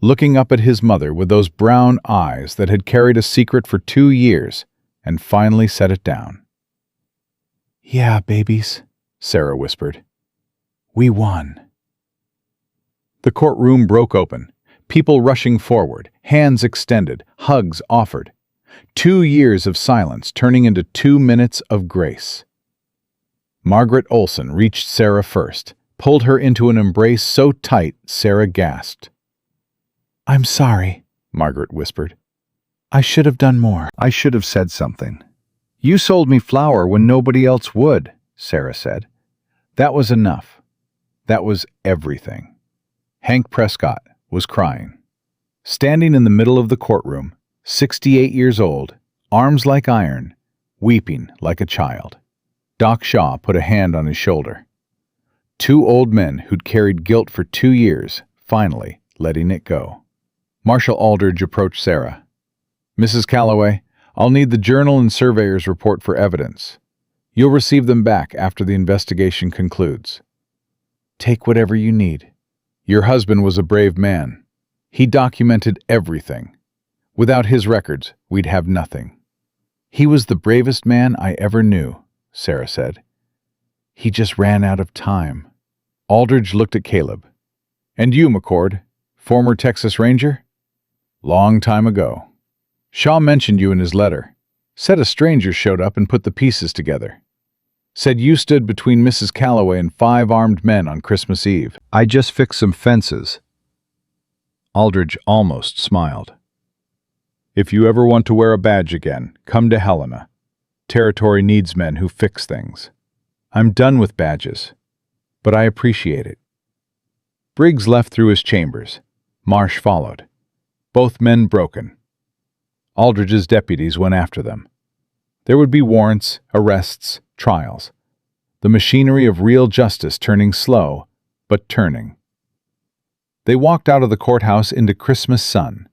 S1: looking up at his mother with those brown eyes that had carried a secret for 2 years and finally set it down.
S2: "Yeah, babies,"
S1: Sarah whispered.
S2: "We won."
S1: The courtroom broke open, people rushing forward, hands extended, hugs offered. 2 years of silence turning into 2 minutes of grace. Margaret Olson reached Sarah first, pulled her into an embrace so tight Sarah gasped.
S2: "I'm sorry,"
S1: Margaret whispered.
S2: "I should have done more."
S1: "I should have said something." "You sold me flour when nobody else would," Sarah said. That was enough. That was everything. Hank Prescott was crying. Standing in the middle of the courtroom, 68 years old, arms like iron, weeping like a child. Doc Shaw put a hand on his shoulder. Two old men who'd carried guilt for 2 years, finally letting it go. Marshal Aldridge approached Sarah. "Mrs. Calloway, I'll need the journal and surveyor's report for evidence. You'll receive them back after the investigation concludes. Take whatever you need. Your husband was a brave man. He documented everything. Without his records, we'd have nothing." "He was the bravest man I ever knew," Sarah said. "He just ran out of time." Aldridge looked at Caleb. "And you, McCord, former Texas Ranger?" "Long time ago. Shaw mentioned you in his letter. Said a stranger showed up and put the pieces together. Said you stood between Mrs. Calloway and 5 armed men on Christmas Eve."
S3: "I just fixed some fences." Aldridge almost smiled. "If you ever want to wear a badge again, come to Helena. Territory needs men who fix things. I'm done with badges, but I appreciate it." Briggs left through his chambers. Marsh followed. Both men broken. Aldridge's deputies went after them. There would be warrants, arrests, trials. The machinery of real justice turning slow, but turning. They walked out of the courthouse into Christmas sun.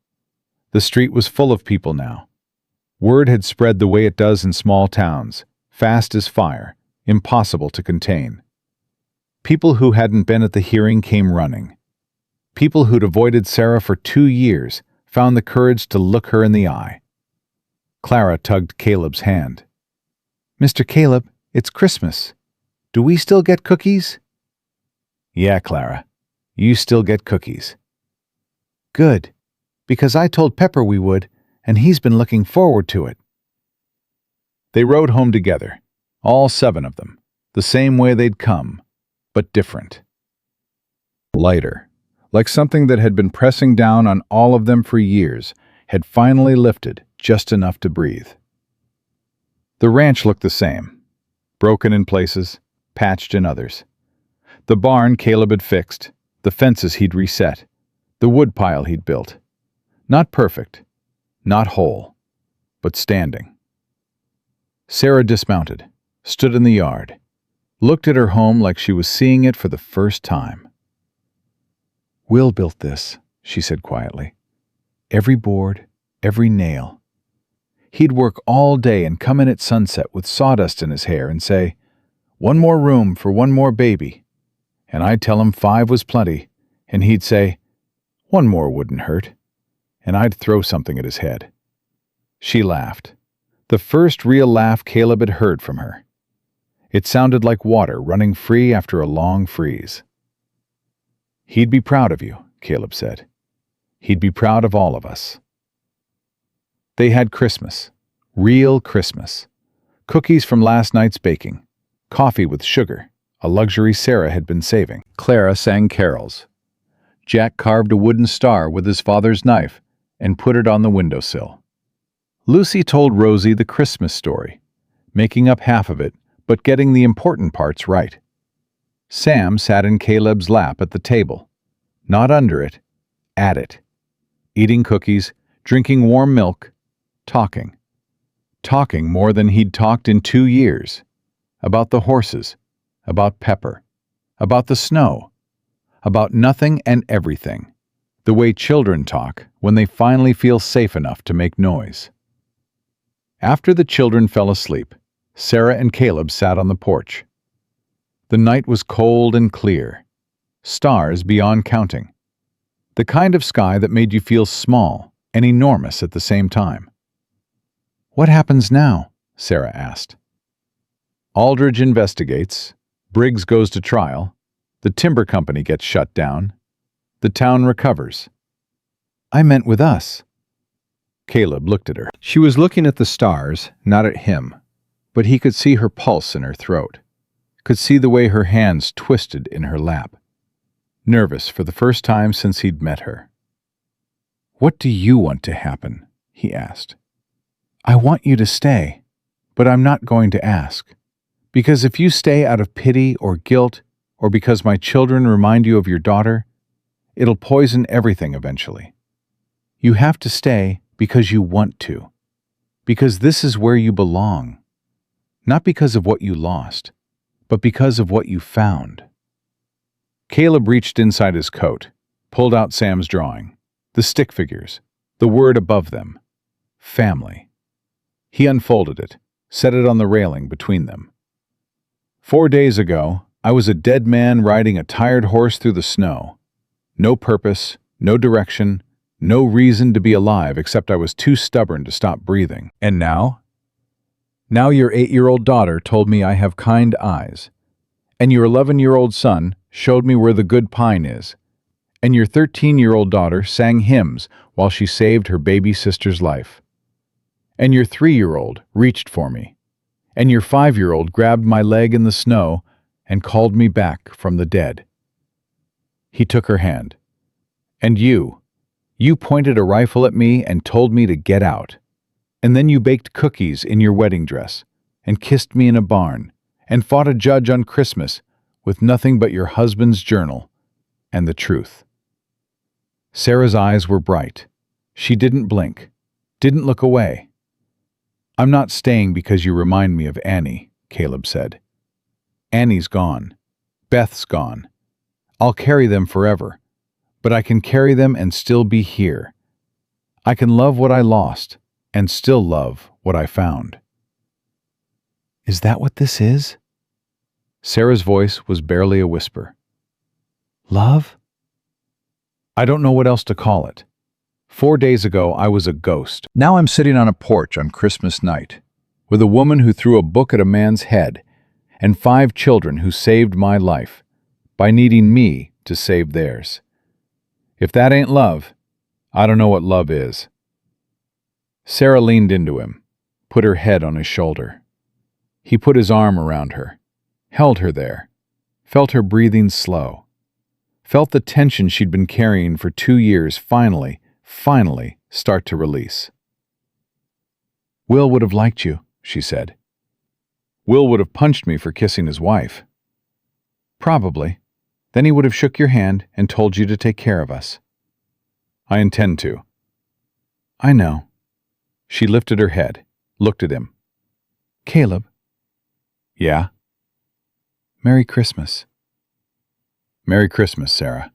S3: The street was full of people now. Word had spread the way it does in small towns, fast as fire, impossible to contain. People who hadn't been at the hearing came running. People who'd avoided Sarah for 2 years found the courage to look her in the eye. Clara tugged Caleb's hand. "Mr. Caleb, it's Christmas. Do we still get cookies?" "Yeah, Clara. You still get cookies." "Good, because I told Pepper we would, and he's been looking forward to it." They rode home together, all 7 of them, the same way they'd come, but different. Lighter, like something that had been pressing down on all of them for years, had finally lifted just enough to breathe. The ranch looked the same, broken in places, patched in others. The barn Caleb had fixed, the fences he'd reset, the woodpile he'd built. Not perfect, not whole, but standing. Sarah dismounted, stood in the yard, looked at her home like she was seeing it for the first time. "Will built this," she said quietly. "Every board, every nail. He'd work all day and come in at sunset with sawdust in his hair and say, 'One more room for one more baby.' And I'd tell him 5 was plenty, and he'd say, 'One more wouldn't hurt.' And I'd throw something at his head." She laughed, the first real laugh Caleb had heard from her. It sounded like water running free after a long freeze. "He'd be proud of you," Caleb said. "He'd be proud of all of us." They had Christmas, real Christmas. Cookies from last night's baking, coffee with sugar, a luxury Sarah had been saving. Clara sang carols. Jack carved a wooden star with his father's knife and put it on the windowsill. Lucy told Rosie the Christmas story, making up half of it, but getting the important parts right. Sam sat in Caleb's lap at the table, not under it, at it, eating cookies, drinking warm milk, talking. Talking more than he'd talked in 2 years. About the horses, about Pepper, about the snow, about nothing and everything. The way children talk when they finally feel safe enough to make noise. After the children fell asleep, Sarah and Caleb sat on the porch. The night was cold and clear. Stars beyond counting. The kind of sky that made you feel small and enormous at the same time. "What happens now?" Sarah asked. "Aldridge investigates. Briggs goes to trial. The timber company gets shut down. The town recovers." "I meant with us." Caleb looked at her. She was looking at the stars, not at him, but he could see her pulse in her throat, could see the way her hands twisted in her lap. Nervous for the first time since he'd met her. "What do you want to happen?" he asked. "I want you to stay, but I'm not going to ask. Because if you stay out of pity or guilt, or because my children remind you of your daughter, it'll poison everything eventually. You have to stay because you want to.
S1: Because this is where you belong. Not because of what you lost, but because of what you found. Caleb reached inside his coat, pulled out Sam's drawing, the stick figures, the word above them, family. He unfolded it, set it on the railing between them. 4 days ago, I was a dead man riding a tired horse through the snow. No purpose, no direction, no reason to be alive except I was too stubborn to stop breathing. And now? Now your 8-year-old daughter told me I have kind eyes. And your 11-year-old son showed me where the good pine is. And your 13-year-old daughter sang hymns while she saved her baby sister's life. And your 3-year-old reached for me. And your 5-year-old grabbed my leg in the snow and called me back from the dead. He took her hand. And you pointed a rifle at me and told me to get out. And then you baked cookies in your wedding dress and kissed me in a barn and fought a judge on Christmas with nothing but your husband's journal and the truth. Sarah's eyes were bright. She didn't blink, didn't look away. I'm not staying because you remind me of Annie, Caleb said. Annie's gone. Beth's gone. I'll carry them forever, but I can carry them and still be here. I can love what I lost and still love what I found.
S2: Is that what this is?
S1: Sarah's voice was barely a whisper.
S2: Love?
S1: I don't know what else to call it. 4 days ago, I was a ghost. Now I'm sitting on a porch on Christmas night with a woman who threw a book at a man's head and 5 children who saved my life by needing me to save theirs. If that ain't love, I don't know what love is. Sarah leaned into him, put her head on his shoulder. He put his arm around her, held her there, felt her breathing slow, felt the tension she'd been carrying for 2 years finally start to release. Will would have liked you, she said. Will would have punched me for kissing his wife. Probably. Then he would have shook your hand and told you to take care of us. I intend to. I know. She lifted her head, looked at him. Caleb. Yeah?
S2: Merry Christmas.
S1: Merry Christmas, Sarah.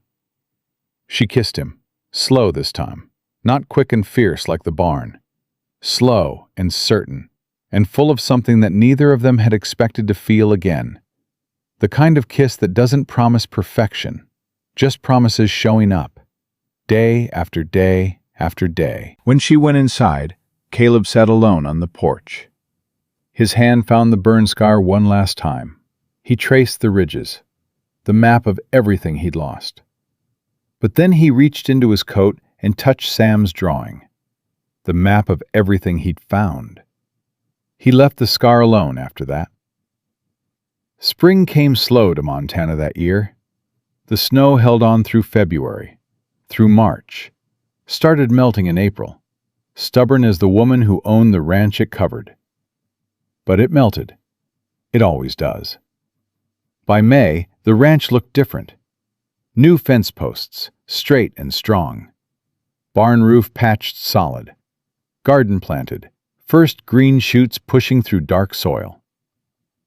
S1: She kissed him, slow this time, not quick and fierce like the barn. Slow and certain, and full of something that neither of them had expected to feel again. The kind of kiss that doesn't promise perfection, just promises showing up, day after day after day. When she went inside, Caleb sat alone on the porch. His hand found the burn scar one last time. He traced the ridges, the map of everything he'd lost. But then he reached into his coat and touched Sam's drawing, the map of everything he'd found. He left the scar alone after that. Spring came slow to Montana that year. The snow held on through February, through March, started melting in April, stubborn as the woman who owned the ranch it covered. But it melted. It always does. By May, the ranch looked different. New fence posts, straight and strong. Barn roof patched solid. Garden planted, first green shoots pushing through dark soil.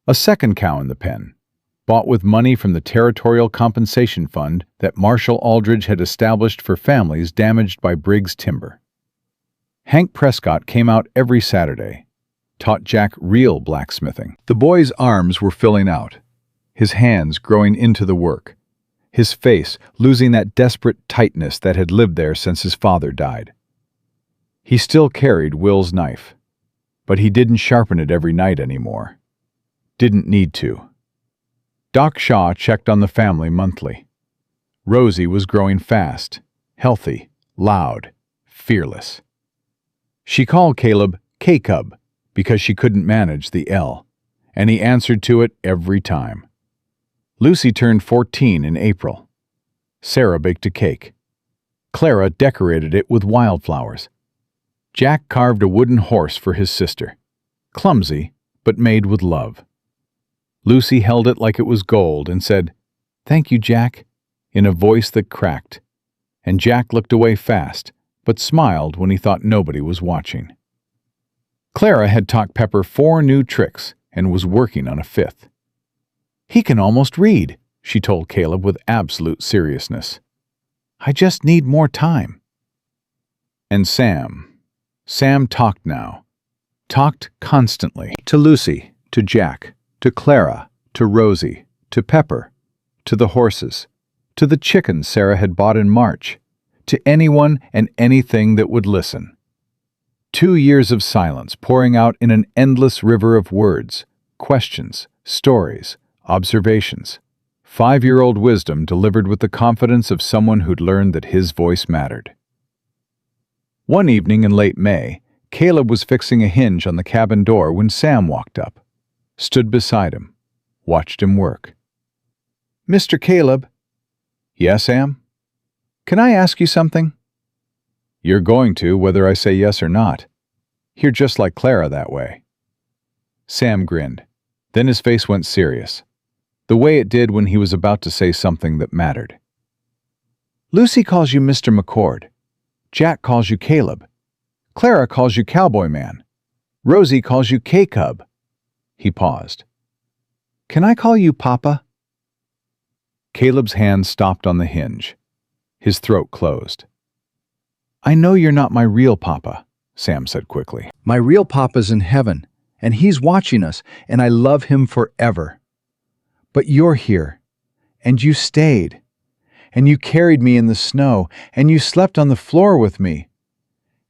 S1: A second cow in the pen, bought with money from the Territorial Compensation Fund that Marshall Aldridge had established for families damaged by Briggs timber. Hank Prescott came out every Saturday, taught Jack real blacksmithing. The boy's arms were filling out, his hands growing into the work, his face losing that desperate tightness that had lived there since his father died. He still carried Will's knife, but he didn't sharpen it every night anymore. Didn't need to. Doc Shaw checked on the family monthly. Rosie was growing fast, healthy, loud, fearless. She called Caleb K-Cub because she couldn't manage the L, and he answered to it every time. Lucy turned 14 in April. Sarah baked a cake. Clara decorated it with wildflowers. Jack carved a wooden horse for his sister, clumsy, but made with love. Lucy held it like it was gold and said, "Thank you, Jack," in a voice that cracked, and Jack looked away fast, but smiled when he thought nobody was watching. Clara had taught Pepper 4 new tricks and was working on a 5th. "He can almost read," she told Caleb with absolute seriousness. "I just need more time." And Sam talked now. Talked constantly. To Lucy, to Jack, to Clara, to Rosie, to Pepper, to the horses, to the chickens Sarah had bought in March, to anyone and anything that would listen. 2 years of silence pouring out in an endless river of words, questions, stories, observations. 5-year-old wisdom delivered with the confidence of someone who'd learned that his voice mattered. One evening in late May, Caleb was fixing a hinge on the cabin door when Sam walked up, stood beside him, watched him work. "Mr. Caleb." "Yes, Sam?" "Can I ask you something?" "You're going to, whether I say yes or not. You're just like Clara that way." Sam grinned. Then his face went serious, the way it did when he was about to say something that mattered. "Lucy calls you Mr. McCord. Jack calls you Caleb. Clara calls you Cowboy Man. Rosie calls you K-Cub." He paused. "Can I call you Papa?" Caleb's hand stopped on the hinge. His throat closed. "I know you're not my real Papa," Sam said quickly.
S2: My real Papa's in heaven, and he's watching us, and I love him forever. But you're here, and you stayed, and you carried me in the snow, and you slept on the floor with me,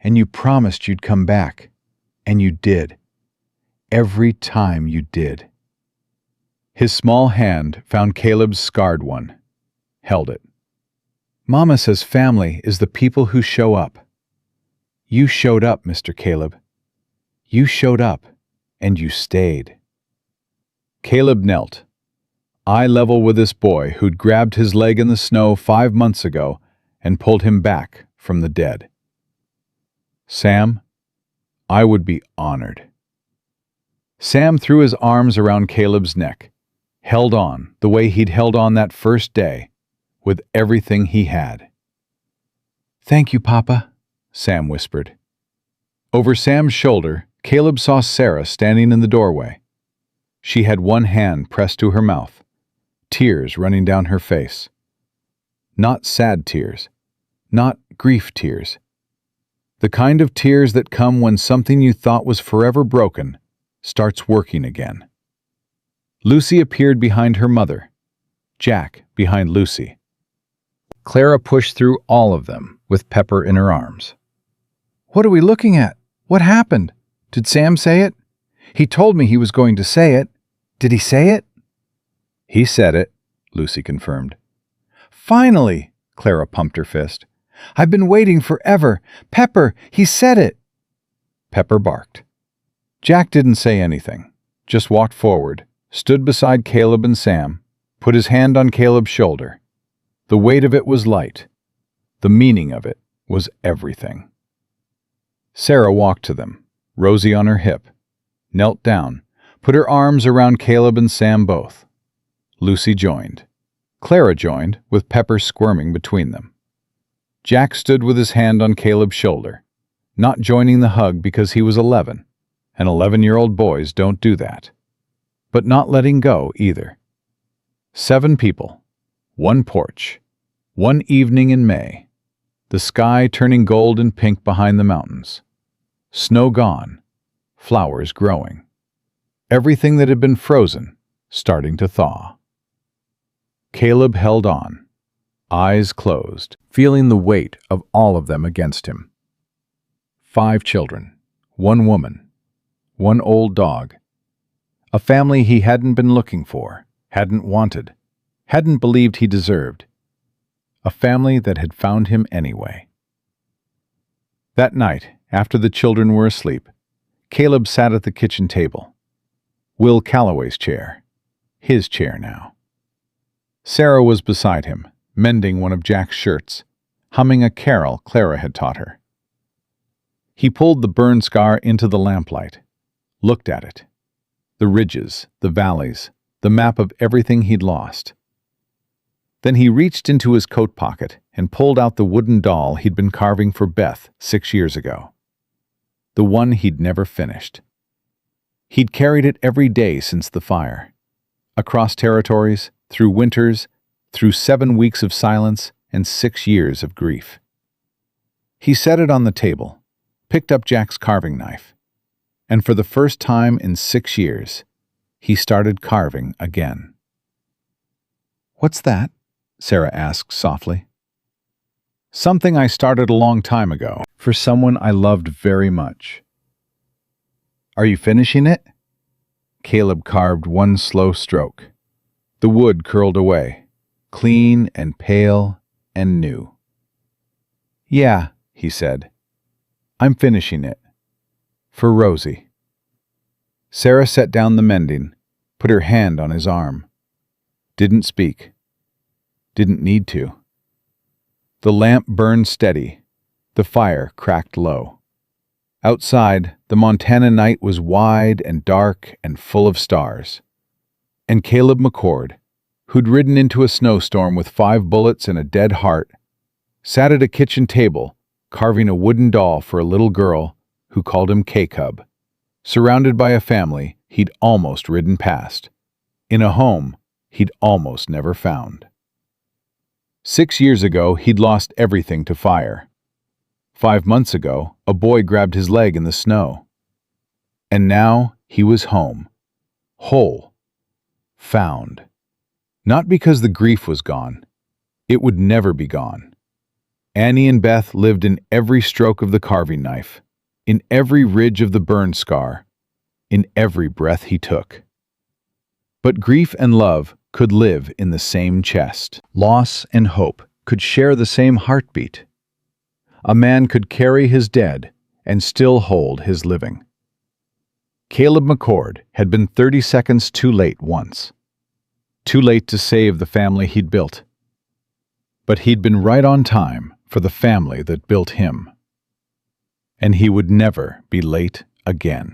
S2: and you promised you'd come back, and you did. Every time you did." His small hand found Caleb's scarred one, held it. "Mama says family is the people who show up. You showed up, Mr. Caleb. You showed up, and you stayed." Caleb knelt, eye level with this boy who'd grabbed his leg in the snow 5 months ago and pulled him back from the dead. "Sam, I would be honored." Sam threw his arms around Caleb's neck, held on the way he'd held on that first day, with everything he had. "Thank you, Papa," Sam whispered. Over Sam's shoulder, Caleb saw Sarah standing in the doorway. She had one hand pressed to her mouth, tears running down her face. Not sad tears, not grief tears. The kind of tears that come when something you thought was forever broken starts working again. Lucy appeared behind her mother, Jack behind Lucy. Clara pushed through all of them with Pepper in her arms. "What are we looking at? What happened? Did Sam say it? He told me he was going to say it. Did he say it?" "He said it," Lucy confirmed. "Finally!" Clara pumped her fist. "I've been waiting forever. Pepper, he said it!" Pepper barked. Jack didn't say anything, just walked forward, stood beside Caleb and Sam, put his hand on Caleb's shoulder. The weight of it was light. The meaning of it was everything. Sarah walked to them, Rosie on her hip, knelt down, put her arms around Caleb and Sam both. Lucy joined. Clara joined, with Pepper squirming between them. Jack stood with his hand on Caleb's shoulder, not joining the hug because he was 11, and 11-year-old boys don't do that, but not letting go either. 7 people, 1 porch, 1 evening in May, the sky turning gold and pink behind the mountains, snow gone, flowers growing, everything that had been frozen starting to thaw. Caleb held on, eyes closed, feeling the weight of all of them against him. 5 children, 1 woman, 1 old dog. A family he hadn't been looking for, hadn't wanted, hadn't believed he deserved. A family that had found him anyway. That night, after the children were asleep, Caleb sat at the kitchen table. Will Calloway's chair. His chair now. Sarah was beside him, mending one of Jack's shirts, humming a carol Clara had taught her. He pulled the burn scar into the lamplight, looked at it. The ridges, the valleys, the map of everything he'd lost. Then he reached into his coat pocket and pulled out the wooden doll he'd been carving for Beth 6 years ago.
S1: the one he'd never finished. He'd carried it every day since the fire. Across territories, through winters, through 7 weeks of silence and 6 years of grief. He set it on the table, picked up Jack's carving knife, and for the first time in 6 years, he started carving again. "What's that?" Sarah asked softly. "Something I started a long time ago,
S3: For someone I loved very much.
S1: Are you finishing it?" Caleb carved one slow stroke. The wood curled away, clean and pale and new. "Yeah," he said. "I'm finishing it. For Rosie." Sarah set down the mending, put her hand on his arm. Didn't speak. Didn't need to. The lamp burned steady. The fire cracked low. Outside, the Montana night was wide and dark and full of stars. And Caleb McCord, who'd ridden into a snowstorm with 5 bullets and a dead heart, sat at a kitchen table, carving a wooden doll for a little girl who called him K-Cub, surrounded by a family he'd almost ridden past, in a home he'd almost never found. 6 years ago, he'd lost everything to fire. 5 months ago, a boy grabbed his leg in the snow. And now he was home, whole, found. Not because the grief was gone. It would never be gone. Annie and Beth lived in every stroke of the carving knife, in every ridge of the burn scar, in every breath he took. But grief and love could live in the same chest.
S3: Loss and hope could share the same heartbeat. A man could carry his dead and still hold his living. Caleb McCord had been 30 seconds too late once. Too late to save the family he'd built. But he'd been right on time for the family that built him. And he would never be late again.